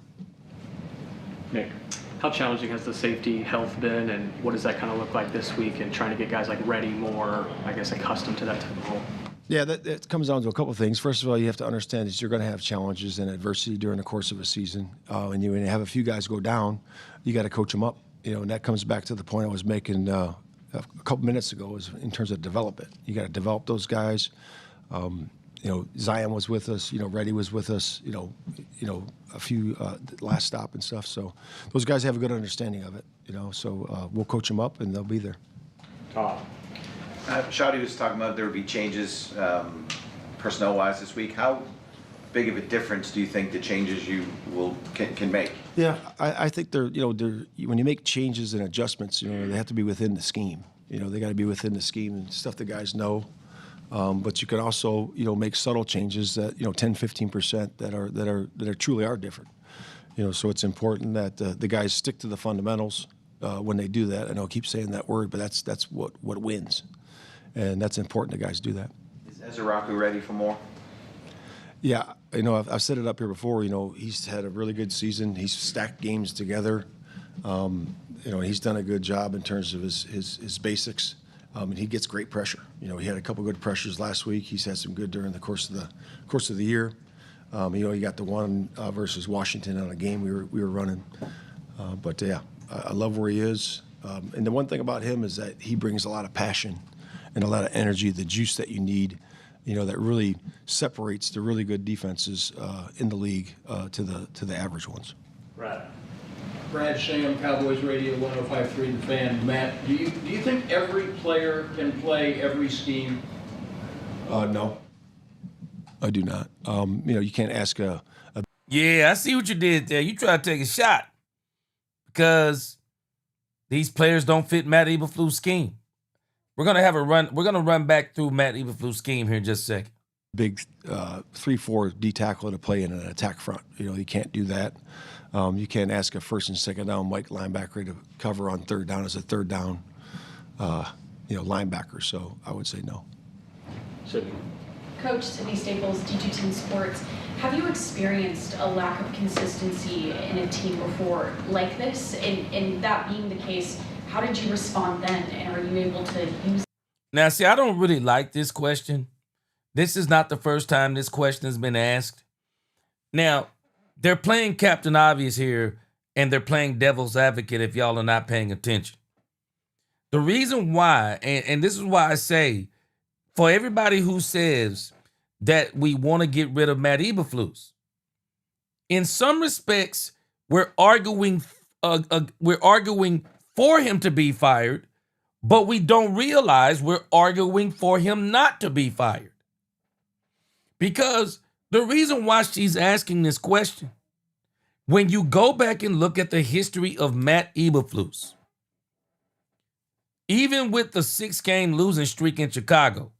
Nick, how challenging has the safety health been, and what does that kind of look like this week, and trying to get guys like ready more, I guess, accustomed to that type of role? Yeah, that comes down to a couple of things. First of all, you have to understand that you're going to have challenges and adversity during the course of a season. And when you have a few guys go down, you got to coach them up. And that comes back to the point I was making a couple minutes ago, is in terms of development. You got to develop those guys. Zion was with us. Reddy was with us. A few last stop and stuff. So those guys have a good understanding of it. So we'll coach them up, and they'll be there. Todd. Shawty was talking about there would be changes personnel-wise this week. How big of a difference do you think the changes you can make? Yeah, I think they're when you make changes and adjustments, they have to be within the scheme. They got to be within the scheme and stuff the guys know. But you can also make subtle changes that 10-15% that are truly are different. So it's important that the guys stick to the fundamentals when they do that. I know I keep saying that word, but that's what wins. And that's important the guys do that. Is Ezeraku ready for more? Yeah, I've said it up here before. He's had a really good season. He's stacked games together. He's done a good job in terms of his basics. And he gets great pressure. He had a couple good pressures last week. He's had some good during the course of the year. He got the one versus Washington on a game we were running. But yeah, I love where he is. And the one thing about him is that he brings a lot of passion and a lot of energy, the juice that you need, that really separates the really good defenses in the league to the average ones. Right. Brad Sham, Cowboys Radio 105.3 The Fan. Matt, do you think every player can play every scheme? No, I do not. You can't ask a. Yeah, I see what you did there. You try to take a shot because these players don't fit Matt Eberflus' scheme. We're gonna run back through Matt Eberflus' scheme here in just a second. Big 3-4 D tackle to play in an attack front. You can't do that. You can't ask a first and second down Mike linebacker to cover on third down as a third down linebacker. So I would say no. Sydney. Coach Sydney Staples, D210 Sports. Have you experienced a lack of consistency in a team before like this? And that being the case, how did you respond then? And are you able to use? Now, see, I don't really like this question. This is not the first time this question has been asked. Now, they're playing Captain Obvious here, and they're playing devil's advocate if y'all are not paying attention. The reason why, and this is why I say, for everybody who says that we want to get rid of Matt Eberflus, in some respects, we're arguing for him to be fired, but we don't realize we're arguing for him not to be fired. Because the reason why she's asking this question, when you go back and look at the history of Matt Eberflus, even with the 6-game losing streak in Chicago,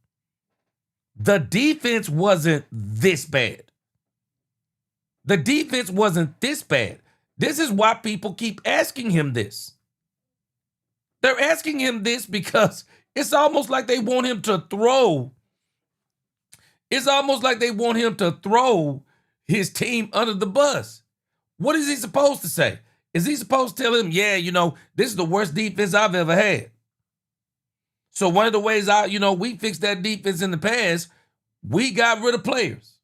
the defense wasn't this bad. The defense wasn't this bad. This is why people keep asking him this. They're asking him this because it's almost like they want him to throw. It's almost like they want him to throw his team under the bus. What is he supposed to say? Is he supposed to tell him, yeah, this is the worst defense I've ever had? So one of the ways we fixed that defense in the past, we got rid of players.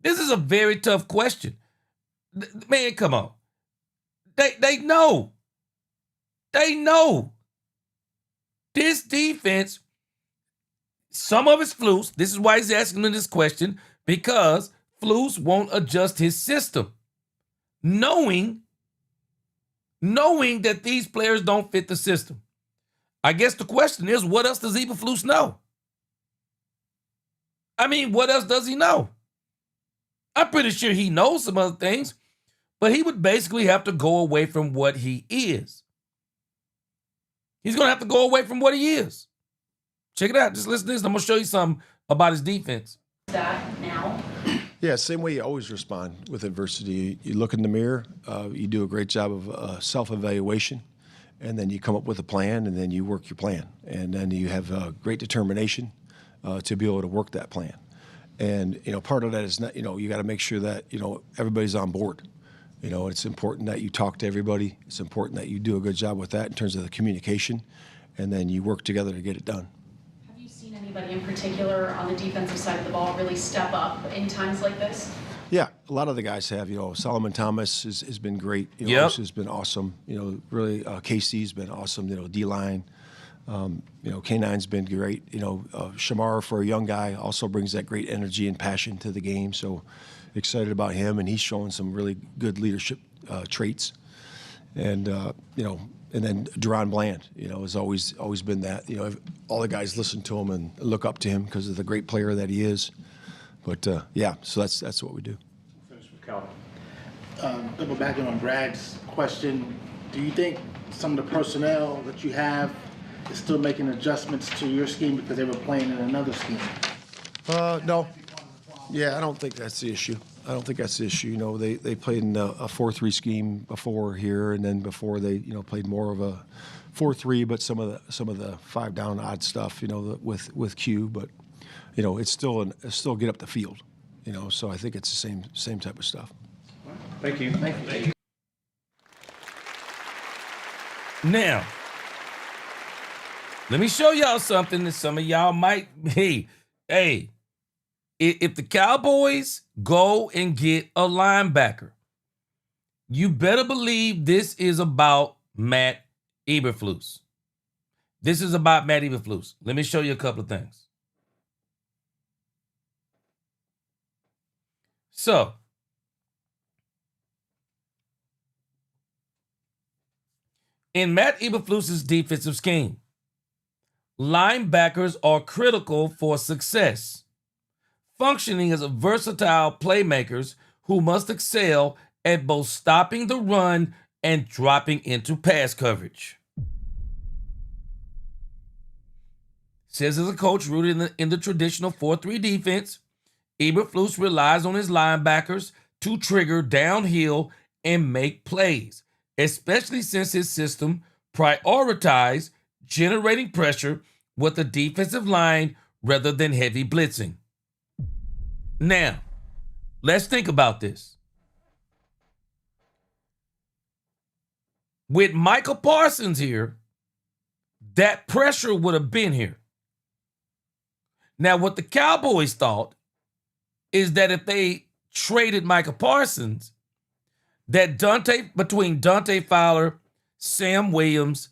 This is a very tough question. Man, come on. They know. They know. This defense, some of it's Flus. This is why he's asking me this question, because Flus won't adjust his system, knowing that these players don't fit the system. I guess the question is, what else does Eberflus know? I mean, what else does he know? I'm pretty sure he knows some other things, but he would basically have to go away from what he is. He's going to have to go away from what he is. Check it out. Just listen to this. I'm going to show you something about his defense. That now? Yeah, same way you always respond with adversity. You look in the mirror, you do a great job of self-evaluation, and then you come up with a plan, and then you work your plan. And then you have great determination to be able to work that plan. And, part of that is, not, you got to make sure that, everybody's on board. It's important that you talk to everybody. It's important that you do a good job with that in terms of the communication, and then you work together to get it done. Have you seen anybody in particular on the defensive side of the ball really step up in times like this? Yeah, a lot of the guys have. Solomon Thomas has been great. Yep. Has been awesome. Really, Casey's been awesome. D-line. K9's been great. Shamar, for a young guy, also brings that great energy and passion to the game. So excited about him, and he's showing some really good leadership traits. And and then Deron Bland, has always been that. All the guys listen to him and look up to him because of the great player that he is. But so that's what we do. Finish with Calvin. Double backing on Brad's question, do you think some of the personnel that you have is still making adjustments to your scheme because they were playing in another scheme? No. Yeah, I don't think that's the issue. They played in a 4-3 scheme before here, and then before they played more of a 4-3, but some of the 5 down odd stuff with Q, but it's still get up the field, so I think it's the same type of stuff. Thank you. Thank you. Now, let me show y'all something that some of y'all might, hey, if the Cowboys go and get a linebacker, you better believe this is about Matt Eberflus. This is about Matt Eberflus. Let me show you a couple of things. So, in Matt Eberflus's defensive scheme, linebackers are critical for success, functioning as versatile playmakers who must excel at both stopping the run and dropping into pass coverage. Says as a coach rooted in the traditional 4-3 defense, Eberflus relies on his linebackers to trigger downhill and make plays, especially since his system prioritizes generating pressure with the defensive line rather than heavy blitzing. Now, let's think about this. With Michael Parsons here, that pressure would have been here. Now, what the Cowboys thought is that if they traded Michael Parsons, that between Dante Fowler, Sam Williams,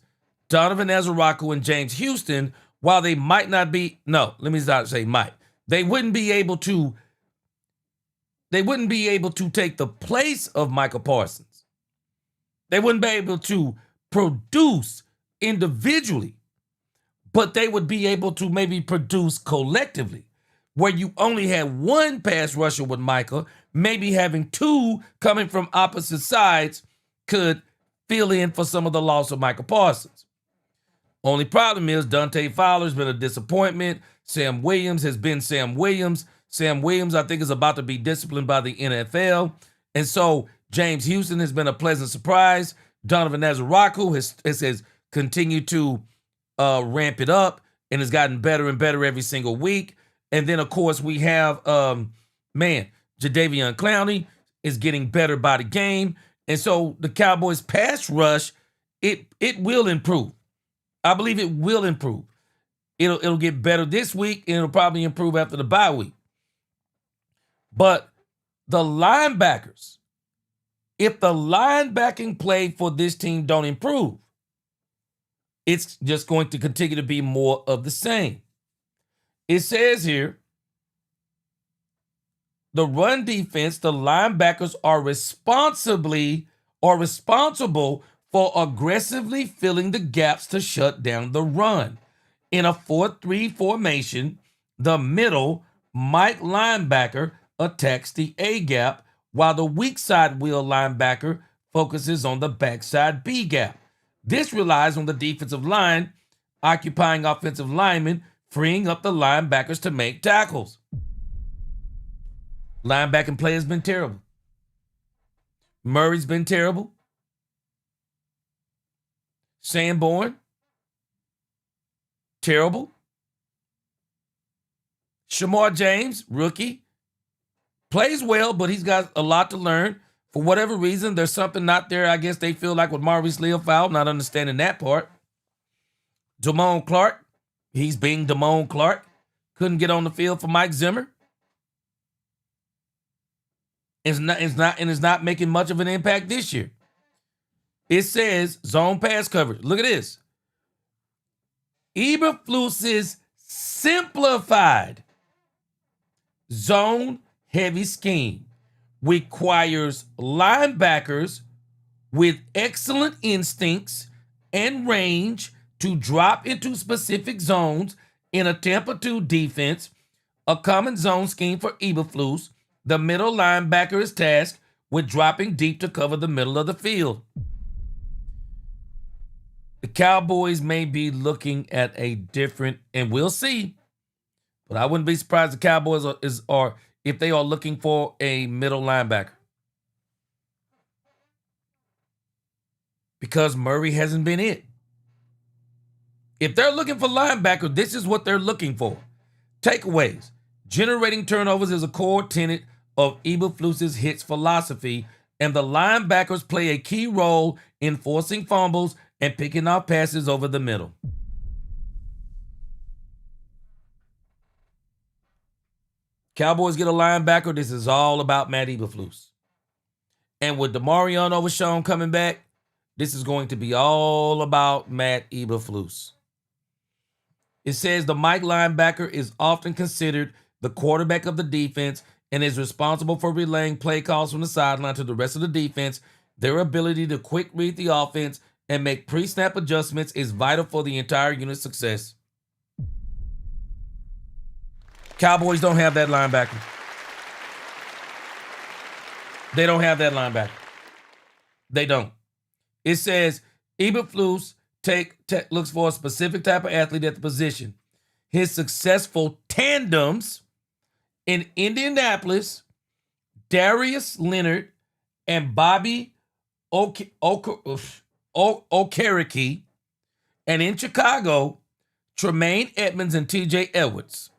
Donovan Ezeraku, and James Houston, while they might not be, no, let me not say might, they wouldn't be able to take the place of Michael Parsons. They wouldn't be able to produce individually, but they would be able to maybe produce collectively, where you only had one pass rusher with Michael, maybe having 2 coming from opposite sides could fill in for some of the loss of Michael Parsons. Only problem is Dante Fowler's been a disappointment. Sam Williams has been Sam Williams. Sam Williams, I think, is about to be disciplined by the NFL. And so James Houston has been a pleasant surprise. Donovan Ezeraku has continued to ramp it up and has gotten better and better every single week. And then, of course, we have, Jadeveon Clowney is getting better by the game. And so the Cowboys' pass rush, it will improve. I believe it will improve. It'll get better this week, and it'll probably improve after the bye week. But the linebackers if the linebacking play for this team don't improve, it's just going to continue to be more of the same. It says here, the run defense, the linebackers are responsible for aggressively filling the gaps to shut down the run. In a 4-3 formation, the middle Mike linebacker attacks the A gap, while the weak side wheel linebacker focuses on the backside B gap. This relies on the defensive line occupying offensive linemen, freeing up the linebackers to make tackles. Linebacking play has been terrible. Murray's been terrible. Sanborn, terrible. Shamar James, rookie, plays well, but he's got a lot to learn. For whatever reason, there's something not there, I guess they feel like, with Maurice Leofow, not understanding that part. Damone Clark, he's being Damone Clark, couldn't get on the field for Mike Zimmer. Is not making much of an impact this year. It says zone pass coverage. Look at this. Eberflus's simplified zone heavy scheme requires linebackers with excellent instincts and range to drop into specific zones in a Tampa 2 defense. A common zone scheme for Eberflus. The middle linebacker is tasked with dropping deep to cover the middle of the field. The Cowboys may be looking at a different, and we'll see, but I wouldn't be surprised the Cowboys are if they are looking for a middle linebacker. Because Murray hasn't been it. If they're looking for linebacker, this is what they're looking for. Takeaways. Generating turnovers is a core tenet of Eberflus's hits philosophy, and the linebackers play a key role in forcing fumbles and picking off passes over the middle. Cowboys get a linebacker. This is all about Matt Eberflus. And with Demarion Overshown coming back, this is going to be all about Matt Eberflus. It says the Mike linebacker is often considered the quarterback of the defense and is responsible for relaying play calls from the sideline to the rest of the defense. Their ability to quick read the offense and make pre-snap adjustments is vital for the entire unit's success. Cowboys don't have that linebacker. They don't have that linebacker. They don't. It says Eberflus looks for a specific type of athlete at the position. His successful tandems in Indianapolis, Darius Leonard and Bobby Okereke, and in Chicago, Tremaine Edmonds and TJ Edwards.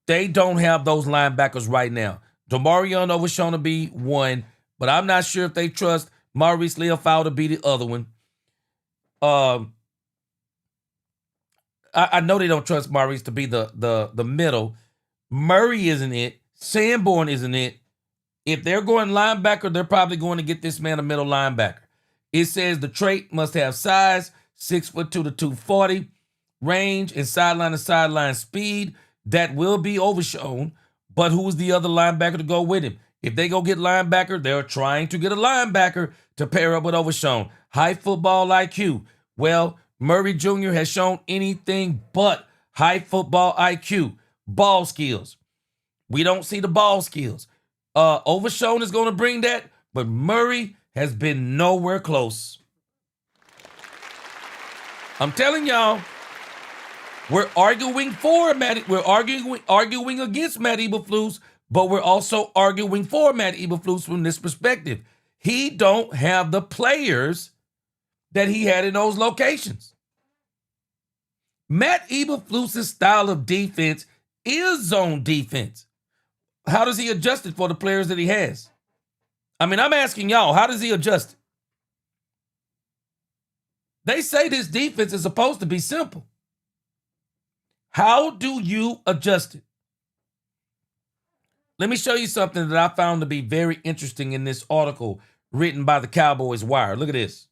They don't have those linebackers right now. Demarion Overshown to be one, but I'm not sure if they trust Maurice Leofow to be the other one. I know they don't trust Maurice to be the middle. Murray isn't it. Sanborn isn't it. If they're going linebacker, they're probably going to get this man a middle linebacker. It says the trait must have size, 6'2" to 240, range, and sideline to sideline speed. That will be Overshown, but who's the other linebacker to go with him? If they go get linebacker, they're trying to get a linebacker to pair up with Overshown. High football IQ. Well, Murray Jr. has shown anything but high football IQ. Ball skills. We don't see the ball skills. Overshown is going to bring that, but Murray has been nowhere close. I'm telling y'all, we're arguing for Matt. We're arguing against Matt Eberflus, but we're also arguing for Matt Eberflus from this perspective. He don't have the players that he had in those locations. Matt Eberflus's style of defense is zone defense. How does he adjust it for the players that he has? I mean, I'm asking y'all, how does he adjust it? They say this defense is supposed to be simple. How do you adjust it? Let me show you something that I found to be very interesting in this article written by the Cowboys Wire. Look at this.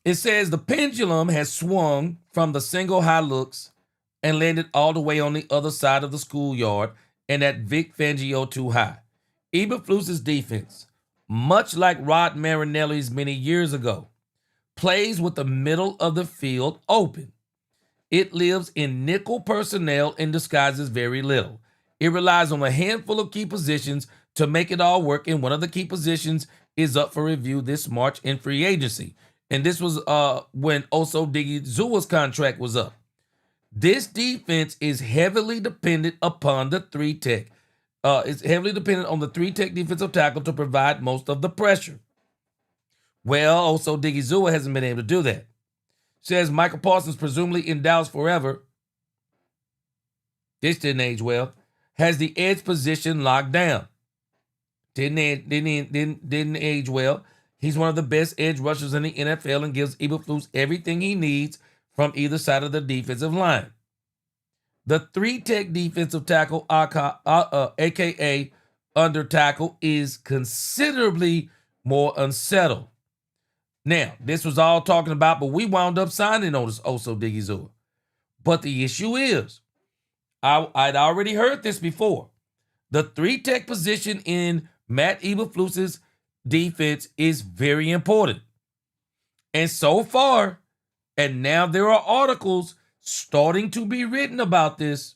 It says the pendulum has swung from the single high looks and landed all the way on the other side of the schoolyard and at Vic Fangio too high. Eberflus's defense, much like Rod Marinelli's many years ago, plays with the middle of the field open. It lives in nickel personnel and disguises very little. It relies on a handful of key positions to make it all work, and one of the key positions is up for review this March in free agency. And this was when Oso Digizua's contract was up. This defense is heavily dependent upon the three-tech. It's heavily dependent on the three-tech defensive tackle to provide most of the pressure. Well, Oso Digizua hasn't been able to do that. Says Michael Parsons, presumably in Dallas forever, this didn't age well, has the edge position locked down. Didn't age well. He's one of the best edge rushers in the NFL and gives Eberflus everything he needs from either side of the defensive line. The three-tech defensive tackle, aka under tackle, is considerably more unsettled. Now, this was all talking about, but we wound up signing on this Oso Digizua. But the issue is, I'd already heard this before. The three-tech position in Matt Eberflus's defense is very important. And so far, and now there are articles starting to be written about this.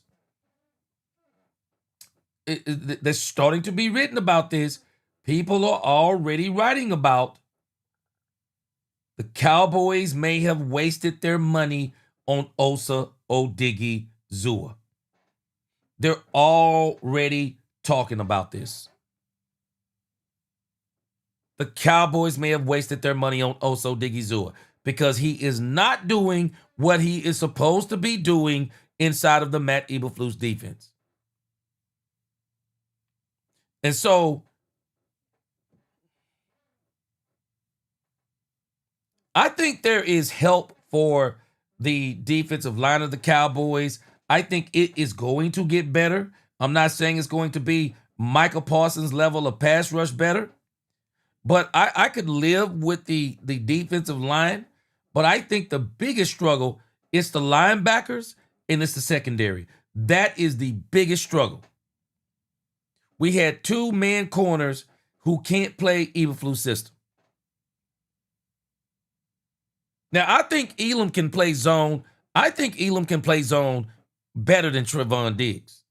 They're starting to be written about this. People are already writing about the Cowboys may have wasted their money on Osa Odigizua. They're already talking about this. The Cowboys may have wasted their money on Oso Digizua because he is not doing what he is supposed to be doing inside of the Matt Eberflus defense. And so I think there is help for the defensive line of the Cowboys. I think it is going to get better. I'm not saying it's going to be Michael Parsons' level of pass rush better, but I could live with the defensive line. But I think the biggest struggle is the linebackers and it's the secondary. That is the biggest struggle. We had two man corners who can't play Eberflus system. Now, I think Elam can play zone. I think Elam can play zone better than Trevon Diggs.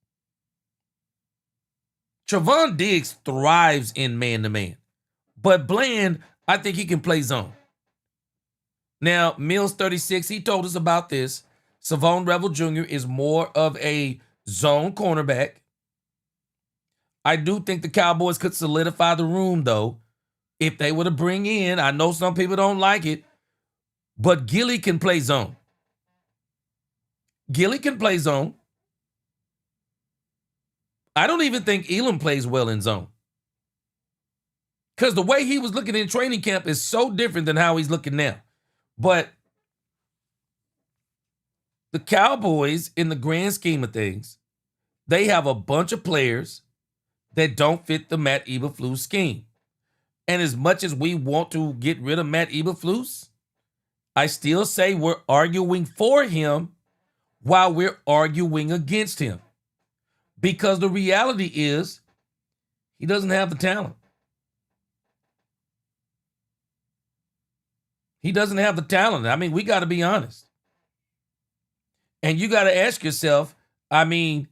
Trevon Diggs thrives in man-to-man. But Bland, I think he can play zone. Now, Mills 36, he told us about this. Savon Revel Jr. is more of a zone cornerback. I do think the Cowboys could solidify the room, though, if they were to bring in, I know some people don't like it, but Gilly can play zone. Gilly can play zone. I don't even think Elam plays well in zone. Because the way he was looking in training camp is so different than how he's looking now. But the Cowboys, in the grand scheme of things, they have a bunch of players that don't fit the Matt Eberflus scheme. And as much as we want to get rid of Matt Eberflus, I still say we're arguing for him while we're arguing against him. Because the reality is, he doesn't have the talent. He doesn't have the talent. I mean, we got to be honest. And you got to ask yourself, I mean,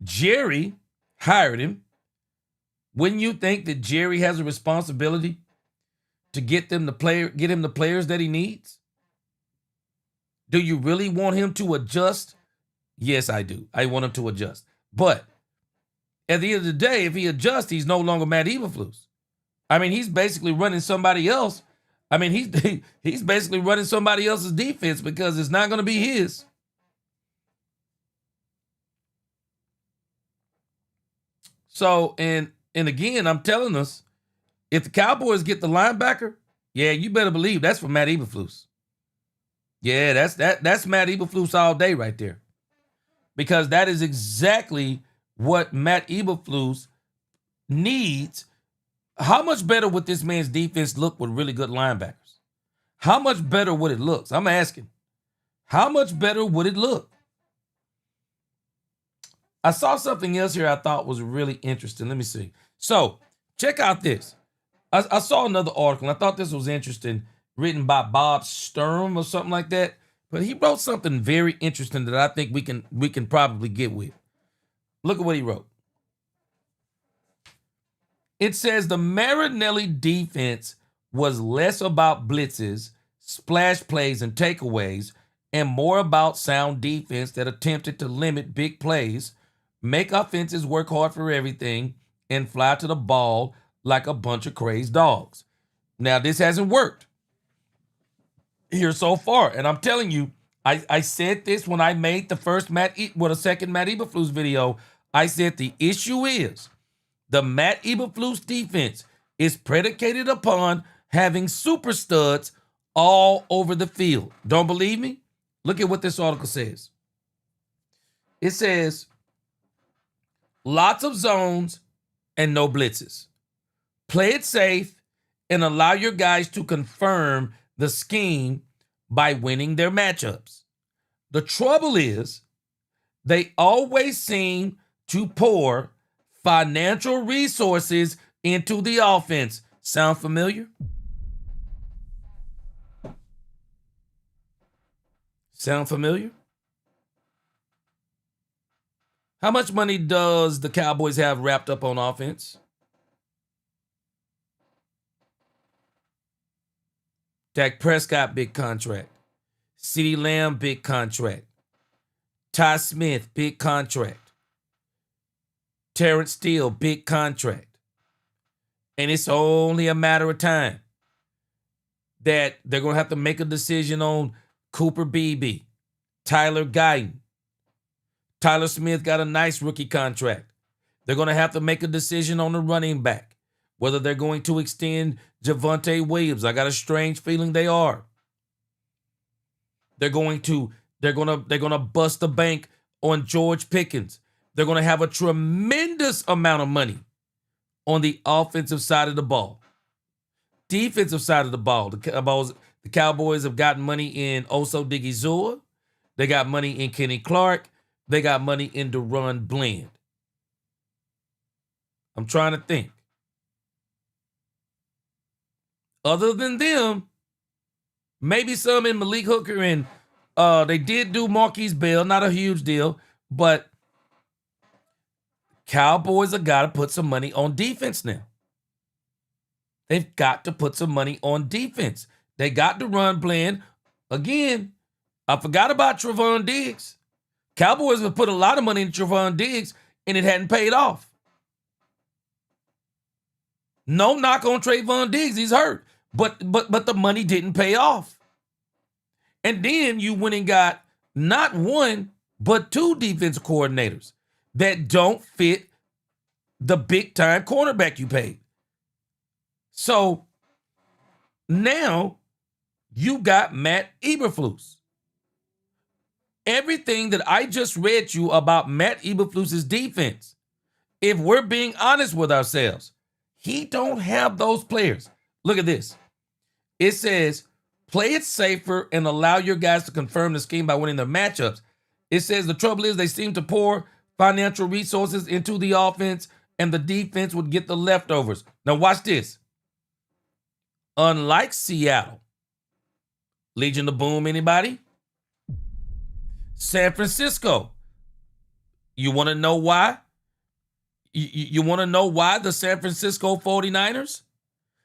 Jerry hired him. Wouldn't you think that Jerry has a responsibility to get him the players that he needs? Do you really want him to adjust? Yes, I do. I want him to adjust. But at the end of the day, if he adjusts, he's no longer Matt Eberflus. I mean, he's basically running somebody else. I mean, he's basically running somebody else's defense because it's not going to be his. So, and again, I'm telling us, if the Cowboys get the linebacker, yeah, you better believe that's for Matt Eberflus. Yeah, that's Matt Eberflus all day right there. because that is exactly what Matt Eberflus needs. How much better would this man's defense look with really good linebackers? How much better would it look? I'm asking. How much better would it look? I saw something else here I thought was really interesting. Let me see. So, check out this. I saw another article, and I thought this was interesting, written by Bob Sturm or something like that. But he wrote something very interesting that I think we can probably get with. Look at what he wrote. It says the Marinelli defense was less about blitzes, splash plays, and takeaways, and more about sound defense that attempted to limit big plays, make offenses work hard for everything, and fly to the ball like a bunch of crazed dogs. Now, this hasn't worked here so far, and I'm telling you, I said this when I made the second Matt Eberflus video. I said the issue is the Matt Eberflus defense is predicated upon having super studs all over the field. Don't believe me? Look at what this article says. It says, lots of zones and no blitzes. Play it safe and allow your guys to confirm the scheme by winning their matchups. The trouble is, they always seem to pour financial resources into the offense. Sound familiar? Sound familiar? How much money does the Cowboys have wrapped up on offense? Dak Prescott, big contract. CeeDee Lamb, big contract. Ty Smith, big contract. Terrence Steele, big contract. And it's only a matter of time that they're going to have to make a decision on Cooper Beebe, Tyler Guyton. Tyler Smith got a nice rookie contract. They're going to have to make a decision on the running back, whether they're going to extend Javonte Williams. I got a strange feeling they are. They're going to bust the bank on George Pickens. They're going to have a tremendous amount of money on the offensive side of the ball. Defensive side of the ball, the Cowboys have gotten money in Oso Digizua. They got money in Kenny Clark. They got money in Deron Bland. I'm trying to think. Other than them, maybe some in Malik Hooker, and they did do Marquise Bell, not a huge deal, but Cowboys have got to put some money on defense now. They've got to put some money on defense. They got to run Bland. Again, I forgot about Trevon Diggs. Cowboys have put a lot of money into Trevon Diggs, and it hadn't paid off. No knock on Trevon Diggs. He's hurt. But the money didn't pay off. And then you went and got not one, but two defensive coordinators that don't fit the big-time cornerback you paid. So now you got Matt Eberflus. Everything that I just read you about Matt Eberflus's defense, if we're being honest with ourselves, he don't have those players. Look at this. It says, play it safer and allow your guys to confirm the scheme by winning their matchups. It says the trouble is they seem to pour financial resources into the offense and the defense would get the leftovers. Now watch this. Unlike Seattle, Legion of Boom, anybody? San Francisco. You want to know why? You want to know why the San Francisco 49ers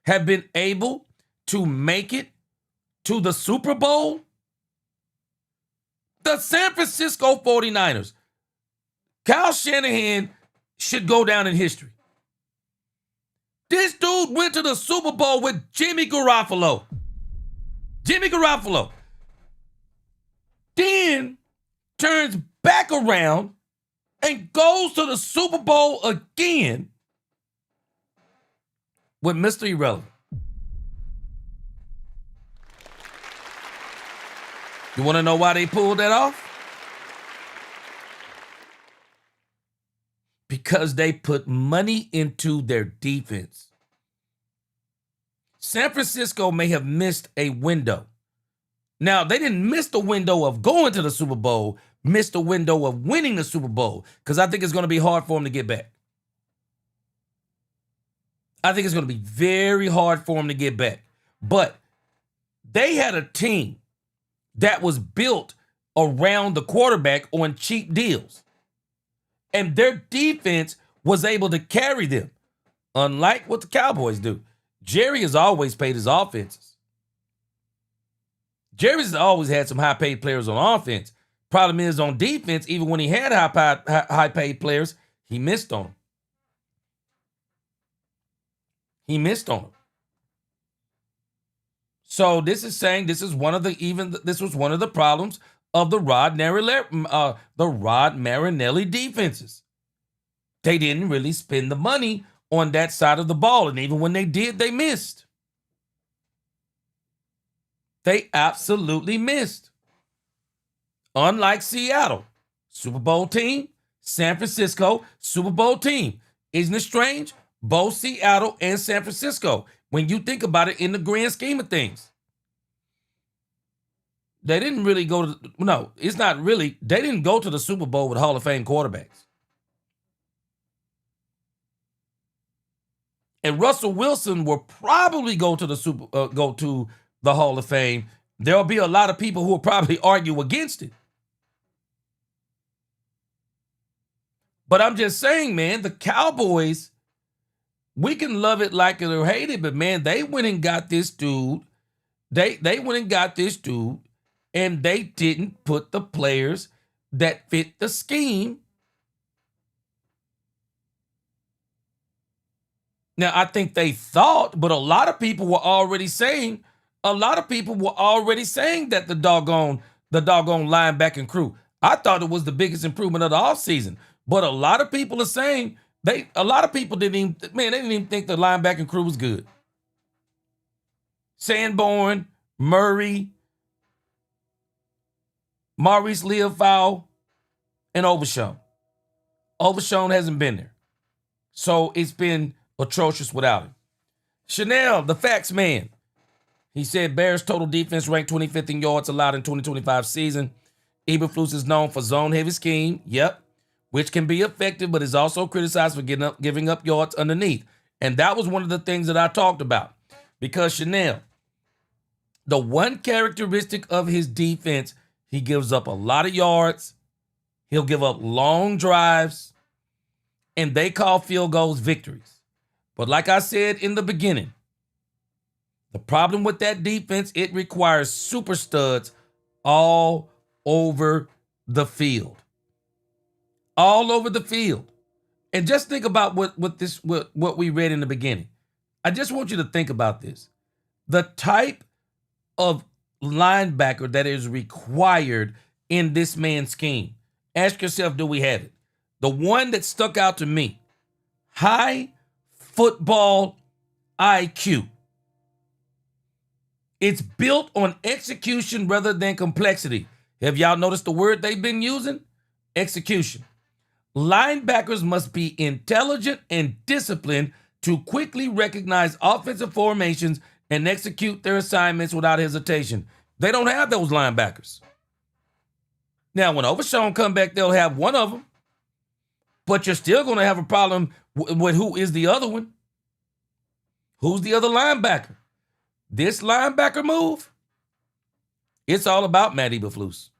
have been able to make it to the Super Bowl? The San Francisco 49ers. Kyle Shanahan should go down in history. This dude went to the Super Bowl with Jimmy Garoppolo. Jimmy Garoppolo. Then turns back around and goes to the Super Bowl again with Mr. Irrelevant. You want to know why they pulled that off? because they put money into their defense. San Francisco may have missed a window. Now, they didn't miss the window of going to the Super Bowl, missed the window of winning the Super Bowl, because I think it's going to be hard for them to get back. I think it's going to be very hard for them to get back. But they had a team that was built around the quarterback on cheap deals. And their defense was able to carry them, unlike what the Cowboys do. Jerry has always paid his offenses. Jerry's always had some high-paid players on offense. Problem is, on defense, even when he had high-paid players, he missed on them. He missed on them. So this is saying this was one of the problems of the Rod Marinelli defenses. They didn't really spend the money on that side of the ball, and even when they did, they missed. They absolutely missed. Unlike Seattle, Super Bowl team, San Francisco, Super Bowl team. Isn't it strange? Both Seattle and San Francisco, when you think about it in the grand scheme of things. They didn't really go to, no, it's not really, they didn't go to the Super Bowl with Hall of Fame quarterbacks. And Russell Wilson will probably go to the Hall of Fame. There'll be a lot of people who will probably argue against it. But I'm just saying, man, the Cowboys, we can love it, like it, or hate it, but man, they went and got this dude. They went and got this dude, and they didn't put the players that fit the scheme. Now, I think they thought, but a lot of people were already saying that the doggone linebacking crew. I thought it was the biggest improvement of the offseason. But a lot of people are saying didn't even think the linebacking crew was good. Sanborn, Murray, Maurice Leofow, and Overshown. Overshown hasn't been there. So it's been atrocious without him. Chanel, the facts man. He said Bears total defense ranked 25th in yards allowed in 2025 season. Eberflus is known for zone-heavy scheme. Yep. Which can be effective, but is also criticized for giving up yards underneath. And that was one of the things that I talked about. Because Chanel, the one characteristic of his defense, he gives up a lot of yards. He'll give up long drives. And they call field goals victories. But like I said in the beginning, the problem with that defense, it requires super studs all over the field. All over the field. And just think about what we read in the beginning. I just want you to think about this. The type of linebacker that is required in this man's scheme. Ask yourself, do we have it? The one that stuck out to me, high football IQ. It's built on execution rather than complexity. Have y'all noticed the word they've been using? Execution. Linebackers must be intelligent and disciplined to quickly recognize offensive formations and execute their assignments without hesitation. They don't have those linebackers. Now, when Overshown come back, they'll have one of them. But you're still going to have a problem with who is the other one. Who's the other linebacker? This linebacker move, it's all about Matt Eberflus.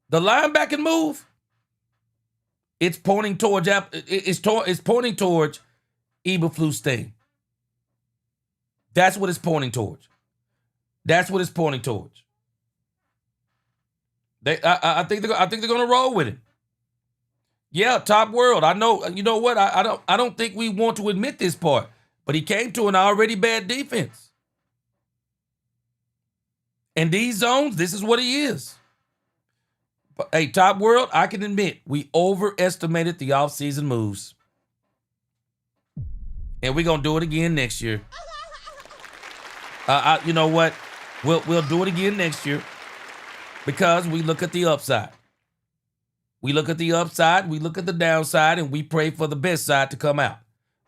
The linebacking move, it's pointing towards Eberflus' thing. That's what it's pointing towards. That's what it's pointing towards. I think they're going to roll with it. Yeah, top world. I know. You know what? I don't think we want to admit this part, but he came to an already bad defense. And these zones, this is what he is. But, hey, top world, I can admit we overestimated the offseason moves. And we're going to do it again next year. You know what? We'll do it again next year because we look at the upside. We look at the upside, we look at the downside, and we pray for the best side to come out.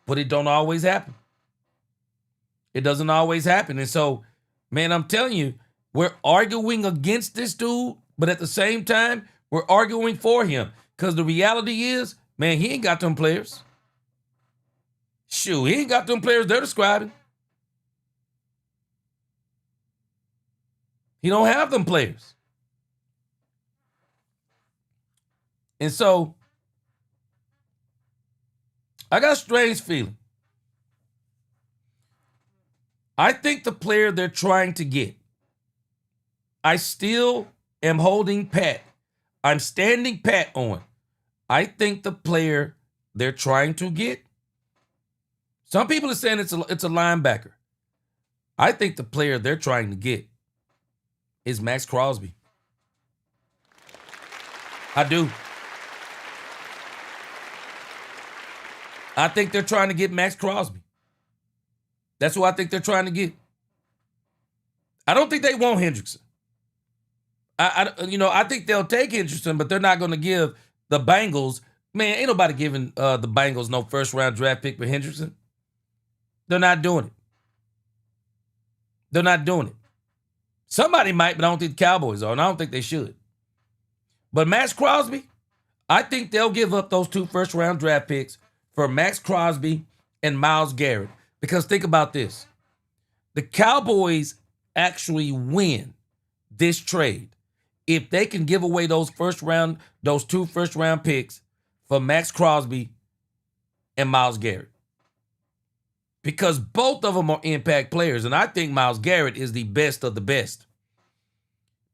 But it don't always happen. It doesn't always happen. And so, man, I'm telling you, we're arguing against this dude, but at the same time, we're arguing for him. Because the reality is, man, he ain't got them players. Shoot, he ain't got them players they're describing. He don't have them players. And so, I got a strange feeling. I think the player they're trying to get, I still am holding pat. I'm standing pat on. I think the player they're trying to get, some people are saying it's a linebacker. I think the player they're trying to get is Max Crosby. I do. I think they're trying to get Max Crosby. That's who I think they're trying to get. I don't think they want Hendrickson. I think they'll take Hendrickson, but they're not going to give the Bengals. Man, ain't nobody giving the Bengals no first-round draft pick for Hendrickson. They're not doing it. They're not doing it. Somebody might, but I don't think the Cowboys are, and I don't think they should. But Max Crosby, I think they'll give up those 2 first-round draft picks for Max Crosby and Myles Garrett. Because think about this. The Cowboys actually win this trade if they can give away those 2 first-round picks for Max Crosby and Myles Garrett. Because both of them are impact players, and I think Myles Garrett is the best of the best.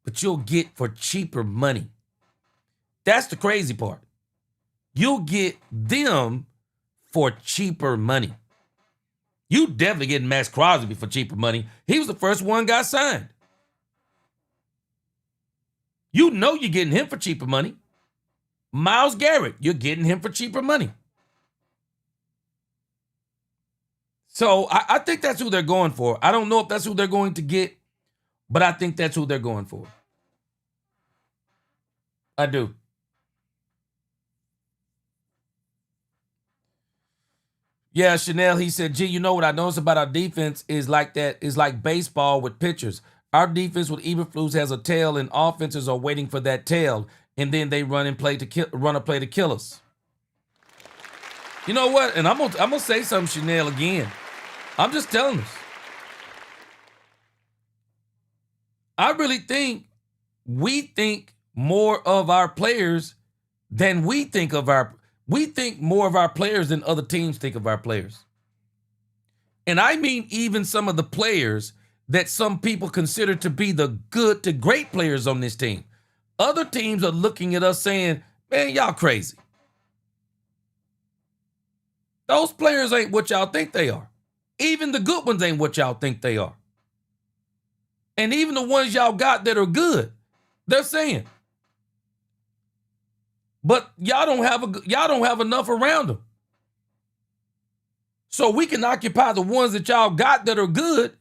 But you'll get for cheaper money. That's the crazy part. You'll get them for cheaper money. You definitely getting Max Crosby for cheaper money. He was the first one got signed. You know you're getting him for cheaper money. Myles Garrett, you're getting him for cheaper money. So I think that's who they're going for. I don't know if that's who they're going to get, but I think that's who they're going for. I do. Yeah, Chanel, he said, gee, you know what I noticed about our defense is like that, is like baseball with pitchers. Our defense with Eberflus has a tail, and offenses are waiting for that tail, and then they run a play to kill us. You know what? And I'm gonna say something, Chanel, again. I'm just telling us. I really think we think more of our players than we think more of our players than other teams think of our players. And I mean even some of the players that some people consider to be the good to great players on this team. Other teams are looking at us saying, man, y'all crazy. Those players ain't what y'all think they are. Even the good ones ain't what y'all think they are. And even the ones y'all got that are good, they're saying, but y'all don't have enough around them. So we can occupy the ones that y'all got that are good,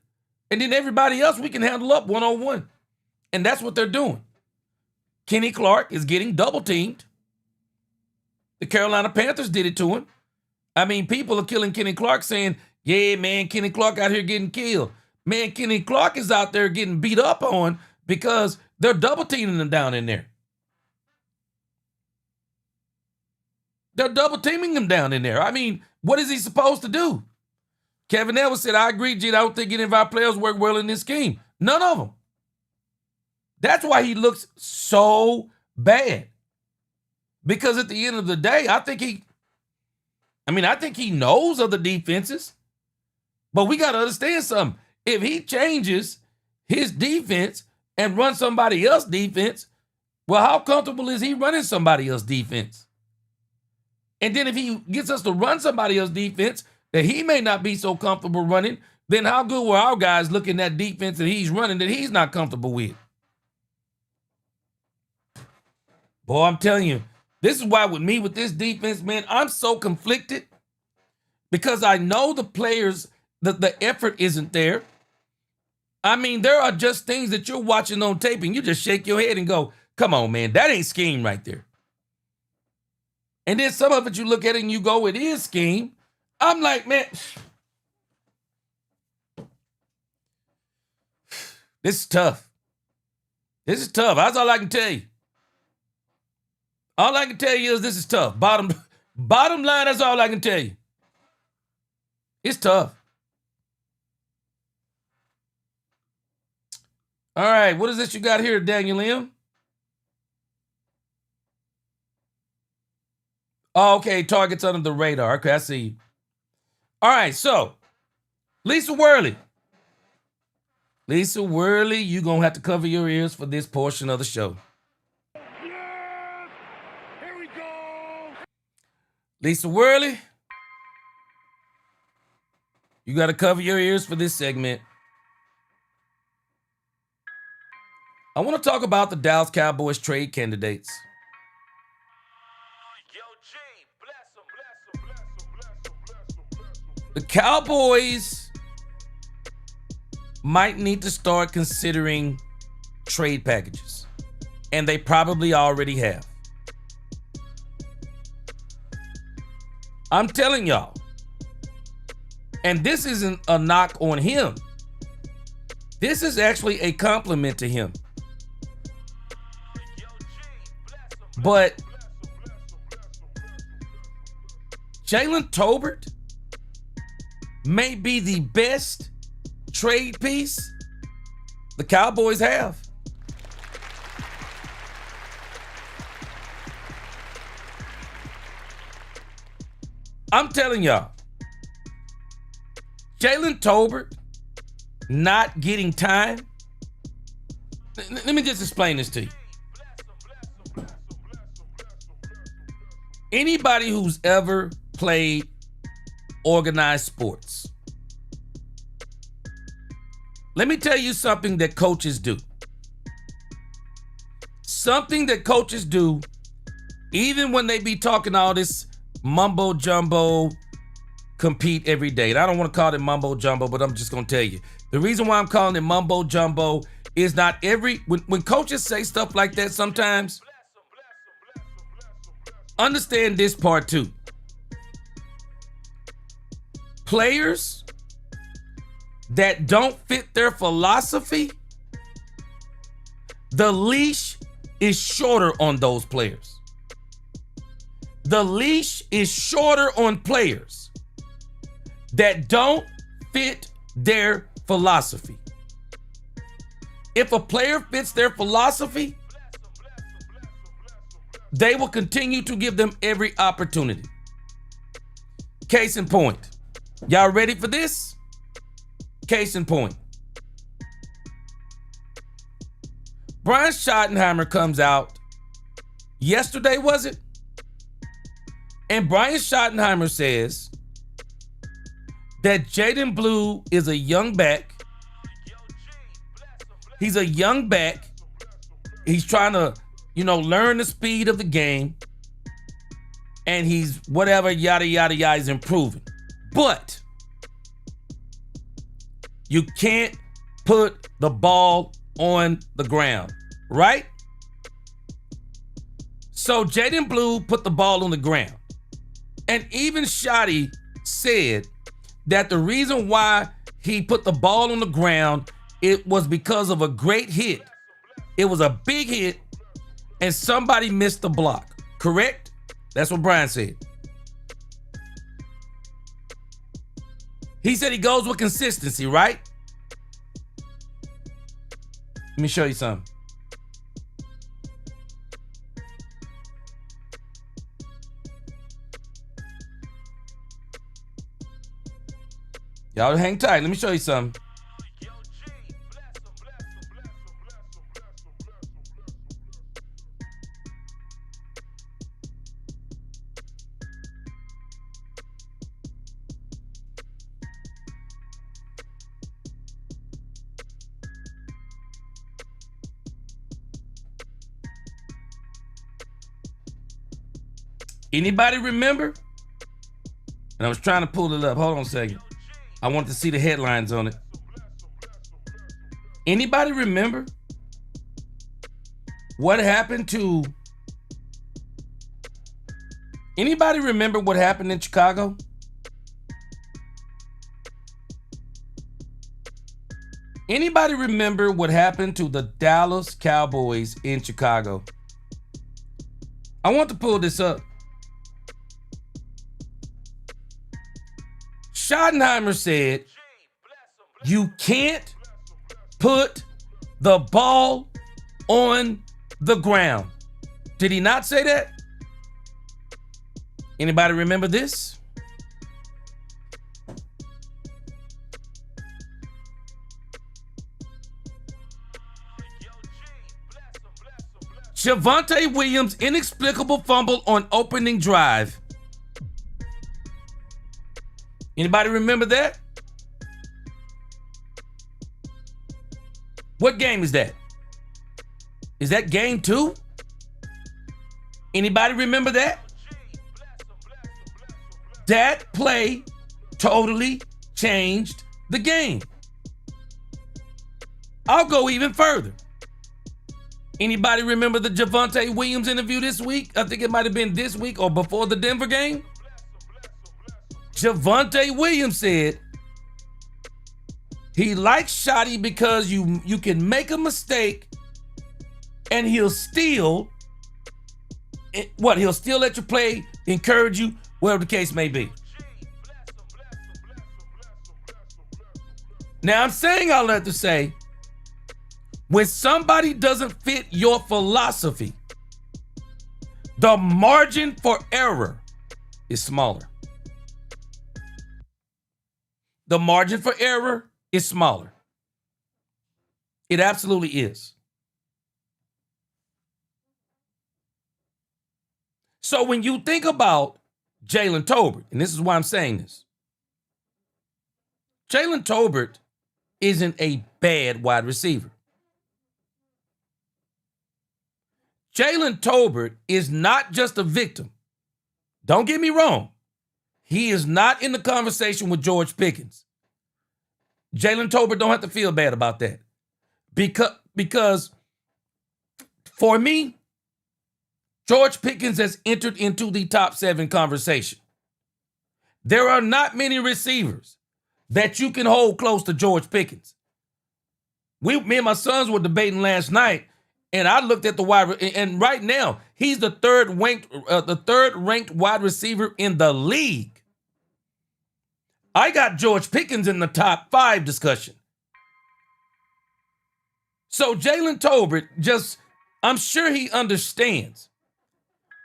and then everybody else we can handle up one-on-one. And that's what they're doing. Kenny Clark is getting double teamed. The Carolina Panthers did it to him. I mean, people are killing Kenny Clark saying, yeah, man, Kenny Clark out here getting killed. Man, Kenny Clark is out there getting beat up on because they're double teaming him down in there. They're double teaming him down in there. I mean, what is he supposed to do? Kevin Edwards said, I agree, Gene. I don't think any of our players work well in this scheme. None of them. That's why he looks so bad. Because at the end of the day, I think he knows of the defenses. But we got to understand something. If he changes his defense and runs somebody else's defense, well, how comfortable is he running somebody else's defense? And then if he gets us to run somebody else's defense that he may not be so comfortable running, then how good were our guys looking at defense that he's running that he's not comfortable with? Boy, I'm telling you, this is why with me, with this defense, man, I'm so conflicted because I know the players, the effort isn't there. I mean, there are just things that you're watching on tape and you just shake your head and go, come on, man, that ain't scheme right there. And then some of it you look at it and you go, it is scheme. I'm like, man, this is tough. This is tough. That's all I can tell you. All I can tell you is this is tough. Bottom line, that's all I can tell you. It's tough. All right, what is this you got here, Daniel M? Oh, okay, targets under the radar. Okay, I see you. All right, so Lisa Worley. Lisa Worley, you're going to have to cover your ears for this portion of the show. Here we go. Lisa Worley, you got to cover your ears for this segment. I want to talk about the Dallas Cowboys trade candidates. The Cowboys might need to start considering trade packages, and they probably already have. I'm telling y'all, and this isn't a knock on him. This is actually a compliment to him. But Jalen Tolbert may be the best trade piece the Cowboys have. I'm telling y'all, Jalen Tolbert not getting time. Let me just explain this to you. Anybody who's ever played organized sports, let me tell you something that coaches do. Something that coaches do, even when they be talking all this mumbo jumbo, compete every day. And I don't want to call it mumbo jumbo, but I'm just going to tell you. The reason why I'm calling it mumbo jumbo is not when coaches say stuff like that sometimes, understand this part too. Players that don't fit their philosophy, the leash is shorter on those players. The leash is shorter on players that don't fit their philosophy. If a player fits their philosophy, they will continue to give them every opportunity. Case in point. Y'all ready for this? Case in point. Brian Schottenheimer comes out yesterday, was it? And Brian Schottenheimer says that Jaden Blue is a young back. He's a young back. He's trying to, learn the speed of the game. And he's whatever, yada, yada, yada, is improving. But you can't put the ball on the ground, right? So Jaden Blue put the ball on the ground. And even Shotty said that the reason why he put the ball on the ground, it was because of a great hit. It was a big hit, and somebody missed the block. Correct? That's what Brian said. He said he goes with consistency, right? Let me show you something. Y'all hang tight. Let me show you something. Anybody remember? And I was trying to pull it up. Hold on a second. I want to see the headlines on it. Anybody remember what happened to Anybody remember what happened in Chicago? Anybody remember what happened to the Dallas Cowboys in Chicago? I want to pull this up. Schottenheimer said, you can't put the ball on the ground. Did he not say that? Anybody remember this? Javonte Williams' inexplicable fumble on opening drive. Anybody remember that? What game is that? Is that game 2? Anybody remember that? That play totally changed the game. I'll go even further. Anybody remember the Javonte Williams interview this week? I think it might have been this week or before the Denver game. Javonte Williams said he likes Shotty because you can make a mistake and he'll still let you play, encourage you, whatever the case may be. Now I'm saying all that to say, when somebody doesn't fit your philosophy, the margin for error is smaller. The margin for error is smaller. It absolutely is. So when you think about Jalen Tolbert, and this is why I'm saying this, Jalen Tolbert isn't a bad wide receiver. Jalen Tolbert is not just a victim. Don't get me wrong. He is not in the conversation with George Pickens. Jalen Tolbert don't have to feel bad about that. Because for me, George Pickens has entered into the top 7 conversation. There are not many receivers that you can hold close to George Pickens. Me and my sons were debating last night, and I looked at the wide, and right now he's the third ranked wide receiver in the league. I got George Pickens in the top 5 discussion. So Jalen Tolbert I'm sure he understands.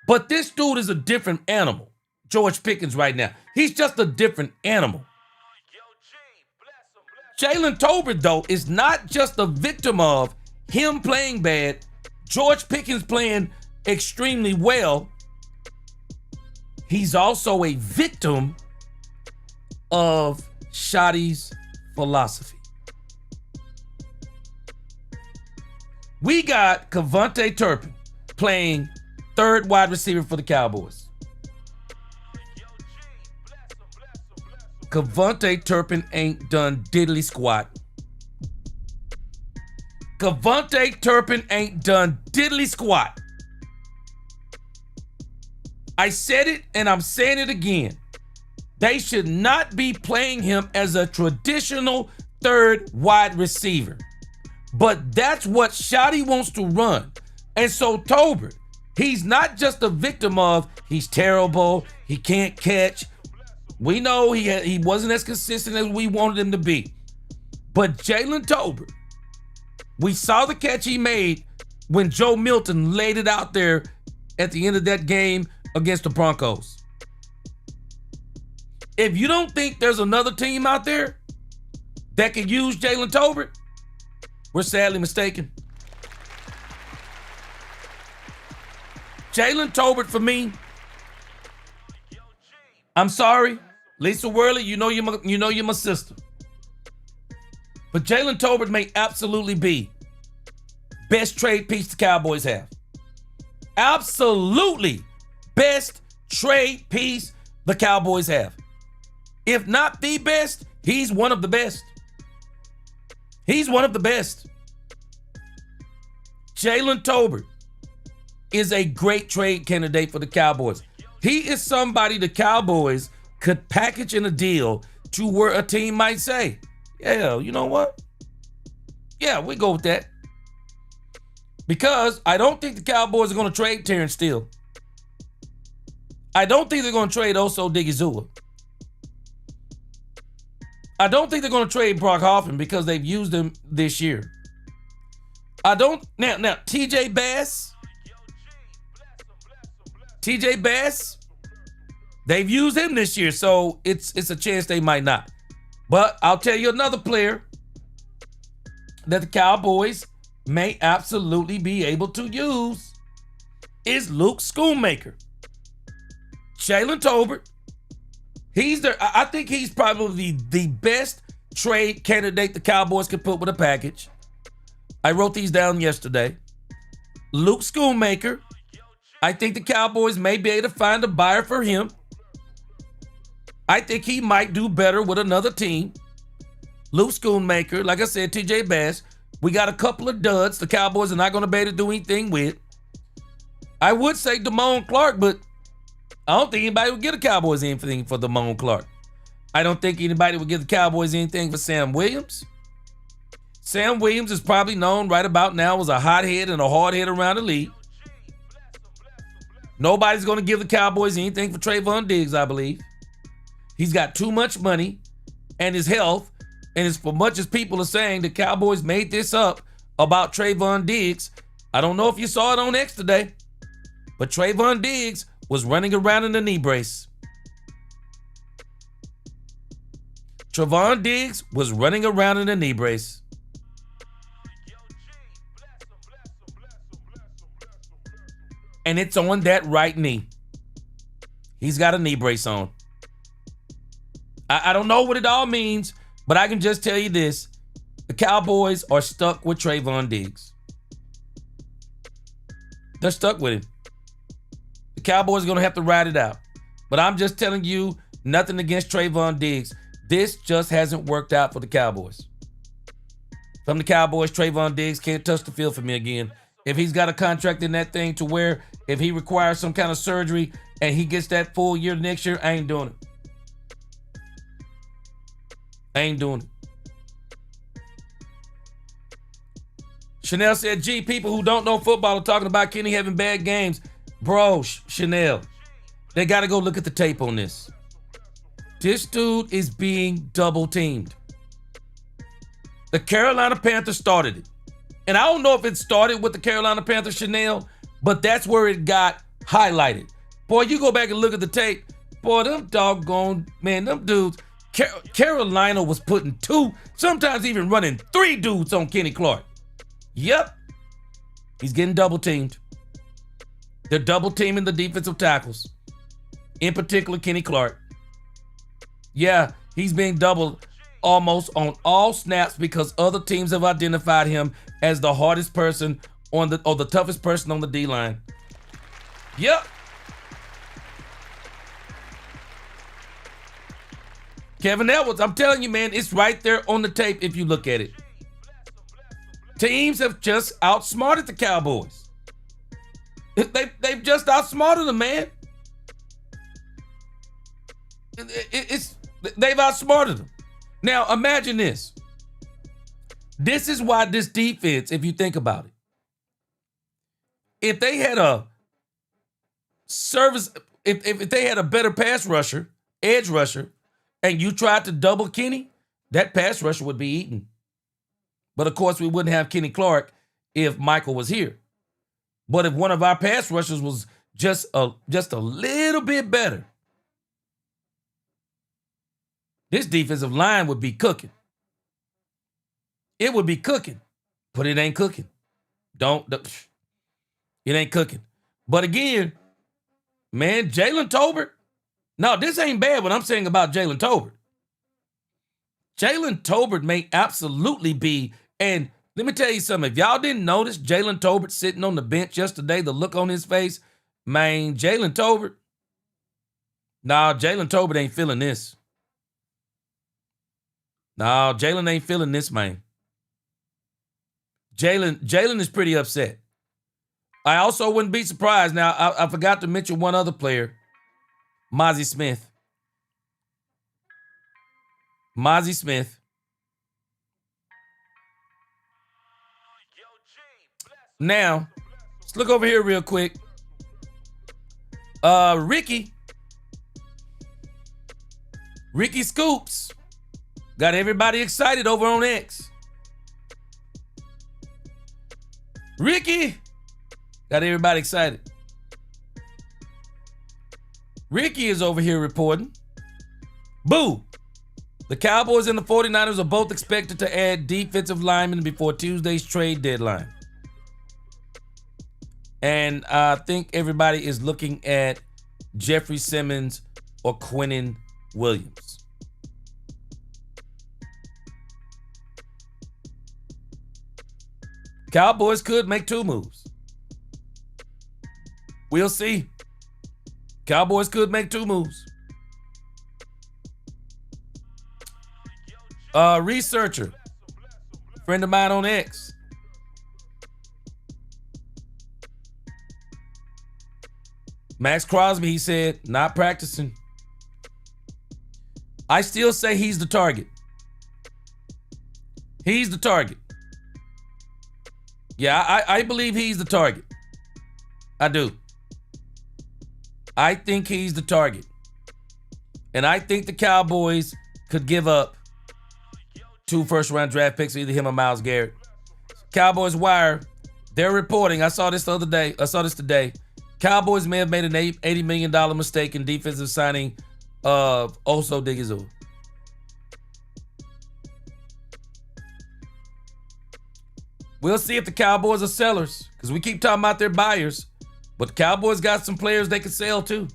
But this dude is a different animal, George Pickens right now. He's just a different animal. Jalen Tolbert, though, is not just a victim of him playing bad, George Pickens playing extremely well. He's also a victim of Shotty's philosophy. We got Cavonte Turpin playing 3rd wide receiver for the Cowboys. Cavonte Turpin ain't done diddly squat. Cavonte Turpin ain't done diddly squat. I said it and I'm saying it again. They should not be playing him as a traditional 3rd wide receiver. But that's what Shotty wants to run. And so Tolbert, he's not just a victim of he's terrible, he can't catch. We know he wasn't as consistent as we wanted him to be. But Jalen Tolbert, we saw the catch he made when Joe Milton laid it out there at the end of that game against the Broncos. If you don't think there's another team out there that can use Jalen Tolbert, we're sadly mistaken. Jalen Tolbert, for me, I'm sorry, Lisa Worley, you know you're my sister. But Jalen Tolbert may absolutely be best trade piece the Cowboys have. Absolutely best trade piece the Cowboys have. If not the best, he's one of the best. He's one of the best. Jalen Tolbert is a great trade candidate for the Cowboys. He is somebody the Cowboys could package in a deal to where a team might say, yeah, you know what? Yeah, we go with that. Because I don't think the Cowboys are going to trade Terrence Steele. I don't think they're going to trade Oso Digizua. I don't think they're going to trade Brock Hoffman because they've used him this year. I don't now TJ Bass, they've used him this year, so it's a chance they might not. But I'll tell you another player that the Cowboys may absolutely be able to use is Luke Schoonmaker. Jalen Tolbert. I think he's probably the best trade candidate the Cowboys could put with a package. I wrote these down yesterday. Luke Schoonmaker. I think the Cowboys may be able to find a buyer for him. I think he might do better with another team. Luke Schoonmaker, like I said, TJ Bass. We got a couple of duds the Cowboys are not going to be able to do anything with. I would say Damone Clark, but I don't think anybody would give the Cowboys anything for Damone Clark. I don't think anybody would give the Cowboys anything for Sam Williams. Sam Williams is probably known right about now as a hothead and a hardhead around the league. Nobody's going to give the Cowboys anything for Trayvon Diggs, I believe. He's got too much money and his health, and as much as people are saying the Cowboys made this up about Trayvon Diggs, I don't know if you saw it on X today, but Trayvon Diggs was running around in a knee brace. Trayvon Diggs was running around in a knee brace. And it's on that right knee. He's got a knee brace on. I don't know what it all means, but I can just tell you this. The Cowboys are stuck with Trayvon Diggs. They're stuck with him. The Cowboys are going to have to ride it out. But I'm just telling you, nothing against Trayvon Diggs. This just hasn't worked out for the Cowboys. From the Cowboys, Trayvon Diggs can't touch the field for me again. If he's got a contract in that thing to where if he requires some kind of surgery and he gets that full year next year, I ain't doing it. I ain't doing it. Chanel said, gee, people who don't know football are talking about Kenny having bad games. Bro, Chanel, they got to go look at the tape on this. This dude is being double teamed. The Carolina Panthers started it. And I don't know if it started with the Carolina Panthers, Chanel, but that's where it got highlighted. Boy, you go back and look at the tape. Boy, them doggone, man, them dudes. Carolina was putting 2, sometimes even running 3 dudes on Kenny Clark. Yep. He's getting double teamed. They're double teaming the defensive tackles. In particular, Kenny Clark. Yeah, he's being doubled almost on all snaps because other teams have identified him as the hardest person or the toughest person on the D-line. Yep. Kevin Edwards, I'm telling you, man, it's right there on the tape if you look at it. Teams have just outsmarted the Cowboys. They've just outsmarted them, man. They've outsmarted them. Now, imagine this. This is why this defense, if you think about it, if they had a if they had a better pass rusher, edge rusher, and you tried to double Kenny, that pass rusher would be eaten. But of course, we wouldn't have Kenny Clark if Michael was here. But if one of our pass rushers was just a little bit better, this defensive line would be cooking. It would be cooking, but it ain't cooking. It ain't cooking. But again, man, Jalen Tolbert. No, this ain't bad what I'm saying about Jalen Tolbert. Jalen Tolbert may absolutely be, and let me tell you something. If y'all didn't notice Jalen Tolbert sitting on the bench yesterday, the look on his face, man, Jalen Tolbert ain't feeling this. No, Jalen ain't feeling this, man. Jalen is pretty upset. I also wouldn't be surprised. Now, I forgot to mention one other player. Mozzie Smith. Mozzie Smith. Now, let's look over here real quick. Ricky Scoops got everybody excited over on X. Ricky got everybody excited. Ricky is over here reporting. Boo! The Cowboys and the 49ers are both expected to add defensive linemen before Tuesday's trade deadline. And I think everybody is looking at Jeffrey Simmons or Quinnen Williams. Cowboys could make two moves. We'll see. Cowboys could make two moves. Researcher, friend of mine on X. Max Crosby, he said, not practicing. I still say he's the target. He's the target. Yeah, I believe he's the target. I do. I think he's the target. And I think the Cowboys could give up 2 first-round draft picks, either him or Myles Garrett. Cowboys Wire, they're reporting, I saw this today. Cowboys may have made an $80 million mistake in defensive signing of Oso Digizua. We'll see if the Cowboys are sellers, because we keep talking about their buyers, but the Cowboys got some players they can sell too.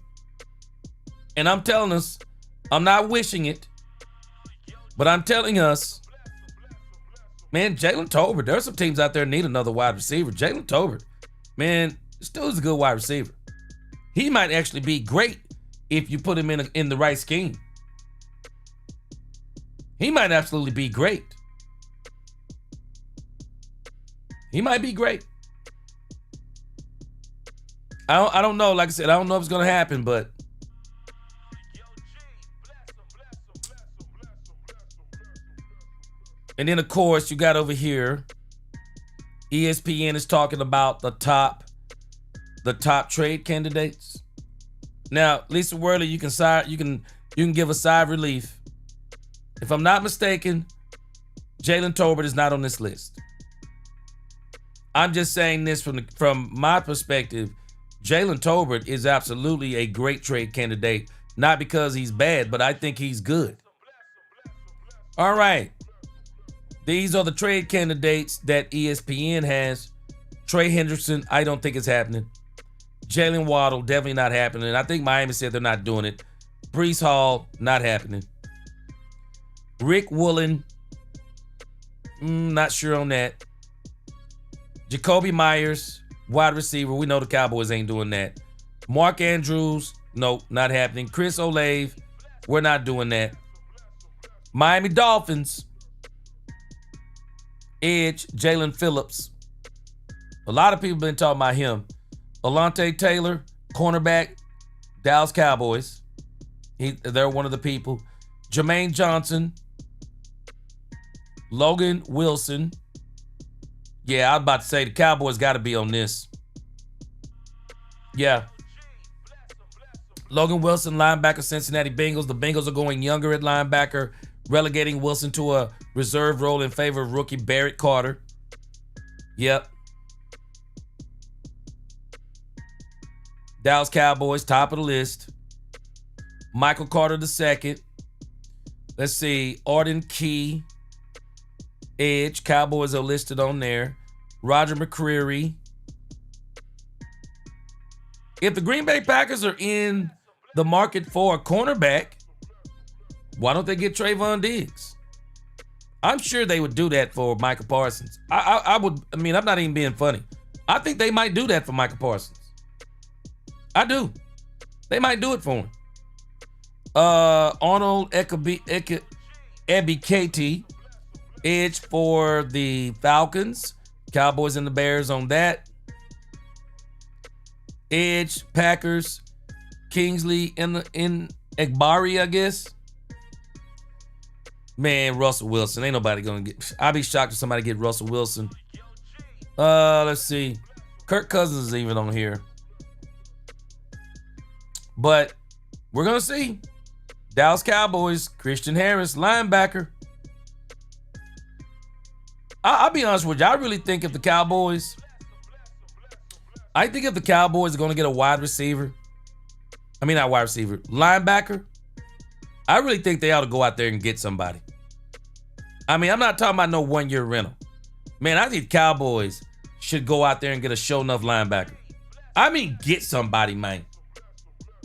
And I'm telling us, I'm not wishing it, but I'm telling us, man, Jalen Tolbert, there are some teams out there that need another wide receiver. Jalen Tolbert, man, still is a good wide receiver. He might actually be great if you put him in the right scheme. He might absolutely be great. He might be great. I don't know. Like I said, I don't know if it's going to happen, but and then, of course, you got over here, ESPN is talking about the top trade candidates. Now, Lisa Worley, you can give a sigh of relief. If I'm not mistaken, Jalen Tolbert is not on this list. I'm just saying this from my perspective. Jalen Tolbert is absolutely a great trade candidate, not because he's bad, but I think he's good. All right. These are the trade candidates that ESPN has. Trey Hendrickson, I don't think it's happening. Jalen Waddle, definitely not happening. I think Miami said they're not doing it. Breece Hall, not happening. Rick Woolen, not sure on that. Jacoby Myers, wide receiver. We know the Cowboys ain't doing that. Mark Andrews, nope, not happening. Chris Olave, we're not doing that. Miami Dolphins, edge, Jalen Phillips. A lot of people been talking about him. Alontae Taylor, cornerback, Dallas Cowboys. They're one of the people. Jermaine Johnson, Logan Wilson. Yeah, I was about to say the Cowboys got to be on this. Yeah. Logan Wilson, linebacker, Cincinnati Bengals. The Bengals are going younger at linebacker, relegating Wilson to a reserve role in favor of rookie Barrett Carter. Yep. Dallas Cowboys, top of the list. Michael Carter II. Let's see. Arden Key, edge. Cowboys are listed on there. Roger McCreary. If the Green Bay Packers are in the market for a cornerback, why don't they get Trayvon Diggs? I'm sure they would do that for Micah Parsons. I'm not even being funny. I think they might do that for Micah Parsons. I do. They might do it for him. Arnold Ebiketie, edge for the Falcons. Cowboys and the Bears on that. Edge, Packers. Kingsley in Egbari, I guess. Man, Russell Wilson. Ain't nobody gonna get. I'd be shocked if somebody get Russell Wilson. Let's see. Kirk Cousins is even on here. But we're gonna see. Dallas Cowboys, Christian Harris, linebacker. I'll be honest with you. I really think if the Cowboys are going to get a wide receiver, not wide receiver, linebacker, I really think they ought to go out there and get somebody. I'm not talking about no one-year rental. Man, I think Cowboys should go out there and get a show enough linebacker. Get somebody, man.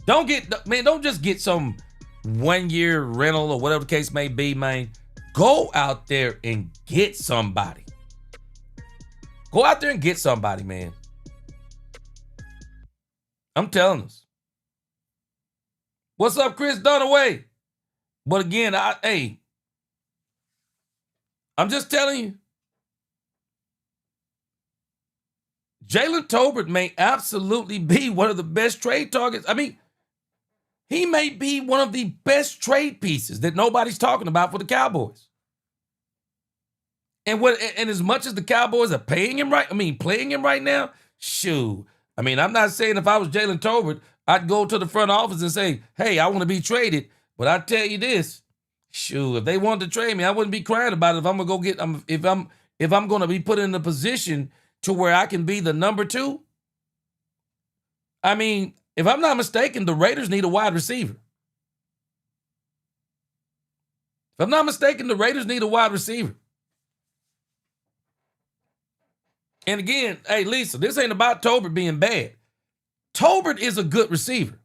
Don't just get some one-year rental or whatever the case may be, man. Go out there and get somebody. Go out there and get somebody, man. I'm telling us. What's up, Chris Dunaway? But again, I'm just telling you. Jalen Tolbert may absolutely be one of the best trade targets. He may be one of the best trade pieces that nobody's talking about for the Cowboys. And as much as the Cowboys are playing him right now, shoot. I'm not saying if I was Jalen Tolbert, I'd go to the front office and say, hey, I want to be traded. But I tell you this, shoot, if they wanted to trade me, I wouldn't be crying about it if I'm gonna go get if I'm gonna be put in a position to where I can be the number 2. If I'm not mistaken, the Raiders need a wide receiver. If I'm not mistaken, the Raiders need a wide receiver. And again, hey, Lisa, this ain't about Tolbert being bad. Tolbert is a good receiver.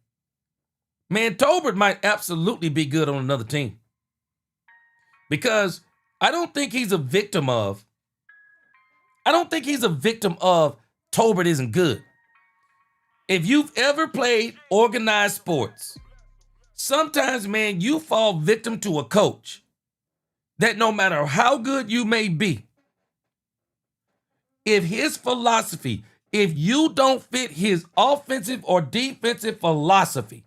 Man, Tolbert might absolutely be good on another team. Because I don't think he's a victim of Tolbert isn't good. If you've ever played organized sports, sometimes, man, you fall victim to a coach that no matter how good you may be, if his philosophy, if you don't fit his offensive or defensive philosophy,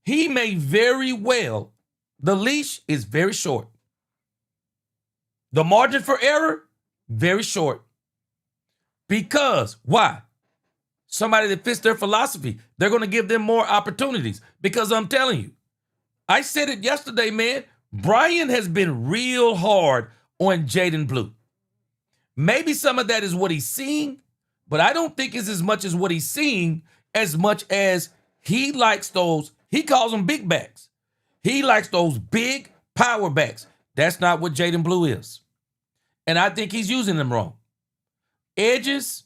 he may very well, the leash is very short. The margin for error, very short. Because, why? Somebody that fits their philosophy, they're going to give them more opportunities. Because I'm telling you, I said it yesterday, man, Brian has been real hard on Jaden Blue. Maybe some of that is what he's seeing, but I don't think it's as much as what he's seeing as much as he likes those, he calls them big backs. He likes those big power backs. That's not what Jaden Blue is. And I think he's using them wrong. Edges,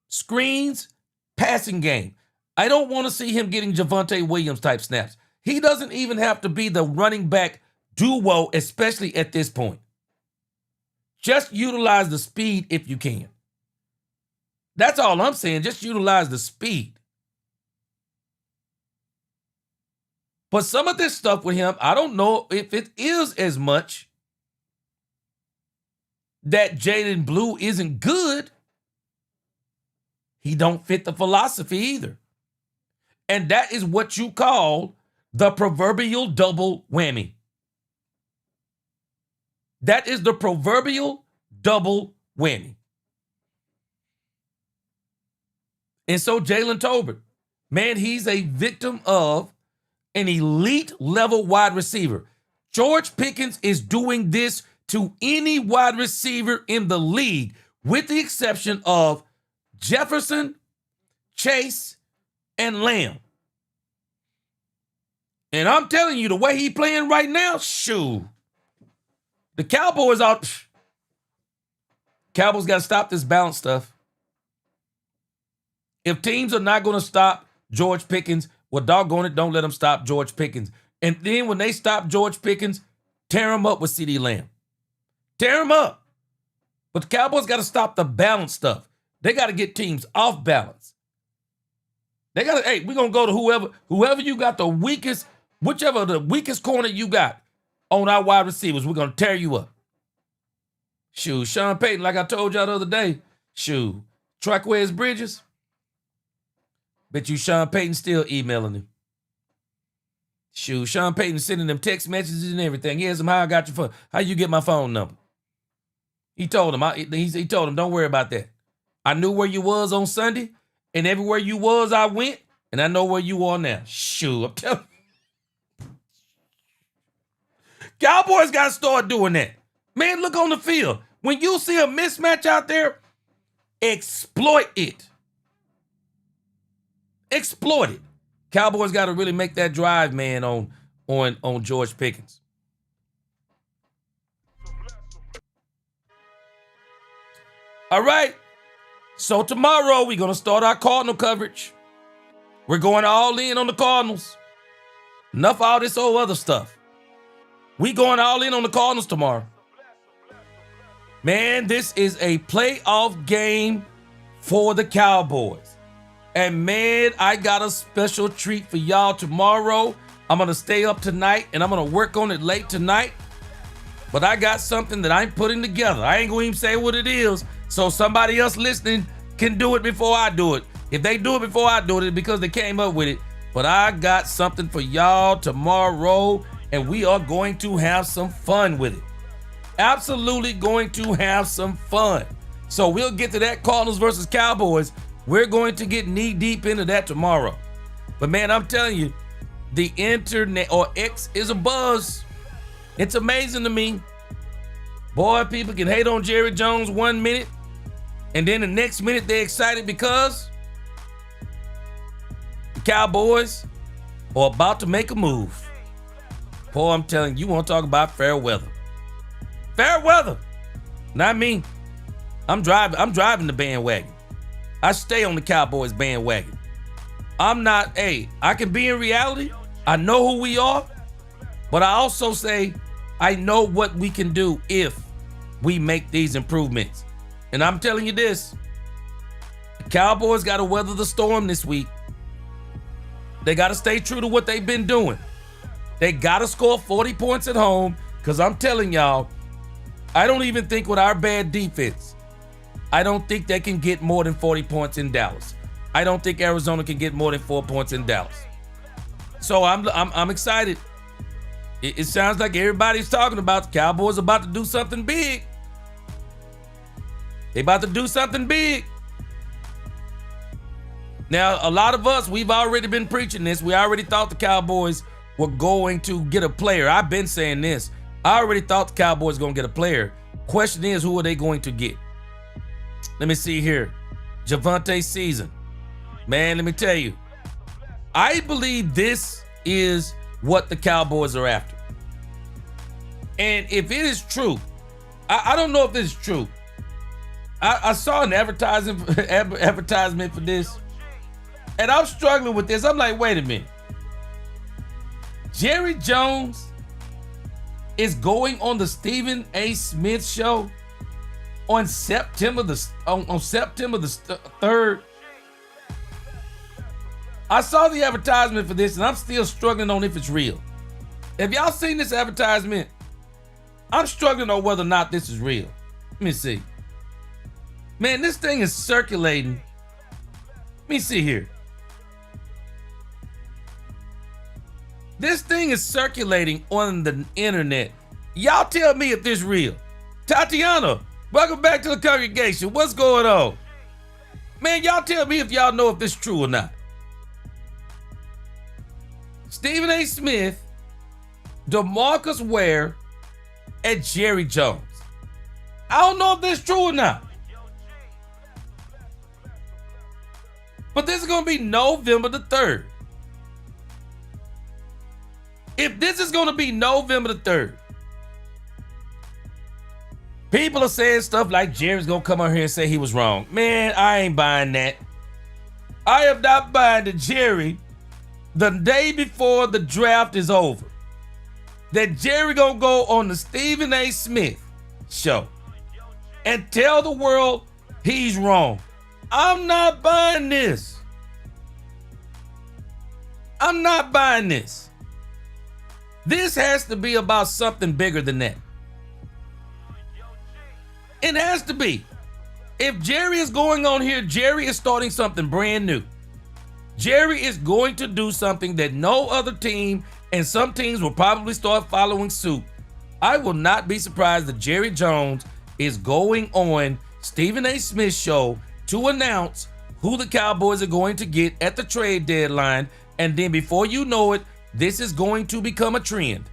screens, passing game. I don't want to see him getting Javonte Williams type snaps. He doesn't even have to be the running back duo, especially at this point. Just utilize the speed if you can. That's all I'm saying. Just utilize the speed. But some of this stuff with him, I don't know if it is as much that Jaden Blue isn't good. He don't fit the philosophy either. And that is what you call the proverbial double whammy. That is the proverbial double whammy. And so Jalen Tolbert, man, he's a victim of an elite level wide receiver. George Pickens is doing this to any wide receiver in the league, with the exception of Jefferson, Chase, and Lamb. And I'm telling you, the way he playing right now, shoo. The Cowboys out. Cowboys got to stop this balance stuff. If teams are not going to stop George Pickens, well, doggone it, don't let them stop George Pickens. And then when they stop George Pickens, tear him up with CeeDee Lamb. Tear him up. But the Cowboys got to stop the balance stuff. They got to get teams off balance. They got to, hey, we're going to go to whoever you got the weakest, whichever the weakest corner you got on our wide receivers, we're going to tear you up. Shoot, Sean Payton, like I told y'all the other day, shoot, Trackways Bridges, Bet you Sean Payton still emailing him. Shoot, Sean Payton sending them text messages and everything. He asked him, how I got your phone. How you get my phone number? He told him, he told him, don't worry about that. I knew where you was on Sunday, and everywhere you was, I went, and I know where you are now. Shoot, I'm telling you. Cowboys got to start doing that. Man, look on the field. When you see a mismatch out there, exploit it. Exploit it. Cowboys got to really make that drive, man, on George Pickens. All right. So tomorrow we're going to start our Cardinal coverage. We're going all in on the Cardinals. Enough of all this old other stuff. We going all in on the Cardinals tomorrow. Man, this is a playoff game for the Cowboys. And man, I got a special treat for y'all tomorrow. I'm going to stay up tonight and I'm going to work on it late tonight. But I got something that I'm putting together. I ain't going to even say what it is, so somebody else listening can do it before I do it. If they do it before I do it, it's because they came up with it. But I got something for y'all tomorrow, and we are going to have some fun with it. Absolutely going to have some fun. So we'll get to that Cardinals versus Cowboys. We're going to get knee deep into that tomorrow. But man, I'm telling you, the internet or X is a buzz. It's amazing to me. Boy, people can hate on Jerry Jones 1 minute, and then the next minute they're excited because the Cowboys are about to make a move. Boy, I'm telling you, want to talk about fair weather. Fair weather. Not me. I'm driving the bandwagon. I stay on the Cowboys bandwagon. I can be in reality. I know who we are, but I also say I know what we can do if we make these improvements. And I'm telling you this, the Cowboys got to weather the storm this week. They got to stay true to what they've been doing. They got to score 40 points at home, because I'm telling y'all, I don't even think with our bad defense, I don't think they can get more than 40 points in Dallas. I don't think Arizona can get more than 4 points in Dallas. So I'm excited. It sounds like everybody's talking about the Cowboys about to do something big. They about to do something big. Now, a lot of us, we've already been preaching this. We already thought the Cowboys were going to get a player. I've been saying this. I already thought the Cowboys were going to get a player. Question is, who are they going to get? Let me see here. Javonte Season. Man, let me tell you. I believe this is what the Cowboys are after. And if it is true, I don't know if this is true. I saw an advertisement for this, and I'm struggling with this. I'm like, wait a minute. Jerry Jones is going on the Stephen A. Smith show on September the 3rd. I saw the advertisement for this, and I'm still struggling on if it's real. Have y'all seen this advertisement? I'm struggling on whether or not this is real. Let me see. Man, this thing is circulating. Let me see here. This thing is circulating on the internet. Y'all tell me if this is real. Tatiana, welcome back to the congregation. What's going on? Man, y'all tell me if y'all know if this is true or not. Stephen A. Smith, DeMarcus Ware, and Jerry Jones. I don't know if this is true or not. But this is going to be November the 3rd. If this is going to be November the 3rd, people are saying stuff like Jerry's going to come out here and say he was wrong. Man, I ain't buying that. I am not buying that Jerry, the day before the draft is over, that Jerry going to go on the Stephen A. Smith show and tell the world he's wrong. I'm not buying this. I'm not buying this. This has to be about something bigger than that. It has to be. If Jerry is going on here, Jerry is starting something brand new. Jerry is going to do something that no other team and some teams will probably start following suit. I will not be surprised that Jerry Jones is going on Stephen A. Smith's show to announce who the Cowboys are going to get at the trade deadline. And then before you know it, this is going to become a trend.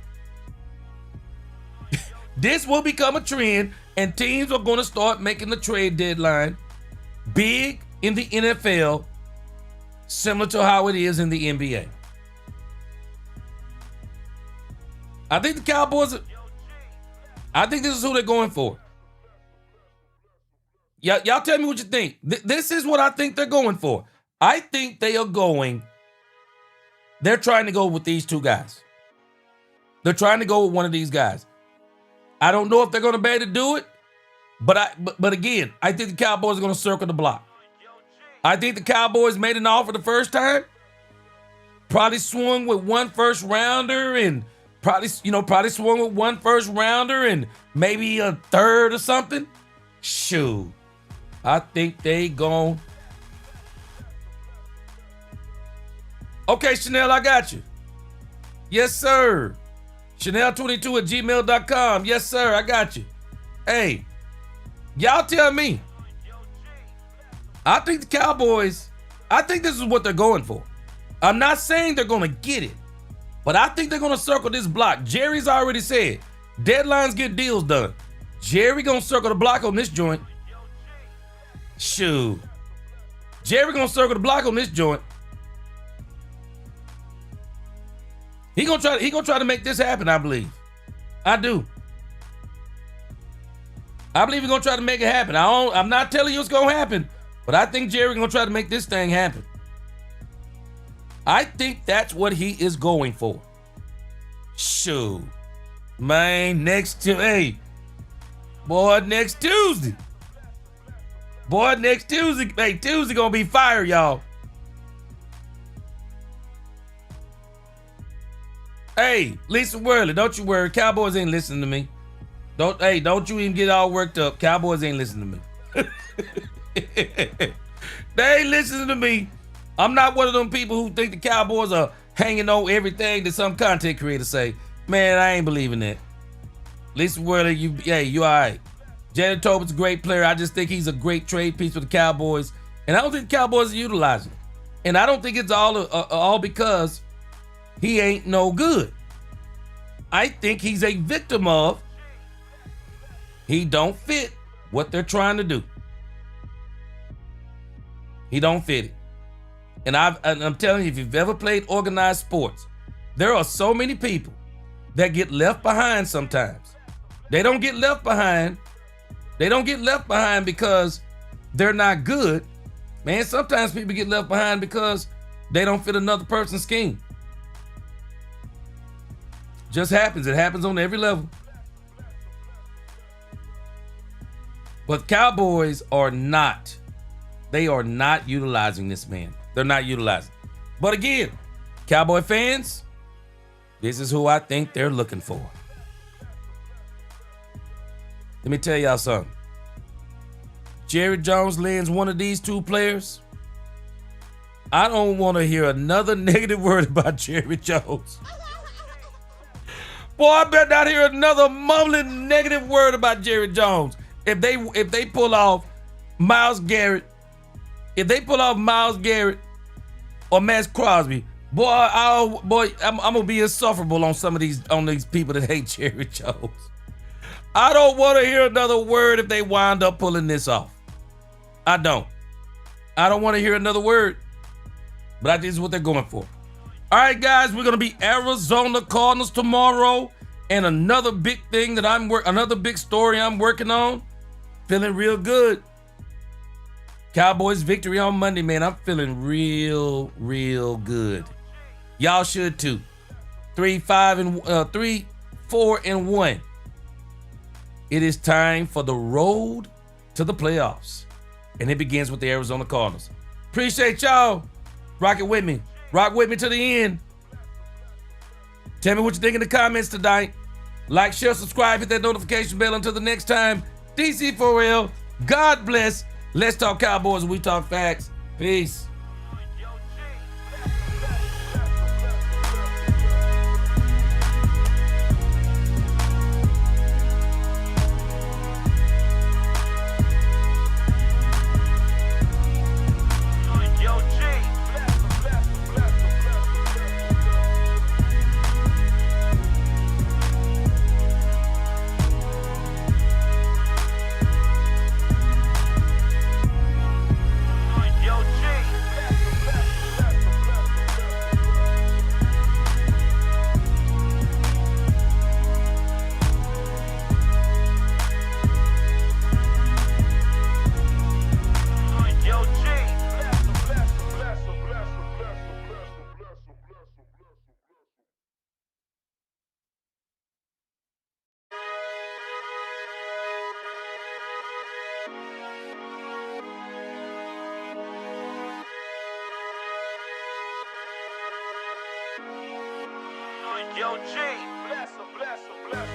This will become a trend, and teams are going to start making the trade deadline big in the NFL, similar to how it is in the NBA. I think the Cowboys, I think this is who they're going for. Y'all tell me what you think. This is what I think they're going for. I think they're trying to go with these two guys. They're trying to go with one of these guys. I don't know if they're going to be able to do it, but again, I think the Cowboys are going to circle the block. I think the Cowboys made an offer the first time, probably swung with one first rounder and probably swung with one first rounder and maybe a third or something. Shoot, I think they gon'. Okay, Chanel, I got you. Yes, sir. Chanel22@gmail.com. Yes, sir, I got you. Hey, y'all tell me. I think the Cowboys, I think this is what they're going for. I'm not saying they're going to get it, but I think they're going to circle this block. Jerry's already said, deadlines get deals done. Jerry going to circle the block on this joint. Shoot. Jerry going to circle the block on this joint. He gonna try to make this happen, I believe. I do. I believe he's gonna try to make it happen. I'm not telling you it's gonna happen, but I think Jerry gonna try to make this thing happen. I think that's what he is going for. Shoot. Man, next Tuesday. Hey, Tuesday gonna be fire, y'all. Hey, Lisa Worley, don't you worry. Cowboys ain't listening to me. Don't you even get all worked up. Cowboys ain't listening to me. They ain't listening to me. I'm not one of them people who think the Cowboys are hanging on everything that some content creators say. Man, I ain't believing that. Lisa Worley, you all right. Janet Tobin's a great player. I just think he's a great trade piece for the Cowboys. And I don't think the Cowboys are utilizing it. And I don't think it's all because he ain't no good. I think he's a victim of he don't fit what they're trying to do. He don't fit it. And I'm telling you, if you've ever played organized sports, there are so many people that get left behind sometimes. They don't get left behind. They don't get left behind because they're not good. Man, sometimes people get left behind because they don't fit another person's scheme. Just happens. It happens on every level. But Cowboys are not utilizing this man. They're not utilizing. But again, Cowboy fans, this is who I think they're looking for. Let me tell y'all something. Jerry Jones lands one of these two players. I don't want to hear another negative word about Jerry Jones. Boy, I better not hear another mumbling negative word about Jerry Jones. If they pull off Myles Garrett, or Max Crosby, I'm gonna be insufferable on these people that hate Jerry Jones. I don't want to hear another word if they wind up pulling this off. I don't want to hear another word, but this is what they're going for. All right, guys, we're gonna be Arizona Cardinals tomorrow, and another big thing that another big story I'm working on. Feeling real good. Cowboys victory on Monday, man. I'm feeling real good. Y'all should too. 3-4-1. It is time for the road to the playoffs, and it begins with the Arizona Cardinals. Appreciate y'all. Rock it with me. Rock with me to the end. Tell me what you think in the comments tonight. Like, share, subscribe, hit that notification bell. Until the next time, DC4L, God bless. Let's talk Cowboys and we talk facts. Peace. Yo, G, bless him, bless him, bless him.